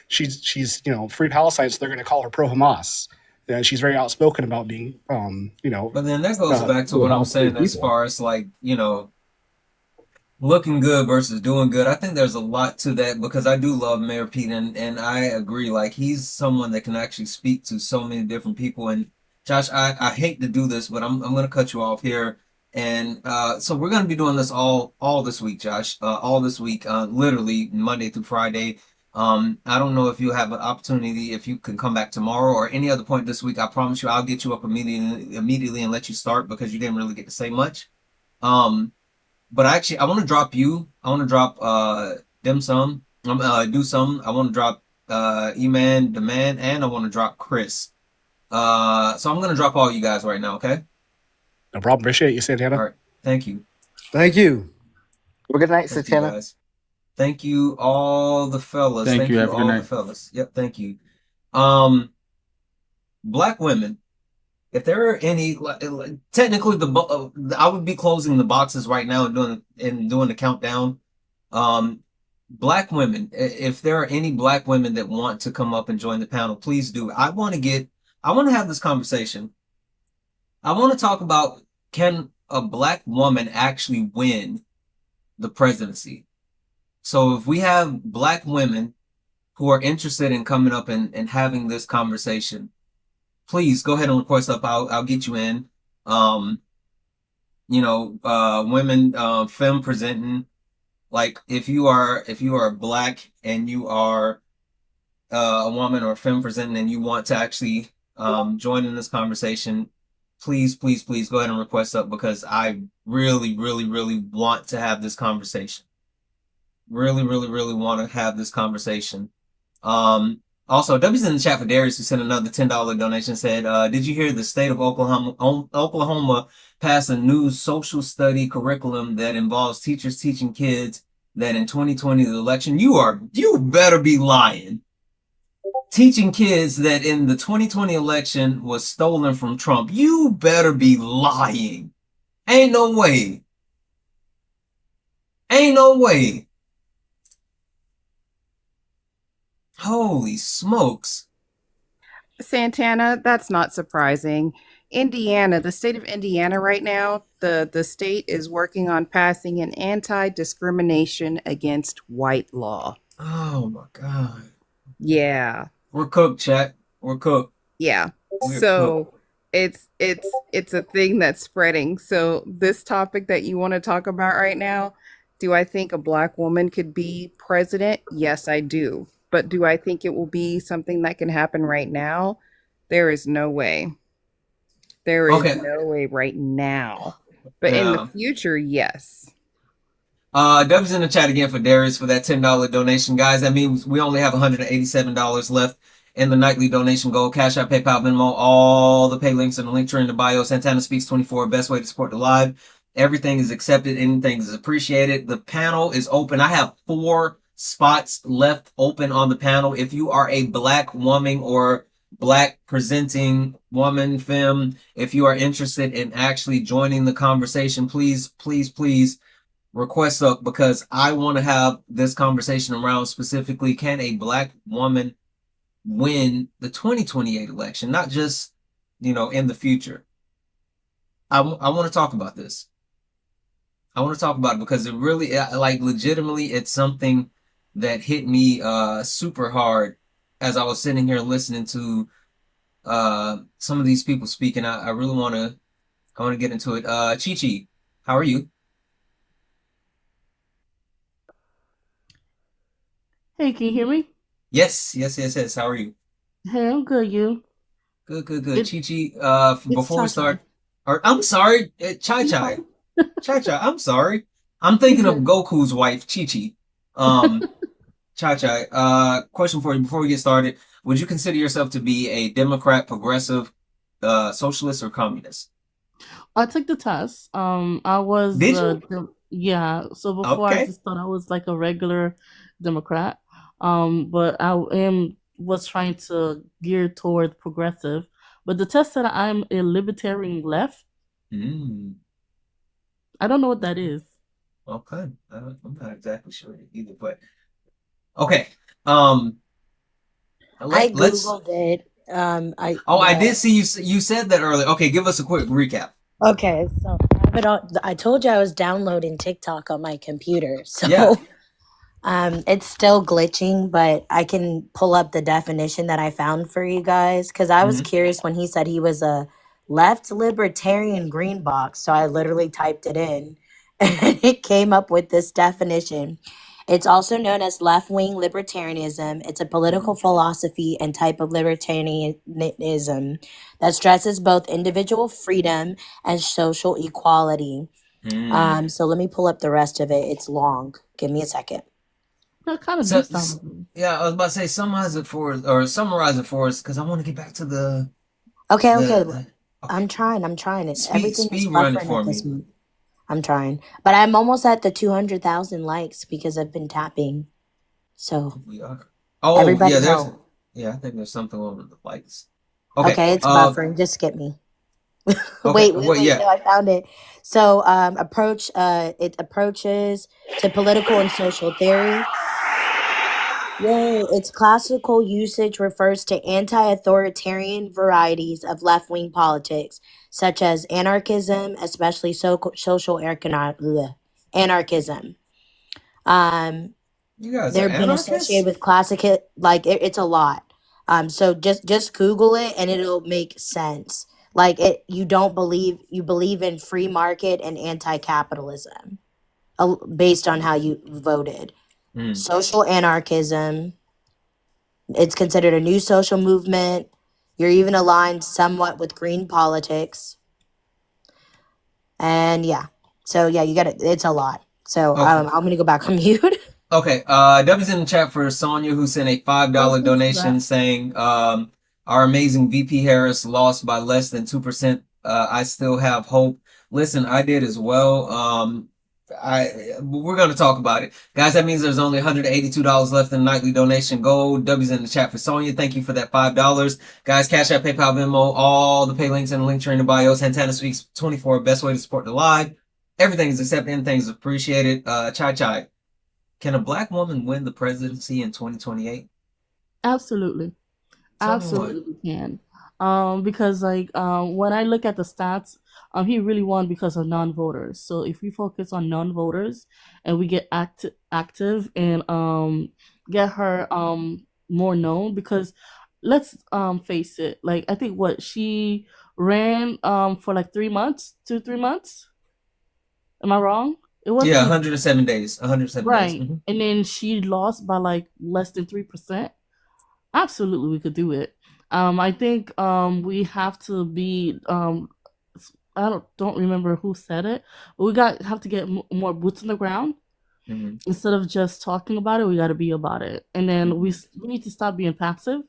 she's free Palestine, so they're going to call her pro-Hamas. And she's very outspoken about being, But then that goes back to what I'm saying as far as like, looking good versus doing good. I think there's a lot to that because I do love Mayor Pete and I agree. Like he's someone that can actually speak to so many different people. And Josh, I hate to do this, but I'm going to cut you off here. And so we're going to be doing this all this week, Josh, all this week, literally Monday through Friday. I don't know if you have an opportunity, if you can come back tomorrow or any other point this week. I promise you, I'll get you up immediately and let you start because you didn't really get to say much. But actually, I want to drop you. I want to drop them some. Do some. I want to drop E-Man, the man, and I want to drop Chris. So I'm gonna drop all you guys right now. Okay. No problem. Appreciate you, Santana. All right. Thank you. Thank you. Well, good night, Thank Santana. you guys. Thank you, all the fellas. Thank you. Have a good all night. the fellas. Yep. Thank you. Black women. If there are any, technically, I would be closing the boxes right now and doing the countdown. Black women. If there are any black women that want to come up and join the panel, please do. I want to have this conversation. I want to talk about, can a black woman actually win the presidency? So if we have black women who are interested in coming up and having this conversation, please go ahead and request up. I'll get you in. Women, femme presenting. Like if you are black and you are a woman or femme presenting and you want to actually join in this conversation, please go ahead and request up because I really want to have this conversation. Really want to have this conversation. Also, W's in the chat for Darius, who sent another $10 donation, said, did you hear the state of Oklahoma passed a new social study curriculum that involves teachers teaching kids that in 2020, the election, you better be lying. Teaching kids that in the 2020 election was stolen from Trump. You better be lying. Ain't no way. Ain't no way. Holy smokes. Santana, that's not surprising. Indiana, the state of Indiana right now, the state is working on passing an anti-discrimination against white law. Oh my God. Yeah. We're cooked, chat. We're cooked. Yeah. We're So it's a thing that's spreading. So this topic that you want to talk about right now, do I think a black woman could be president? Yes, I do. But do I think it will be something that can happen right now? There is no way. There is no way right now. But in the future, yes. Dub's in the chat again for Darius for that $10 donation. Guys, that means we only have $187 left in the nightly donation goal. Cash App, PayPal, Venmo, all the pay links in the link tree in the bio. Santana Speaks 24, best way to support the live. Everything is accepted. Anything is appreciated. The panel is open. I have 4 spots left open on the panel. If you are a black woman or black presenting woman, femme, if you are interested in actually joining the conversation, please request up because I want to have this conversation around specifically, can a black woman win the 2028 election? Not just, in the future. I want to talk about this. I want to talk about it because it really, like, legitimately, it's something that hit me super hard as I was sitting here listening to some of these people speaking. I really I want to get into it. Chi, how are you? Hey, can you hear me? Yes, yes, yes, yes. How are you? Hey, I'm good. You? Good, good, good. It Chi, it's before we Cha Cha. start, or I'm sorry, Chai You Chai. fine? Chai Chai, I'm sorry. I'm You thinking of good? Goku's wife, Chi Chi. Chai Chai, question for you before we get started. Would you consider yourself to be a Democrat, progressive, socialist, or communist? I took the test. I was Did you? yeah. So before I Okay. just thought I was like a regular Democrat. But I am was trying to gear toward progressive. But the test said I'm a libertarian left. Mm, I don't know what that is. okay. I'm not exactly sure either, but okay. Um, I let's. googled it. I Oh, I did the see you said that earlier. Okay, give us a quick recap. okay. So I have it on. I told you I was downloading TikTok on my computer, Yeah. so it's still glitching, but I can pull up the definition that I found for you guys because I was Hmm. curious when he said he was a left libertarian green box. So I literally typed it in and it came up with this definition. It's also known as left wing libertarianism. It's a political philosophy and type of libertarianism that stresses both individual freedom and social equality. Mm. So let me pull up the rest of it. It's long. Give me a second. That kind of So, do sound. yeah, I was about to say summarize it for us, or summarize it for us, because I want to get back to Okay, okay. the okay. I'm trying it. Everything is Speed run it buffering for at this me. moment. I'm trying. But I'm almost at the 200,000 likes because I've been tapping. So We are. Oh everybody yeah, help. I think there's something on with the likes. Okay. Okay, it's buffering. Just skip me. Okay. Wait. Yeah. No, I found it. So it approaches to political and social theory. Yay. Its classical usage refers to anti authoritarian varieties of left wing politics, such as anarchism, especially social anarchism. Um, You guys are they're been associated anarchists? with classic, like it's a lot. So just Google it and it'll make sense. Like you believe in free market and anti capitalism, based on how you voted. Mm. Social anarchism. It's considered a new social movement. You're even aligned somewhat with green politics. And yeah. So yeah, you got it. It's a lot. So Okay. I'm gonna go back on mute. Okay. W's in the chat for Sonia, who sent a $5 Thanks for donation that. saying, our amazing VP Harris lost by less than 2%. I still have hope. Listen, I did as well. We're gonna talk about it, guys. That means there's only $182 left in the nightly donation. Go W's in the chat for Sonia. Thank you for that $5, guys. Cash App, PayPal, Venmo, all the pay links in the link tree in the bio. Santana Speaks 24, best way to support the live. Everything is accepted. Anything is appreciated. Chai. Can a black woman win the presidency in 2028? Absolutely. Tell me why. Absolutely we can. Because like when I look at the stats, he really won because of non-voters. So if we focus on non-voters and we get active and get her more known, because let's face it, like I think what she ran for like 3 months, 2 3 months. Am I wrong? It Yeah, wasn't 107 days. 107 days. right, and then she lost by like less than 3%. Absolutely, we could do it. I think we have to be. I don't remember who said it, but have to get more boots on the ground. Mm-hmm. Instead of just talking about it. We got to be about it, and then we need to stop being passive.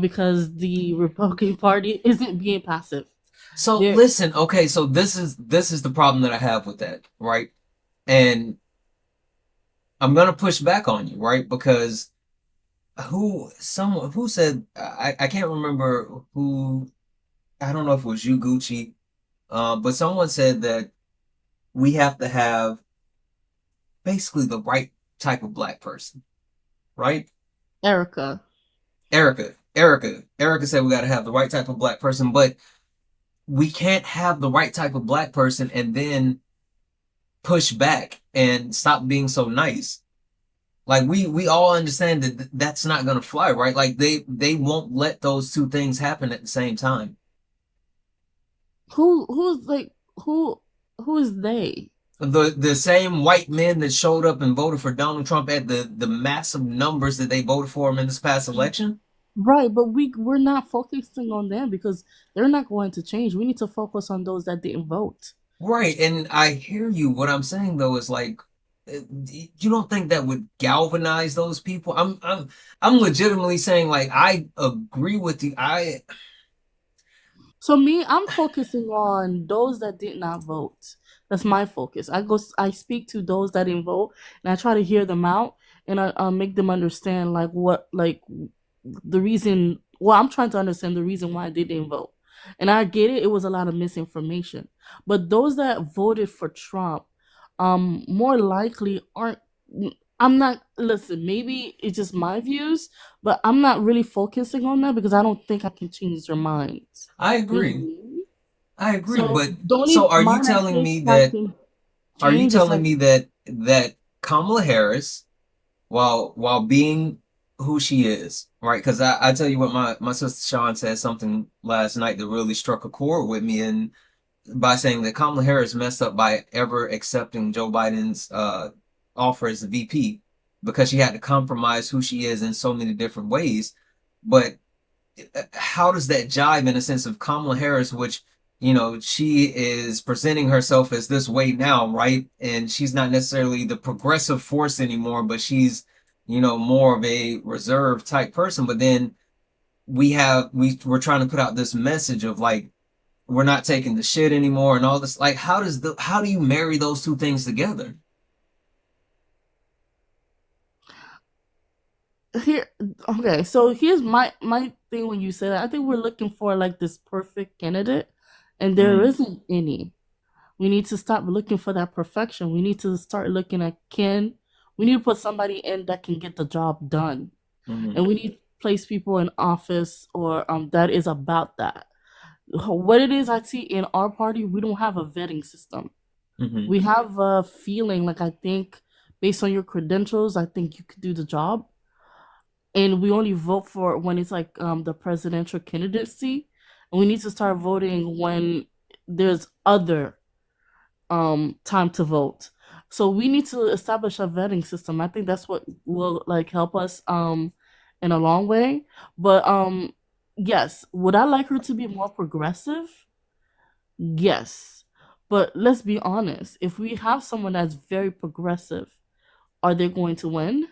Because the Republican Party isn't being passive. So listen, okay, so this is the problem that I have with that, right? And I'm gonna push back on you, right? Because someone who said, I can't remember who, I don't know if it was you, Gucci, but someone said that we have to have basically the right type of black person, right? Erica said we got to have the right type of black person, but we can't have the right type of black person and then push back and stop being so nice. Like we all understand that that's not gonna fly, right? Like they won't let those two things happen at the same time. Who's like who is they? The same white men that showed up and voted for Donald Trump at the massive numbers that they voted for him in this past election. Right, but we're not focusing on them because they're not going to change. We need to focus on those that didn't vote. Right, and I hear you. What I'm saying though is like, you don't think that would galvanize those people? I'm legitimately saying like I agree with you. So me, I'm focusing on those that did not vote. That's my focus. I speak to those that didn't vote, and I try to hear them out, and I make them understand like what like the reason. Well, I'm trying to understand the reason why they didn't vote, and I get it. It was a lot of misinformation, but those that voted for Trump, more likely aren't. I'm not. Listen, maybe it's just my views, but I'm not really focusing on that because I don't think I can change their minds. I agree. I agree, So but the only so are you mine I telling think me I that can are you change is telling like me that Kamala Harris, while being who she is, right? Because I tell you what, my sister Sean said something last night that really struck a chord with me, and by saying that Kamala Harris messed up by ever accepting Joe Biden's offer as the VP because she had to compromise who she is in so many different ways. But how does that jive in a sense of Kamala Harris, which, you know, she is presenting herself as this way now, right? And she's not necessarily the progressive force anymore, but she's, you know, more of a reserved type person. But then we're trying to put out this message of like, we're not taking the shit anymore and all this. Like, how do you marry those two things together? here. Okay, so here's my thing when you say that. I think we're looking for like this perfect candidate, and there isn't any. We need to stop looking for that perfection. We need to start looking at we need to put somebody in that can get the job done. And we need to place people in office or that is about that. What it is I see in our party, we don't have a vetting system. We have a feeling like I think based on your credentials, I think you could do the job. And we only vote for when it's like the presidential candidacy. And we need to start voting when there's other time to vote. So we need to establish a vetting system. I think that's what will like help us in a long way. But yes, would I like her to be more progressive? Yes. But let's be honest, if we have someone that's very progressive, are they going to win?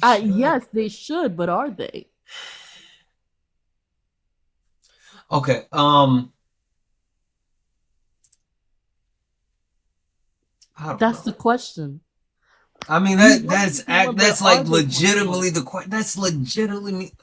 Yes, they should, but are they? Okay. That's the question. I mean that's like legitimately the question. That's legitimately.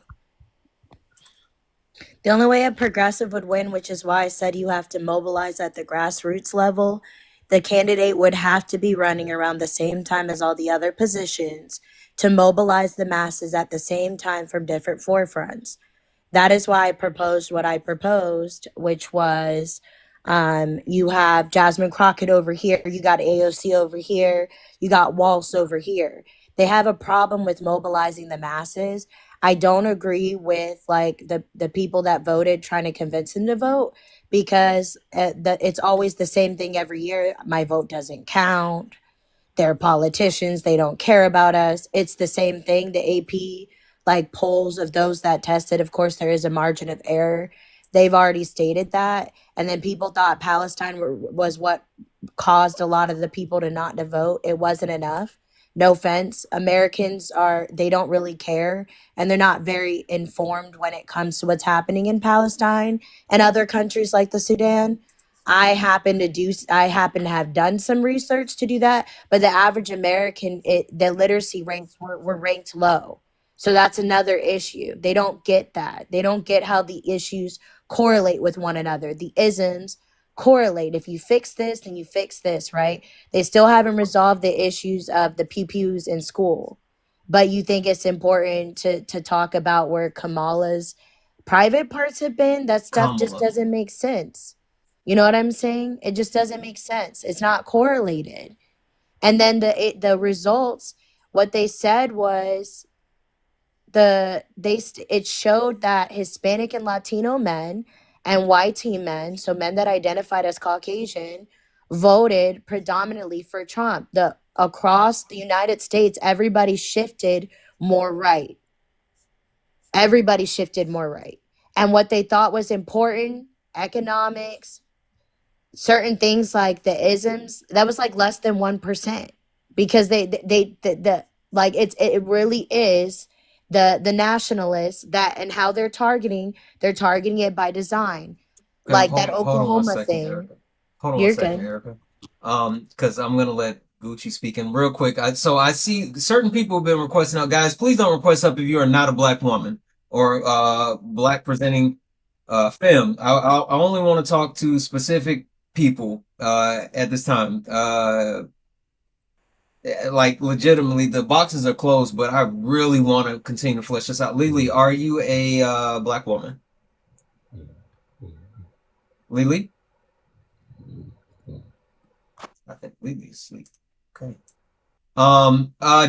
The only way a progressive would win, which is why I said you have to mobilize at the grassroots level, the candidate would have to be running around the same time as all the other positions to mobilize the masses at the same time from different forefronts. That is why I proposed what I proposed, which was you have Jasmine Crockett over here, you got AOC over here, you got Walsh over here. They have a problem with mobilizing the masses. I don't agree with like the people that voted trying to convince them to vote because it's always the same thing every year. My vote doesn't count. They're politicians. They don't care about us. It's the same thing. The AP like polls of those that tested, of course, there is a margin of error. They've already stated that. And then people thought Palestine was what caused a lot of the people to not to vote. It wasn't enough. No offense. Americans they don't really care and they're not very informed when it comes to what's happening in Palestine and other countries like the Sudan. I happen to have done some research to do that, but the average American, the literacy rates were ranked low. So that's another issue. They don't get that. They don't get how the issues correlate with one another. The isms correlate. If you fix this, then you fix this, right? They still haven't resolved the issues of the pew-pews in school. But you think it's important to talk about where Kamala's private parts have been, that stuff just Kamala. doesn't make sense. You know what I'm saying? It just doesn't make sense. It's not correlated. And then the results, what they said was it showed that Hispanic and Latino men and white teen men, so men that identified as Caucasian, voted predominantly for Trump. Across the United States, everybody shifted more right. Everybody shifted more right. And what they thought was important, economics, certain things like the isms, that was like less than 1%, because the like it really is the nationalists that, and how they're targeting it by design, Okay, like that hold on one Oklahoma second, thing. Erica. Hold on one You're second, good. Erica. Because I'm gonna let Gucci speak in real quick. So I see certain people have been requesting out. Guys, please don't request up if you are not a black woman or black presenting femme. I only want to talk to specific people at this time. Like legitimately, the boxes are closed, but I really want to continue to flesh this out. Lily, are you a black woman? Lily? I think Lily's asleep. Okay.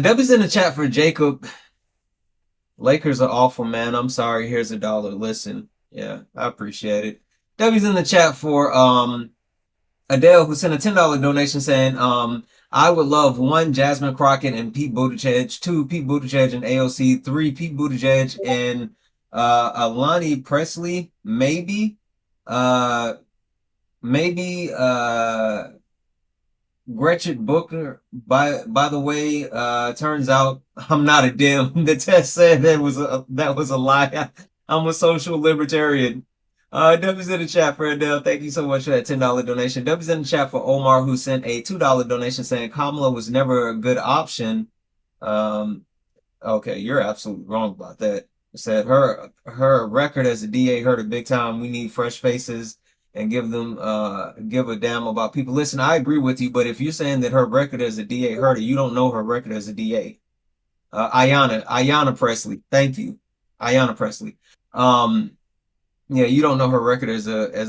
Debbie's in the chat for Jacob. Lakers are awful, man. I'm sorry. Here's $1. Listen. Yeah, I appreciate it. Debbie's in the chat for Adele, who sent a $10 donation saying, I would love 1, Jasmine Crockett and Pete Buttigieg, 2, Pete Buttigieg and AOC, 3, Pete Buttigieg and Alani Presley, maybe. Maybe Gretchen Booker. By the way, turns out I'm not a dim. The test said that was a lie. I'm a social libertarian. W's in the chat for Adele. Thank you so much for that $10 donation. W's in the chat for Omar, who sent a $2 donation saying Kamala was never a good option. Okay, you're absolutely wrong about that. It said her record as a DA hurt her big time. We need fresh faces and give a damn about people. Listen, I agree with you, but if you're saying that her record as a DA hurt her, you don't know her record as a DA. Ayanna Presley. Thank you. Ayanna Presley. Yeah, you don't know her record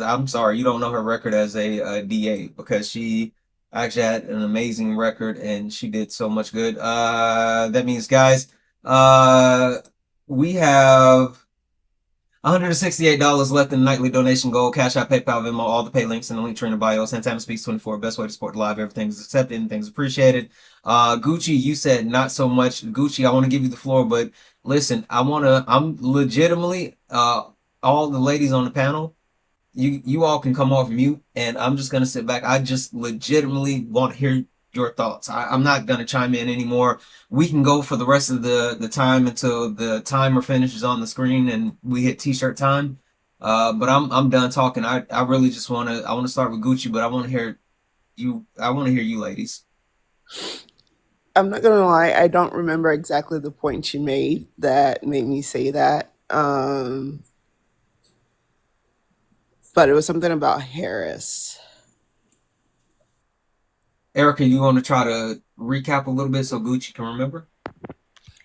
I'm sorry, you don't know her record as a DA, because she actually had an amazing record and she did so much good. That means, guys, we have $168 left in the nightly donation goal. Cash App, PayPal, Venmo, all the pay links in the link tree in the bio. Santana Speaks 24, best way to support the live. Everything's accepted, anything's appreciated. Gucci, you said not so much. Gucci, I want to give you the floor, but listen, I'm legitimately, all the ladies on the panel, you all can come off mute and I'm just gonna sit back. I just legitimately want to hear your thoughts. I'm not gonna chime in anymore. We can go for the rest of the time until the timer finishes on the screen and we hit t-shirt time. But I'm done talking. I really just want to start with Gucci, but I want to hear you ladies. I'm not gonna lie, I don't remember exactly the point you made that made me say that. But it was something about Harris. Erica, you want to try to recap a little bit so Gucci can remember?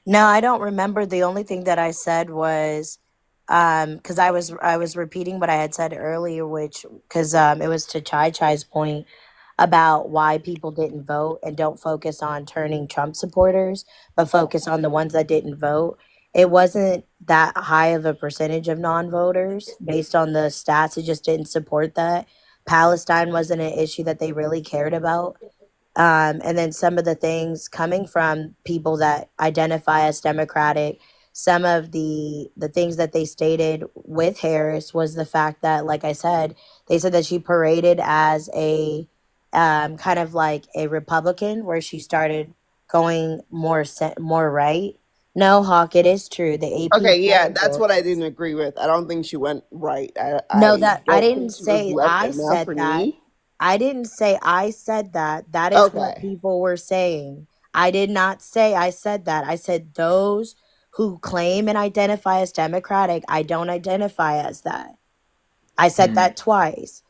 No, I don't remember. The only thing that I said was, because I was repeating what I had said earlier, which, because it was to Chai's point about why people didn't vote, and don't focus on turning Trump supporters, but focus on the ones that didn't vote. It wasn't that high of a percentage of non-voters based on the stats. It just didn't support that. Palestine wasn't an issue that they really cared about. And then some of the things coming from people that identify as Democratic, some of the things that they stated with Harris was the fact that, like I said, they said that she paraded as a kind of like a Republican, where she started going more right. No, Hawk, it is true. The AP Okay, yeah, poll that's book. what I didn't agree with. I don't think she went right. No, I that I don't didn't think she was say left I enough said for that. me. I didn't say I said that. That is what Okay. people were saying. I did not say I said that. I said those who claim and identify as Democratic, I don't identify as that. I said that twice.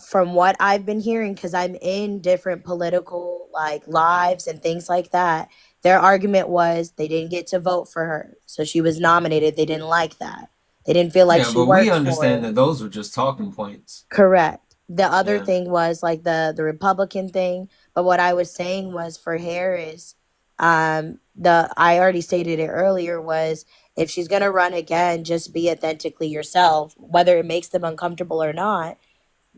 From what I've been hearing, because I'm in different political like lives and things like that, their argument was they didn't get to vote for her. So she was nominated. They didn't like that. They didn't feel like Yeah, she but we worked for understand it. that those were just talking points. Correct. The other Yeah. thing was like the Republican thing, but what I was saying was for Harris, the I already stated it earlier was if she's gonna run again, just be authentically yourself, whether it makes them uncomfortable or not.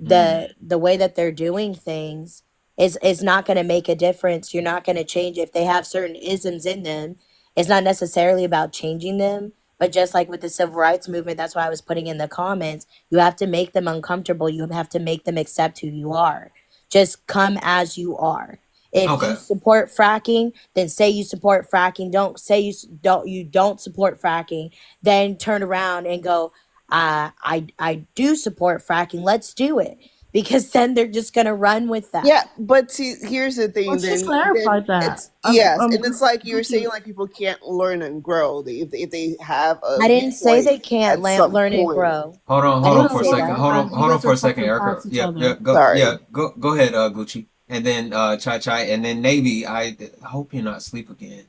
The way that they're doing things is not going to make a difference. You're not going to change if they have certain isms in them. It's not necessarily about changing them, but just like with the civil rights movement, that's why I was putting in the comments. You have to make them uncomfortable. You have to make them accept who you are. Just come as you are. If Okay. you support fracking, then say you support fracking. Don't say you don't support fracking. Then turn around and go, I do support fracking. Let's do it, because then they're just gonna run with that. Yeah, but see, here's the Well, thing. she's Then clarified that. it's yes, and it's like you're Gucci, saying, like people can't learn and grow. If they have a I didn't say viewpoint they can't at some learn and point. grow. Hold on, I hold on didn't for a say second. that. Hold on guys for are a second, talking Erica. past each Yep, other. yep, go, Sorry. yeah, go ahead, Gucci, and then Chai Chai, and then Navy. I hope you're not asleep again.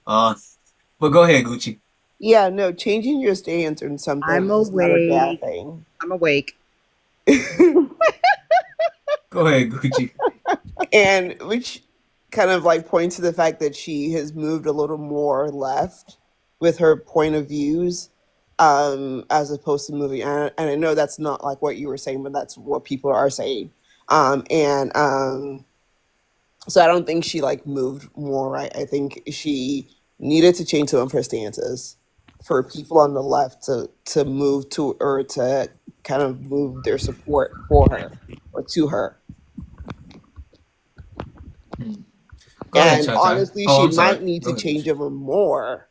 But go ahead, Gucci. Yeah, no, changing your stance on something I'm is not a bad awake. thing. I'm awake. Go ahead, Gucci. And which kind of like points to the fact that she has moved a little more left with her point of views, as opposed to moving. And I know that's not like what you were saying, but that's what people are saying. And so I don't think she like moved more right. I think she needed to change some of her stances for people on the left to move to, or to kind of move their support for her or to her. Go ahead, And Chai Chai. honestly, Oh, she I'm sorry. might need Go to ahead, change Gucci. even more.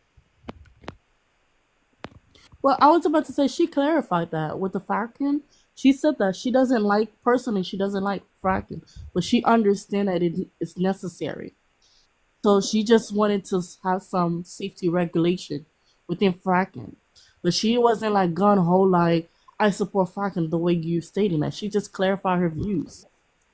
Well, I was about to say she clarified that with the fracking. She said that she doesn't like personally. She doesn't like fracking, but she understands that it's necessary. So she just wanted to have some safety regulation within fracking, but she wasn't like gun ho like I support fracking the way you stating that. She just clarified her views.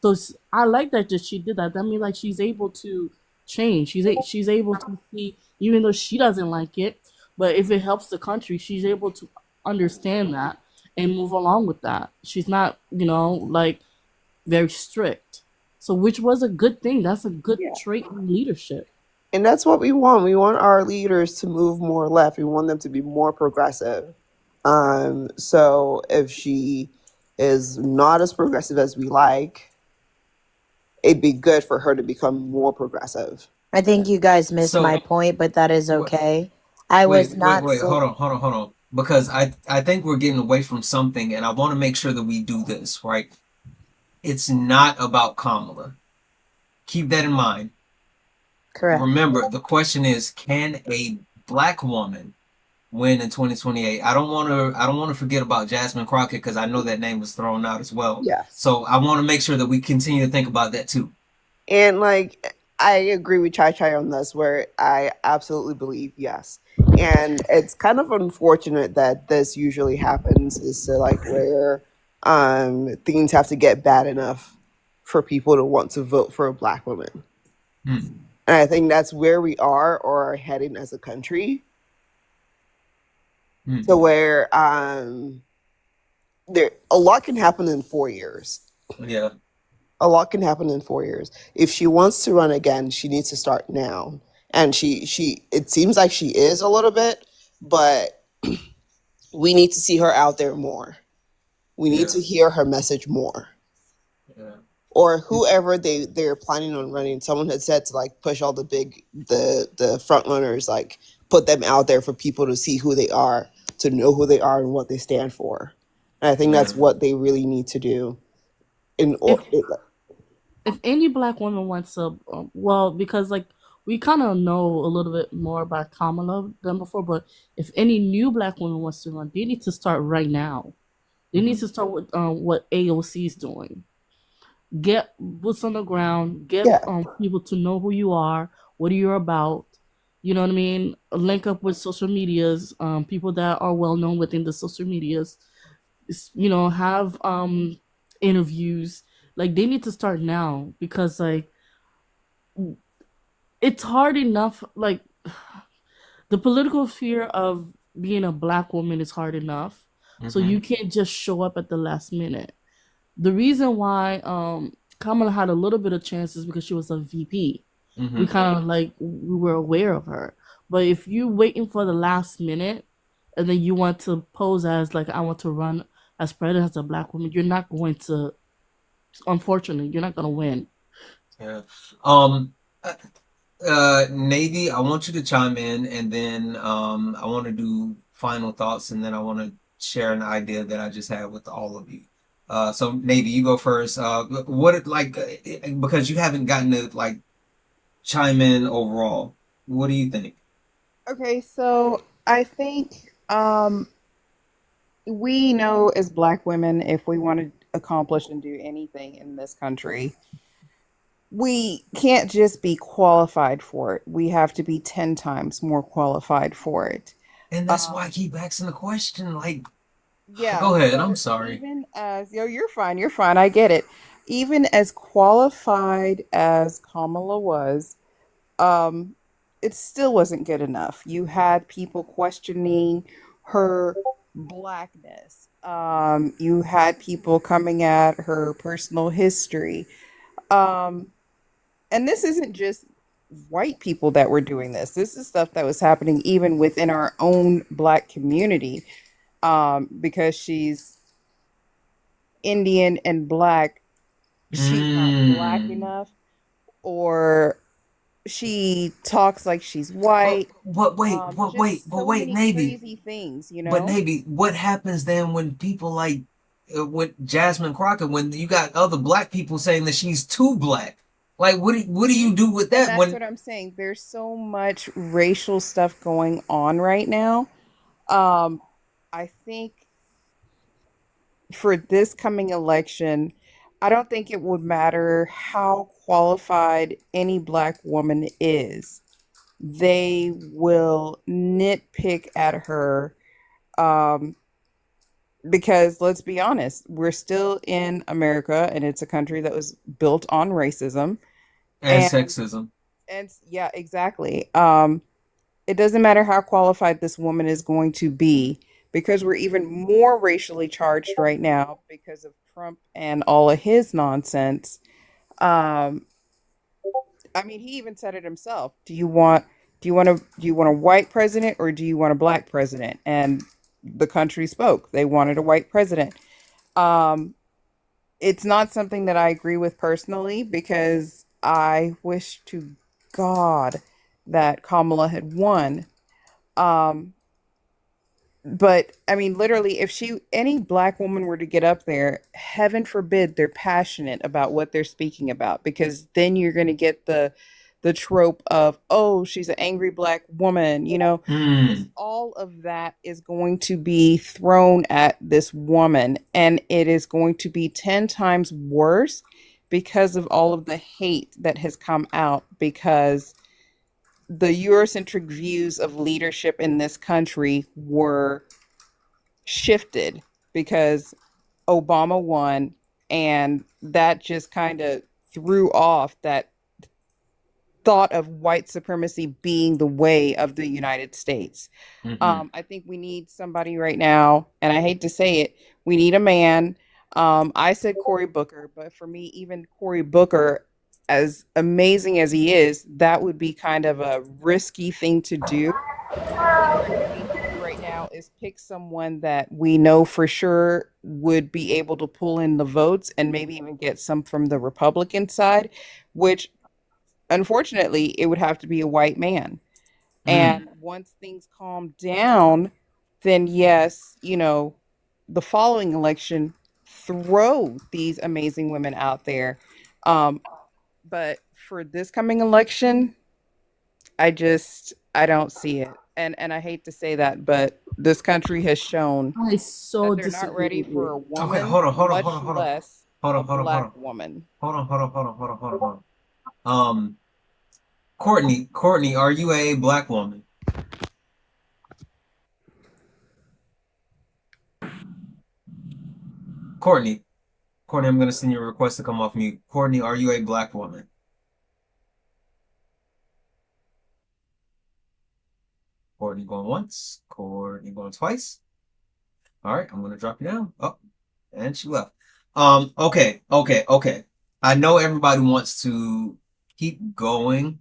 So I like that she did that. That means like she's able to change. She's able to see even though she doesn't like it, but if it helps the country, she's able to understand that and move along with that. She's not, like very strict. So which was a good thing. That's a good Yeah. trait in leadership. And that's what we want. We want our leaders to move more left. We want them to be more progressive. So if she is not as progressive as we like, it'd be good for her to become more progressive. I think you guys missed So my point, but that is wait, okay. I was wait, not wait. saying. Hold on. Because I think we're getting away from something, and I want to make sure that we do this right. It's not about Kamala. Keep that in mind. Correct. Remember, the question is, can a black woman win in 2028? I don't want to forget about Jasmine Crockett, because I know that name was thrown out as well. Yes. So I want to make sure that we continue to think about that too. And like I agree with Chai Chai on this, where I absolutely believe yes. And it's kind of unfortunate that this usually happens, is to like where things have to get bad enough for people to want to vote for a black woman. And I think that's where we are or are heading as a country. To where there a lot can happen in 4 years. Yeah. A lot can happen in 4 years. If she wants to run again, she needs to start now. And she it seems like she is a little bit, but we need to see her out there more. We need to hear her message more. Yeah. Or whoever they're planning on running. Someone had said to like push all the front runners, like put them out there for people to see who they are, to know who they are and what they stand for. And I think that's what they really need to do. If any black woman wants to, because like we kind of know a little bit more about Kamala than before, but if any new black woman wants to run, they need to start right now. They need to start with what AOC is doing. Get boots on the ground. Get people to know who you are, what you're about. You know what I mean? Link up with social medias, people that are well known within the social medias. Have interviews. Like they need to start now, because like it's hard enough. Like the political sphere of being a black woman is hard enough. So you can't just show up at the last minute. The reason why Kamala had a little bit of chances because she was a VP. We kind of like we were aware of her. But if you waiting for the last minute and then you want to pose as like I want to run as president as a black woman, you're not going to. Unfortunately, you're not going to win. Yeah. Navy, I want you to chime in, and then I want to do final thoughts, and then I want to share an idea that I just had with all of you. So Navy, you go first. Because you haven't gotten to like chime in overall. What do you think? Okay, so I think we know as black women, if we want to accomplish and do anything in this country, we can't just be qualified for it. We have to be 10 times more qualified for it. And that's why I keep asking the question. Like, Yeah. go ahead. I'm sorry. Even as, you're fine. You're fine. I get it. Even as qualified as Kamala was, it still wasn't good enough. You had people questioning her blackness. You had people coming at her personal history. And this isn't just white people that were doing this. This is stuff that was happening even within our own black community. Because she's Indian and black, she's not black enough, or she talks like she's white. But wait, Navy. Crazy things, you know. But Navy, what happens then when people like with Jasmine Crockett, when you got other black people saying that she's too black? Like, what do you do with that? That's what I'm saying. There's so much racial stuff going on right now. I think for this coming election, I don't think it would matter how qualified any black woman is. They will nitpick at her because let's be honest, we're still in America and it's a country that was built on racism and sexism. And yeah, exactly. It doesn't matter how qualified this woman is going to be because we're even more racially charged right now because of Trump and all of his nonsense. I mean, he even said it himself. Do you want a white president or do you want a black president? And the country spoke. They wanted a white president. It's not something that I agree with personally because I wish to God that Kamala had won. But I mean, literally, if any black woman were to get up there, heaven forbid they're passionate about what they're speaking about, because then you're going to get the trope of, oh, she's an angry black woman, you know. All of that is going to be thrown at this woman, and it is going to be 10 times worse because of all of the hate that has come out, because the Eurocentric views of leadership in this country were shifted because Obama won, and that just kind of threw off that thought of white supremacy being the way of the United States. I think we need somebody right now, and I hate to say it, we need a man. I said Cory Booker, but for me, even Cory Booker, as amazing as he is, that would be kind of a risky thing to do. What we need to do right now is pick someone that we know for sure would be able to pull in the votes and maybe even get some from the Republican side, which unfortunately it would have to be a white man. And once things calm down, then yes, you know, the following election, throw these amazing women out there. But for this coming election, I don't see it. And I hate to say that, but this country has shown I so that they're not ready for a woman, Okay, hold on. less Hold a on. black woman. Hold on. Courtney, are you a black woman? Courtney, I'm gonna send you a request to come off mute. Courtney, are you a black woman? Courtney going once. Courtney going twice. All right, I'm gonna drop you down. Oh, and she left. Okay. I know everybody wants to keep going.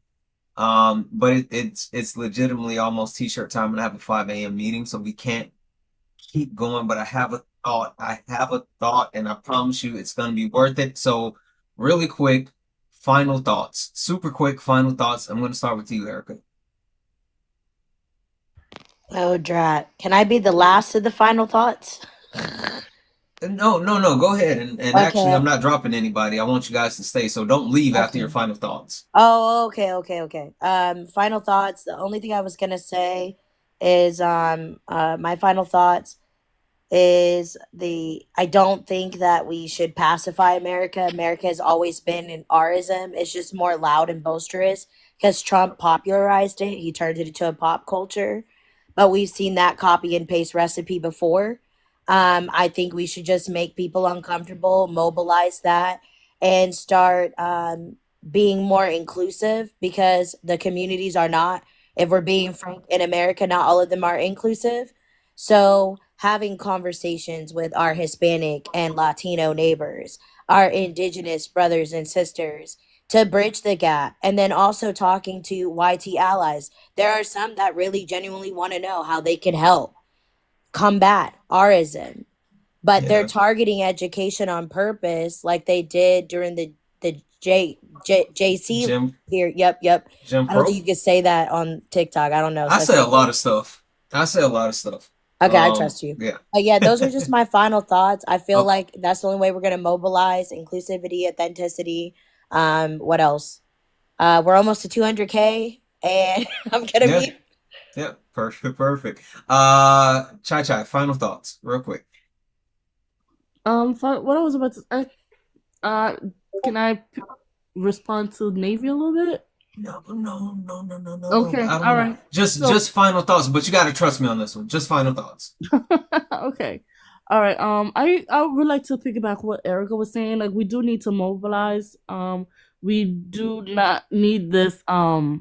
But it's legitimately almost t-shirt time, and I have a 5 a.m. meeting, so we can't keep going. But I have a thought. And I promise you it's gonna be worth it. So really quick, final thoughts. Super quick final thoughts. I'm gonna start with you, Erica. Oh, drat. Can I be the last of the final thoughts? No. Go ahead. And actually, Okay. I'm not dropping anybody. I want you guys to stay, so don't leave after your Okay. final thoughts. Oh, okay. Final thoughts. The only thing I was gonna say is my final thoughts is I don't think that we should pacify America. America has always been an Rism. It's just more loud and boisterous because Trump popularized it. He turned it into a pop culture. But we've seen that copy and paste recipe before. I think we should just make people uncomfortable, mobilize that, and start being more inclusive because the communities are not, if we're being frank, in America, not all of them are inclusive. So having conversations with our Hispanic and Latino neighbors, our indigenous brothers and sisters to bridge the gap, and then also talking to YT allies. There are some that really genuinely want to know how they can help combat Rism, but they're Yeah. targeting education on purpose, like they did during the JC Jim here. Yep. Jim I don't think Crow. you could say that on TikTok. I don't know. I So I say a said, lot of stuff. okay, I trust you. Yeah. But yeah, those are just my final thoughts. I feel Okay. like that's the only way we're gonna mobilize inclusivity, authenticity. What else? We're almost to 200K, and I'm gonna Yeah. be. Yeah. Perfect. Chai, final thoughts, real quick. What I was about to, can I respond to Navy a little bit? No. Okay, I don't all know. right. Just final thoughts, but you got to trust me on this one. Just final thoughts. Okay. All right. I would like to piggyback what Erica was saying. Like, we do need to mobilize. We do not need this. I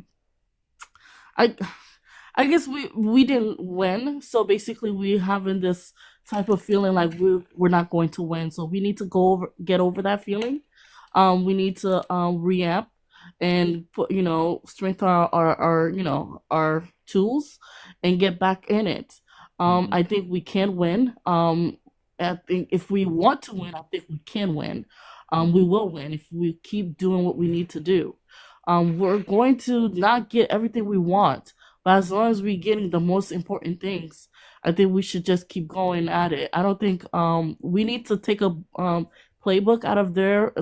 I guess we didn't win, so basically we having this type of feeling like we're not going to win. So we need to get over that feeling. We need to reamp and put, strengthen our our tools and get back in it. I think we can win. I think if we want to win, I think we can win. We will win if we keep doing what we need to do. We're going to not get everything we want, but as long as we're getting the most important things, I think we should just keep going at it. I don't think we need to take a playbook out of their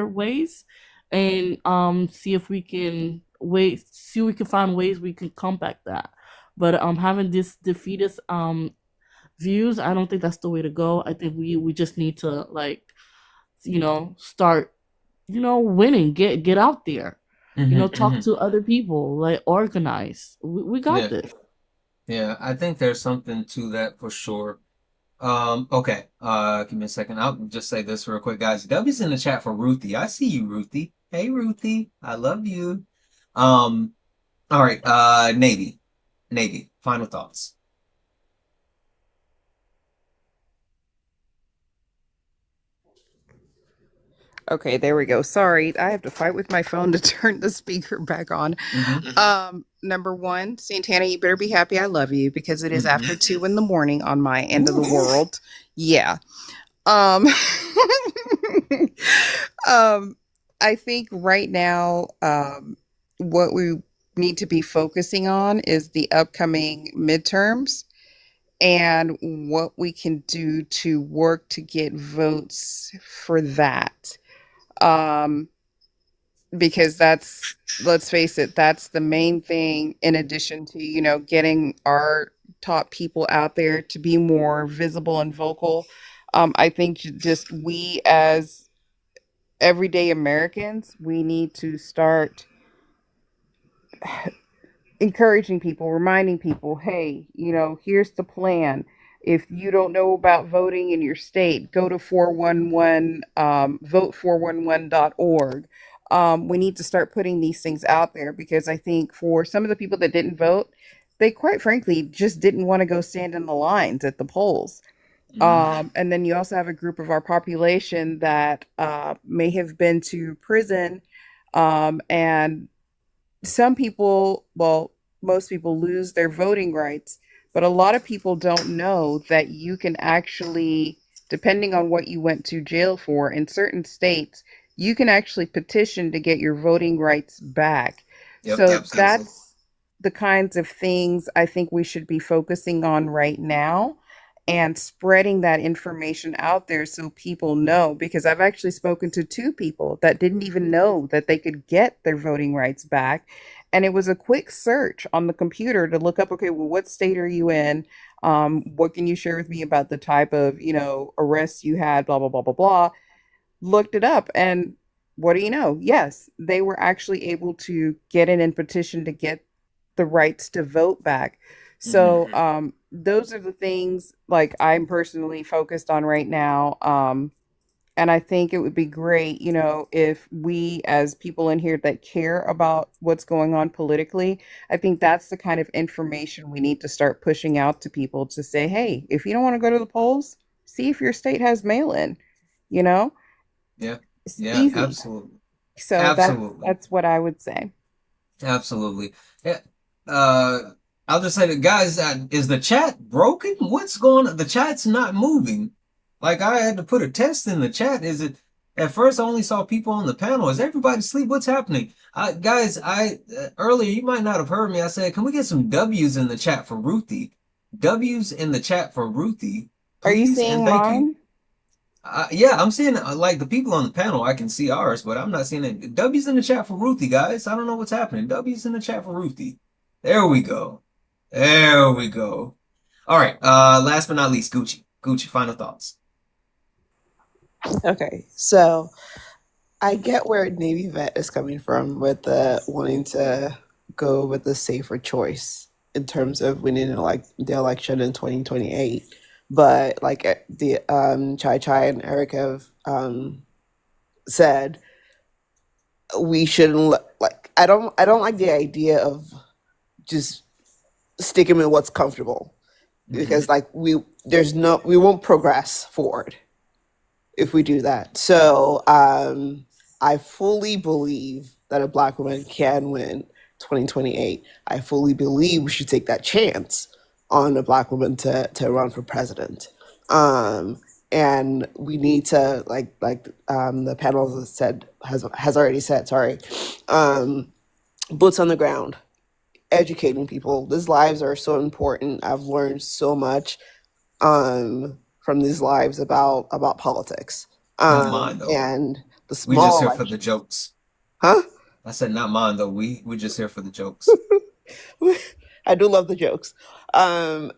ways and see if we can find ways we can combat that. But having this defeatist views, I don't think that's the way to go. I think we just need to start winning, get out there, talk to other people, like organize. We got this. Yeah, I think there's something to that for sure. Okay. Give me a second. I'll just say this real quick, guys. W's in the chat for Ruthie. I see you, Ruthie. Hey, Ruthie. I love you. All right. Navy. Final thoughts. Okay, there we go. Sorry, I have to fight with my phone to turn the speaker back on. Number one, Santana, you better be happy I love you because it is after 2 in the morning on my end of the world. Yeah. I think right now, what we need to be focusing on is the upcoming midterms and what we can do to work to get votes for that. Because let's face it, that's the main thing, in addition to, getting our top people out there to be more visible and vocal. I think just we as everyday Americans, we need to start encouraging people, reminding people, hey, here's the plan. If you don't know about voting in your state, go to 411, vote411.org. We need to start putting these things out there because I think for some of the people that didn't vote, they quite frankly just didn't want to go stand in the lines at the polls. And then you also have a group of our population that may have been to prison, and some people, well, most people lose their voting rights, but a lot of people don't know that you can actually, depending on what you went to jail for in certain states, you can actually petition to get your voting rights back. Yep, So absolutely. that's the kinds of things I think we should be focusing on right now and spreading that information out there so people know, because I've actually spoken to two people that didn't even know that they could get their voting rights back. And it was a quick search on the computer to look up, okay, well, what state are you in? What can you share with me about the type of, arrests you had, blah, blah, blah, blah, blah. Looked it up, and what do you know? Yes, they were actually able to get in and petition to get the rights to vote back. So those are the things like I'm personally focused on right now. And I think it would be great, if we as people in here that care about what's going on politically, I think that's the kind of information we need to start pushing out to people to say, hey, if you don't want to go to the polls, see if your state has mail-in, you know? Yeah. It's Yeah, easy. absolutely. So Absolutely. that's what I would say. Absolutely. Yeah. I'll just say that, guys, is the chat broken? What's going on? The chat's not moving. Like, I had to put a test in the chat. Is it, at first I only saw people on the panel. Is everybody asleep? What's happening? Guys, earlier, you might not have heard me. I said, can we get some W's in the chat for Ruthie? W's in the chat for Ruthie, Are you please, seeing and thank you. mine? Yeah, I'm seeing like the people on the panel. I can see ours, but I'm not seeing it. W's in the chat for Ruthie, guys. I don't know what's happening. W's in the chat for Ruthie. There we go. There we go. All right. Last but not least, Gucci. Gucci, final thoughts. Okay, so I get where Navy vet is coming from with the wanting to go with the safer choice in terms of winning the election in 2028. But like the Chai Chai and Eric have said, we shouldn't I don't like the idea of just sticking with what's comfortable, because we won't progress forward if we do that. So I fully believe that a Black woman can win 2028. I fully believe we should take that chance on a Black woman to run for president. And we need to, like the panel has already said, boots on the ground, educating people. These lives are so important. I've learned so much from these lives about politics. Not mine, though. And the We small just here for the jokes. Huh? I said not mine, though. We're just here for the jokes. I do love the jokes. And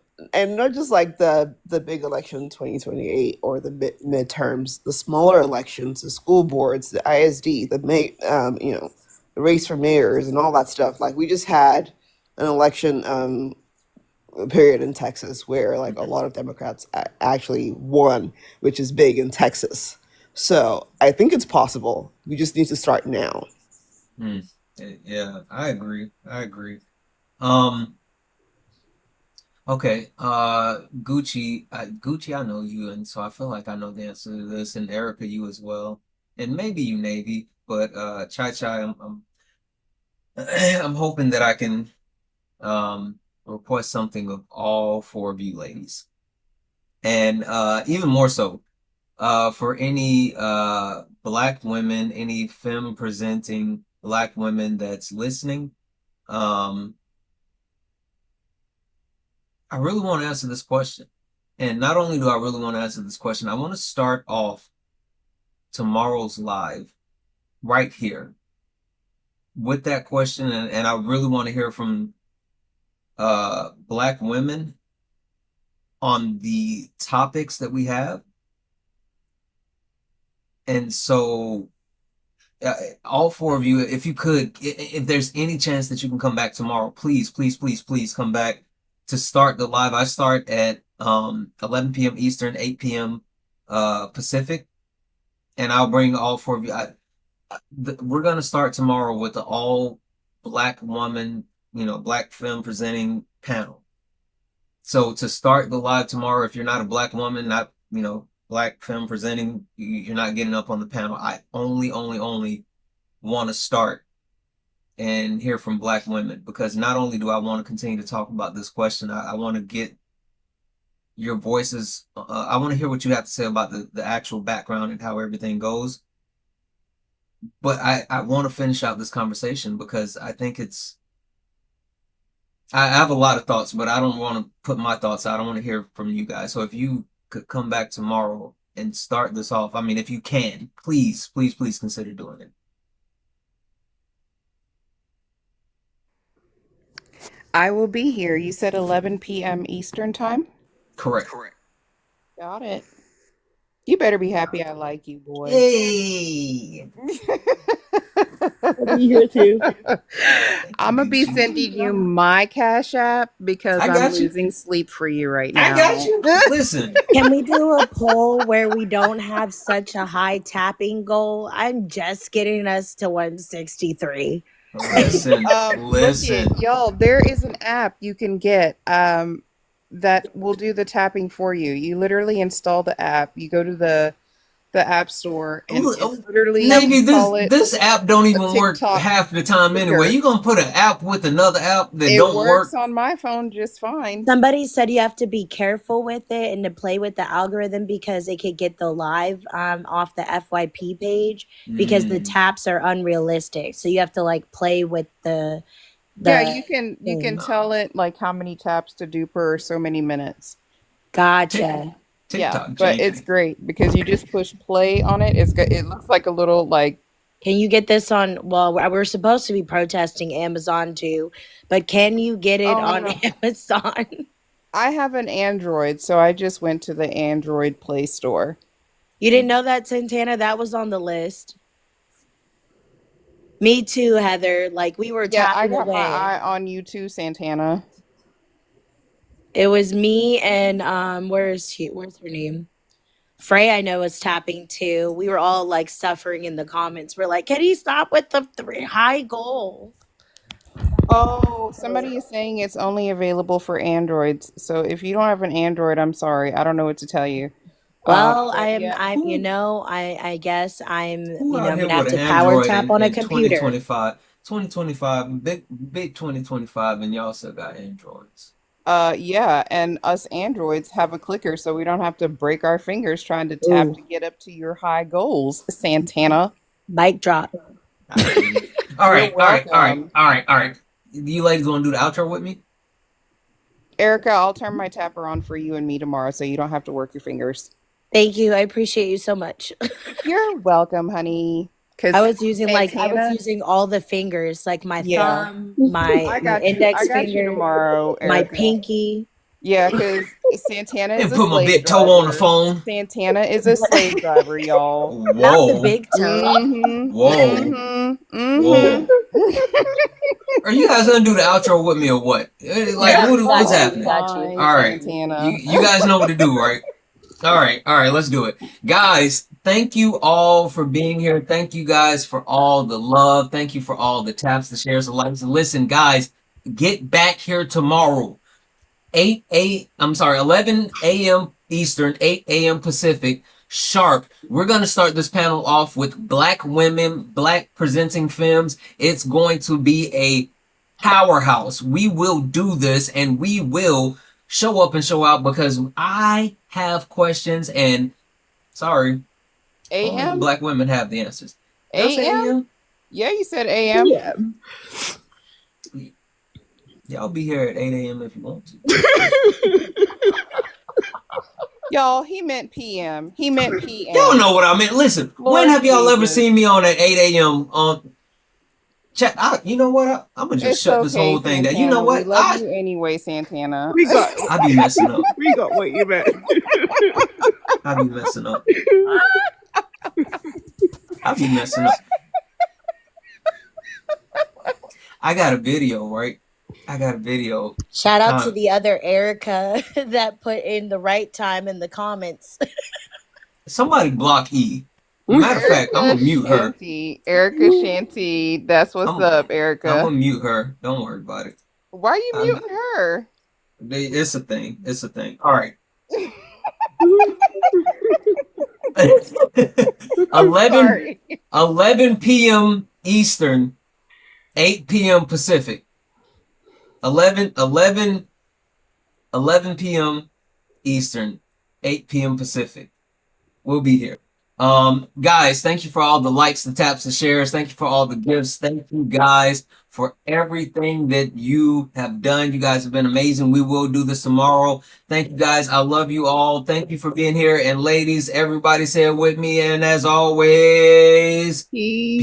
not just like the big election in 2028 or the midterms, the smaller elections, the school boards, the ISD, the race for mayors and all that stuff. Like, we just had an election period in Texas where like a lot of Democrats actually won, which is big in Texas. So I think it's possible. We just need to start now. Yeah, I agree. Okay, Gucci, I know you, and so I feel like I know the answer to this, and Erica, you as well, and maybe you, Navy, but Chai Chai, I'm hoping that I can request something of all four of you ladies, and even more so, for any Black women, any femme presenting Black women that's listening, I really want to answer this question. And not only do I really want to answer this question, I want to start off tomorrow's live right here with that question. And I really want to hear from Black women on the topics that we have. And so all four of you, if you could, if there's any chance that you can come back tomorrow, please, please, please, please come back to start the live. I start at 11 p.m. Eastern, 8 p.m. Pacific, and I'll bring all four of you. We're going to start tomorrow with the all Black woman, Black femme presenting panel. So to start the live tomorrow, if you're not a black woman, not, you know, black femme presenting, you're not getting up on the panel. I only want to start and hear from black women, because not only do I want to continue to talk about this question, I want to get your voices. I want to hear what you have to say about the actual background and how everything goes. But I want to finish out this conversation because I think I have a lot of thoughts, but I don't want to put my thoughts out. I want to hear from you guys. So if you could come back tomorrow and start this off, I mean, if you can, please consider doing it. I will be here. You said 11 p.m. Eastern time? Correct. Got it. You better be happy I like you, boy. Hey! I'll be here too. I'm going to be sending you my Cash App because I'm losing sleep for you right now. I got you. Listen. Can we do a poll where we don't have such a high tapping goal? I'm just getting us to 163. Listen. Look, y'all, there is an app you can get that will do the tapping for you. You literally install the app. You go to the app store and it's literally maybe this app don't even work half the time anyway. You gonna put an app with another app that don't work? It works on my phone just fine. Somebody said you have to be careful with it and to play with the algorithm because it could get the live off the FYP page because the taps are unrealistic. So you have to like play with the yeah, you can tell it like how many taps to do per so many minutes. Gotcha. TikTok, yeah, but it's great because you just push play on it. It looks like a little like. Can you get this on? Well, we're supposed to be protesting Amazon too, but can you get it on Amazon? I have an Android, so I just went to the Android Play Store. You didn't know that, Santana? That was on the list. Me too, Heather. Like we were tapping I got away. my eye on you too, Santana. It was me and where's her name? Frey, I know, was tapping too. We were all like suffering in the comments. We're like, can he stop with the high goal? Oh, somebody is saying it's only available for Androids. So if you don't have an Android, I'm sorry. I don't know what to tell you. Well, I guess I'm gonna have to power tap on a computer. 2025, big 2025, and y'all still got Androids. Yeah, and us androids have a clicker, so we don't have to break our fingers trying to tap to get up to your high goals, Santana. Mic drop. All right. You ladies want to do the outro with me? Erica, I'll turn my tapper on for you and me tomorrow, so you don't have to work your fingers. Thank you. I appreciate you so much. You're welcome, honey. I was using all the fingers, like my thumb, my index finger, tomorrow, my pinky. Yeah, because Santana is put my big toe on the phone. Santana is a slave driver, y'all. Whoa. Not the big toe. Whoa. Are you guys gonna do the outro with me or what? Like, what's happening? All right, you guys know what to do, right? All right, let's do it. Guys, thank you all for being here. Thank you guys for all the love. Thank you for all the taps, the shares, the likes. And listen, guys, get back here tomorrow. 11 a.m. Eastern, 8 a.m. Pacific, sharp. We're going to start this panel off with black women, black presenting femmes. It's going to be a powerhouse. We will do this and we will show up and show out because I have questions and sorry, only the black women have the answers. AM? Yeah, you said AM. Yeah. Y'all be here at 8 a.m. if you want to. Y'all, he meant PM. He meant PM. Y'all know what I meant. Listen, when have y'all ever seen me on at 8 a.m. on chat? You know what? I'm gonna just shut this whole thing down. You know what? We love you anyway, Santana. I be messing up. We got what you meant. I be messing up. I be messing up. I got a video, right? Shout out to the other Erica that put in the right time in the comments. Somebody block E. Matter of fact, I'm gonna mute her. Erica Shanty, that's what's up, Erica. I'm gonna mute her. Don't worry about it. Why are you muting her? It's a thing. It's a thing. All right. 11 p.m. Eastern, 8 p.m. Pacific. 11 p.m. Eastern, 8 p.m. Pacific. We'll be here. Guys, thank you for all the likes, the taps, the shares. Thank you for all the gifts. Thank you guys for everything that you have done. You guys have been amazing. We will do this tomorrow. Thank you guys. I love you all. Thank you for being here. And ladies, everybody say it with me. And as always, peace.